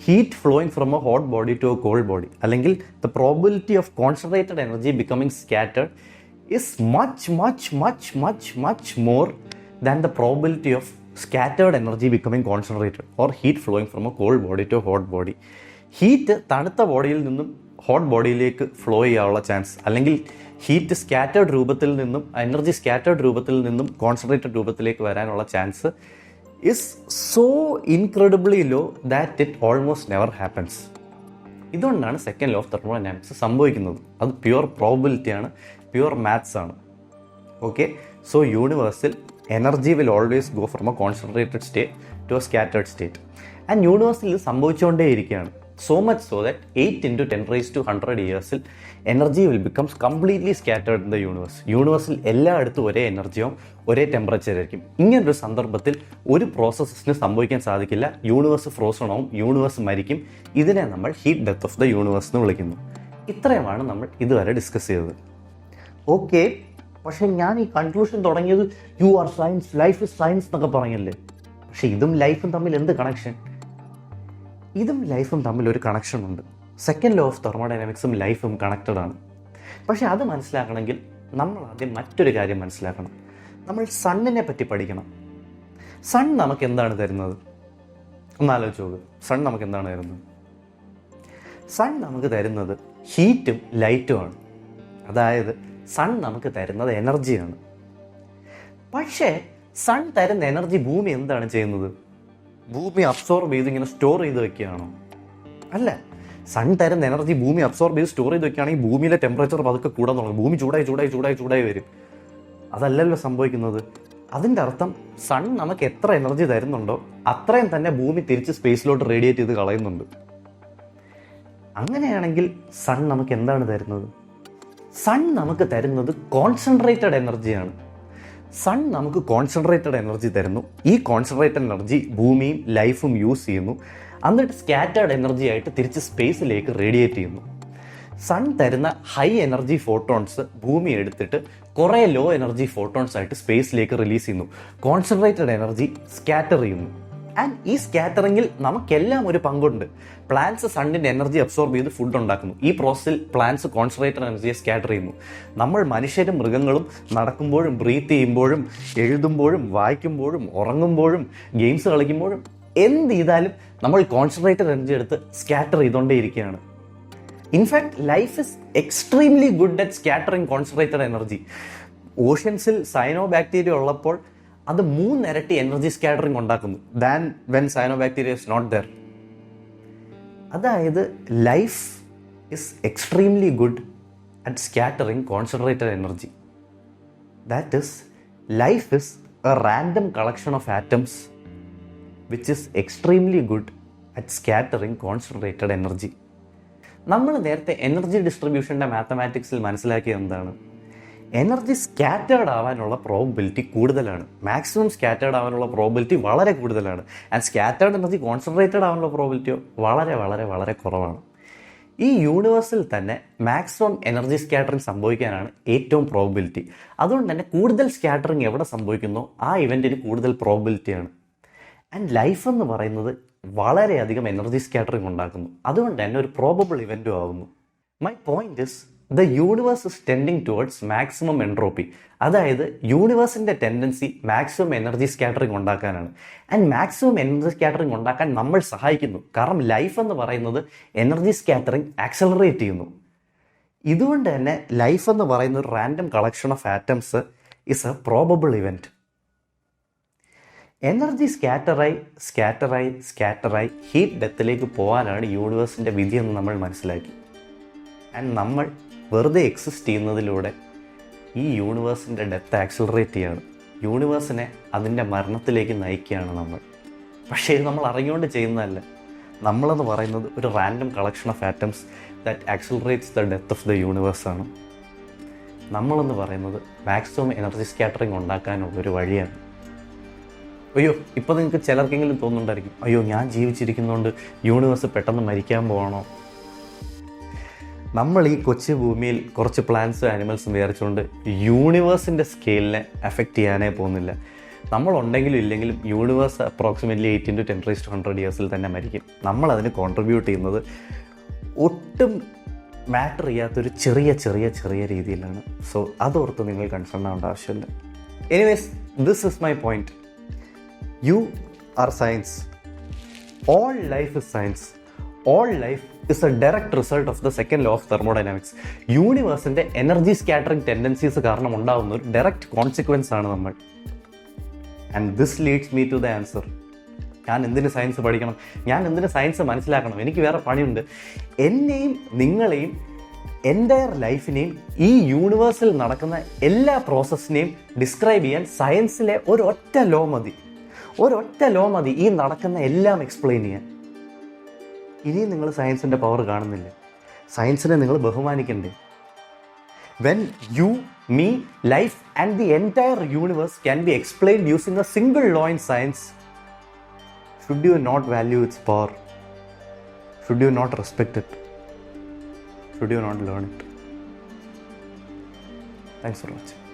Speaker 1: Heat flowing from a hot body to a cold body, അല്ലെങ്കിൽ the probability of concentrated energy becoming scattered is much more than the probability of scattered energy becoming concentrated or heat flowing from a cold body to a hot body. Heat തണുത്ത ബോഡിയിൽ നിന്നും hot ബോഡിയിലേക്ക് flow ചെയ്യാനുള്ള chance, അല്ലെങ്കിൽ heat scattered രൂപത്തിൽ നിന്നും energy scattered രൂപത്തിൽ നിന്നും കോൺസെൻട്രേറ്റഡ് രൂപത്തിലേക്ക് വരാനുള്ള chance is so incredibly low that it almost never happens. ഇതുകൊണ്ടാണ് സെക്കൻഡ് ലോ ഓഫ് തെർമോഡൈനാമിക്സ് സംഭവിക്കുന്നത്. അത് പ്യുവർ പ്രോബിലിറ്റിയാണ്, പ്യുവർ മാത്സ് ആണ്. ഓക്കെ, സോ യൂണിവേഴ്സിൽ energy will always go from a concentrated state to a scattered state. And യൂണിവേഴ്സിൽ ഇത് സംഭവിച്ചുകൊണ്ടേയിരിക്കുകയാണ്. So much so that 8 × 10⁻100 ഇയേഴ്സിൽ energy will becomes completely scattered in the universe. യൂണിവേഴ്സിൽ എല്ലായിടത്തും ഒരേ എനർജിയോ ഒരേ ടെമ്പറേച്ചർ ആയിരിക്കും. ഇങ്ങനൊരു സന്ദർഭത്തിൽ ഒരു പ്രോസസ്സിന് സംഭവിക്കാൻ സാധിക്കില്ല. യൂണിവേഴ്സ് ഫ്രോസൺ ആവും, യൂണിവേഴ്സ് മരിക്കും. ഇതിനെ നമ്മൾ heat death of the universe എന്ന് വിളിക്കുന്നു. ഇത്രയുമാണ് നമ്മൾ ഇതുവരെ ഡിസ്കസ് ചെയ്തത്. ഓക്കെ, പക്ഷേ ഞാൻ ഈ കൺക്ലൂഷൻ തുടങ്ങിയത് you are science, life is science എന്നൊക്കെ പറഞ്ഞല്ലേ. പക്ഷേ ഇതും ലൈഫും തമ്മിൽ എന്ത് കണക്ഷൻ? ഇതും ലൈഫും തമ്മിൽ ഒരു കണക്ഷൻ ഉണ്ട്. സെക്കൻഡ് ലോ ഓഫ് തെർമോഡൈനാമിക്സും ലൈഫും കണക്റ്റഡ് ആണ്. പക്ഷേ അത് മനസ്സിലാക്കണമെങ്കിൽ നമ്മൾ ആദ്യം മറ്റൊരു കാര്യം മനസ്സിലാക്കണം. നമ്മൾ സണ്ണിനെ പറ്റി പഠിക്കണം. സൺ നമുക്ക് എന്താണ് തരുന്നത്? ഒന്നാലോചിച്ച് നോക്ക്. സൺ നമുക്ക് എന്താണ് തരുന്നത്? സൺ നമുക്ക് തരുന്നത് ഹീറ്റും ലൈറ്റുമാണ്. അതായത് സൺ നമുക്ക് തരുന്നത് എനർജിയാണ്. പക്ഷേ സൺ തരുന്ന എനർജി ഭൂമി എന്താണ് ചെയ്യുന്നത്? ഭൂമി അബ്സോർബ് ചെയ്ത് ഇങ്ങനെ സ്റ്റോർ ചെയ്ത് വെക്കുകയാണോ? അല്ല. സൺ തരുന്ന എനർജി ഭൂമി അബ്സോർബ് ചെയ്ത് സ്റ്റോർ ചെയ്ത് വെക്കുകയാണെങ്കിൽ ഭൂമിയിലെ ടെമ്പറേച്ചർ പതുക്കെ കൂടാൻ തുടങ്ങും. ഭൂമി ചൂടായി വരും. അതല്ലല്ലോ സംഭവിക്കുന്നത്. അതിൻ്റെ അർത്ഥം സൺ നമുക്ക് എത്ര എനർജി തരുന്നുണ്ടോ അത്രയും തന്നെ ഭൂമി തിരിച്ച് സ്പേസിലോട്ട് റേഡിയേറ്റ് ചെയ്ത് കളയുന്നുണ്ട്. അങ്ങനെയാണെങ്കിൽ സൺ നമുക്ക് എന്താണ് തരുന്നത്? സൺ നമുക്ക് തരുന്നത് കോൺസെൻട്രേറ്റഡ് എനർജിയാണ്. സൺ നമുക്ക് കോൺസെൻട്രേറ്റഡ് എനർജി തരുന്നു. ഈ കോൺസെൻട്രേറ്റഡ് എനർജി ഭൂമിയും ലൈഫും യൂസ് ചെയ്യുന്നു. എന്നിട്ട് സ്കാറ്റേർഡ് എനർജി ആയിട്ട് തിരിച്ച് സ്പേസിലേക്ക് റേഡിയേറ്റ് ചെയ്യുന്നു. സൺ തരുന്ന ഹൈ എനർജി ഫോട്ടോൺസ് ഭൂമി എടുത്തിട്ട് കുറേ ലോ എനർജി ഫോട്ടോൺസ് ആയിട്ട് സ്പേസിലേക്ക് റിലീസ് ചെയ്യുന്നു. കോൺസെൻട്രേറ്റഡ് എനർജി സ്കാറ്റർ ചെയ്യുന്നു. ആൻഡ് ഈ സ്കാറ്ററിങ്ങിൽ നമുക്കെല്ലാം ഒരു പങ്കുണ്ട്. പ്ലാന്റ്സ് സണ്ണിൻ്റെ എനർജി അബ്സോർബ് ചെയ്ത് ഫുഡ് ഉണ്ടാക്കുന്നു. ഈ പ്രോസസ്സിൽ പ്ലാന്റ്സ് കോൺസെൻട്രേറ്റഡ് എനർജിയെ സ്കാറ്റർ ചെയ്യുന്നു. നമ്മൾ മനുഷ്യരും മൃഗങ്ങളും നടക്കുമ്പോഴും ബ്രീത്ത് ചെയ്യുമ്പോഴും എഴുതുമ്പോഴും വായിക്കുമ്പോഴും ഉറങ്ങുമ്പോഴും ഗെയിംസ് കളിക്കുമ്പോഴും എന്ത് ചെയ്താലും നമ്മൾ കോൺസെൻട്രേറ്റഡ് എനർജി എടുത്ത് സ്കാറ്റർ ചെയ്തുകൊണ്ടേയിരിക്കുകയാണ്. In fact life is extremely good at scattering concentrated energy. ഓഷ്യൻസിൽ സൈനോ ബാക്ടീരിയ ഉള്ളപ്പോൾ അത് 3 ഇരട്ടി എനർജി സ്കാറ്ററിങ് ഉണ്ടാക്കുന്നു than when cyano bacteria is not there. അതായത് life is extremely good at scattering concentrated energy. That is life is a random collection of atoms which is extremely good at scattering concentrated energy. നമ്മൾ നേരത്തെ energy ഡിസ്ട്രിബ്യൂഷൻ്റെ മാത്തമാറ്റിക്സിൽ മനസ്സിലാക്കിയത് എന്താണ്? Energy scattered ആവാനുള്ള probability കൂടുതലാണ്. Maximum scattered ആവാനുള്ള probability വളരെ കൂടുതലാണ്. ആൻഡ് സ്കാറ്റേർഡ് എനർജി കോൺസെൻട്രേറ്റഡ് ആവാനുള്ള പ്രോബിലിറ്റിയോ വളരെ വളരെ വളരെ കുറവാണ്. ഈ യൂണിവേഴ്സിൽ തന്നെ മാക്സിമം എനർജി സ്കാറ്ററിങ് സംഭവിക്കാനാണ് ഏറ്റവും പ്രോബിലിറ്റി. അതുകൊണ്ട് തന്നെ കൂടുതൽ സ്കാറ്ററിങ് എവിടെ സംഭവിക്കുന്നോ ആ ഇവൻറ്റിന് കൂടുതൽ പ്രോബിലിറ്റിയാണ്. ആൻഡ് ലൈഫ് എന്ന് പറയുന്നത് വളരെയധികം എനർജി സ്കാറ്ററിങ് ഉണ്ടാക്കുന്നു. അതുകൊണ്ട് തന്നെ ഒരു പ്രോബബിൾ ഇവൻറ്റും ആകുന്നു. My point is the universe is tending towards maximum entropy. അതായത് യൂണിവേഴ്സിൻ്റെ ടെൻഡൻസി മാക്സിമം എനർജി സ്കാറ്ററിങ് ഉണ്ടാക്കാനാണ്. ആൻഡ് മാക്സിമം എനർജി സ്കാറ്ററിങ് ഉണ്ടാക്കാൻ നമ്മൾ സഹായിക്കുന്നു. കാരണം ലൈഫ് എന്ന് പറയുന്നത് എനർജി സ്കാറ്ററിങ് ആക്സലറേറ്റ് ചെയ്യുന്നു. ഇതുകൊണ്ട് തന്നെ ലൈഫ് എന്ന് പറയുന്ന ഒരു random collection of atoms is a probable event. Energy സ്കാറ്ററായി ഹീറ്റ് ഡെത്തിലേക്ക് പോകാനാണ് യൂണിവേഴ്സിൻ്റെ വിധിയെന്ന് നമ്മൾ മനസ്സിലാക്കി. ആൻഡ് നമ്മൾ വെറുതെ എക്സിസ്റ്റ് ചെയ്യുന്നതിലൂടെ ഈ യൂണിവേഴ്സിൻ്റെ ഡെത്ത് ആക്സിലറേറ്റ് ചെയ്യുകയാണ്. യൂണിവേഴ്സിനെ അതിൻ്റെ മരണത്തിലേക്ക് നയിക്കുകയാണ് നമ്മൾ. പക്ഷേ ഇത് നമ്മൾ അറിഞ്ഞുകൊണ്ട് ചെയ്യുന്നതല്ല. നമ്മളെന്ന് പറയുന്നത് ഒരു random collection of atoms that accelerates the death of the യൂണിവേഴ്സാണ്. നമ്മളെന്ന് പറയുന്നത് മാക്സിമം എനർജി സ്കാറ്ററിങ് ഉണ്ടാക്കാനുള്ളൊരു വഴിയാണ്. അയ്യോ, ഇപ്പോൾ നിങ്ങൾക്ക് ചിലർക്കെങ്കിലും തോന്നുന്നുണ്ടായിരിക്കും, അയ്യോ ഞാൻ ജീവിച്ചിരിക്കുന്നതുകൊണ്ട് യൂണിവേഴ്സ് പെട്ടെന്ന് മരിക്കാൻ പോകണോ? നമ്മൾ ഈ കൊച്ചു ഭൂമിയിൽ കുറച്ച് പ്ലാന്റ്സും ആനിമൽസും വിചാരിച്ചുകൊണ്ട് യൂണിവേഴ്സിൻ്റെ സ്കെയിലിനെ എഫക്റ്റ് ചെയ്യാനേ പോകുന്നില്ല. നമ്മളുണ്ടെങ്കിലും ഇല്ലെങ്കിലും യൂണിവേഴ്സ് അപ്രോക്സിമേറ്റ്ലി 8 × 10⁻100 ഇയേഴ്സിൽ തന്നെ മരിക്കും. നമ്മളതിന് കോൺട്രിബ്യൂട്ട് ചെയ്യുന്നത് ഒട്ടും മാറ്റർ ചെയ്യാത്തൊരു ചെറിയ രീതിയിലാണ്. സോ അതോർത്ത് നിങ്ങൾ കൺസേൺ ആവേണ്ട ആവശ്യമില്ല. Anyways, this is my point. You are science. All life is science. All life is a direct result of the second law of thermodynamics. യൂണിവേഴ്സിൻ്റെ എനർജി സ്കാറ്ററിങ് ടെൻഡൻസീസ് കാരണം ഉണ്ടാകുന്ന ഒരു ഡയറക്റ്റ് കോൺസിക്വൻസ് ആണ് നമ്മൾ. And this leads me to the answer. ഞാൻ എന്തിന് science പഠിക്കണം? ഞാൻ എന്തിന് സയൻസ് മനസ്സിലാക്കണം? എനിക്ക് വേറെ പണിയുണ്ട്. എന്നെയും നിങ്ങളെയും എൻ്റയർ ലൈഫിനെയും ഈ യൂണിവേഴ്സിൽ നടക്കുന്ന എല്ലാ പ്രോസസ്സിനെയും ഡിസ്ക്രൈബ് ചെയ്യാൻ സയൻസിലെ ഒരൊറ്റ ലോ മതി. ഒരൊറ്റ ലോ മതി ഈ നടക്കുന്ന എല്ലാം എക്സ്പ്ലെയിൻ ചെയ്യാൻ. ഇനിയും നിങ്ങൾ സയൻസിൻ്റെ പവർ കാണുന്നില്ല. സയൻസിനെ നിങ്ങൾ ബഹുമാനിക്കണ്ടേ? When you, me, life and the entire universe can be explained using a single law in science, should you not value its power? Should you not respect it? Should you not learn it? Thanks for watching.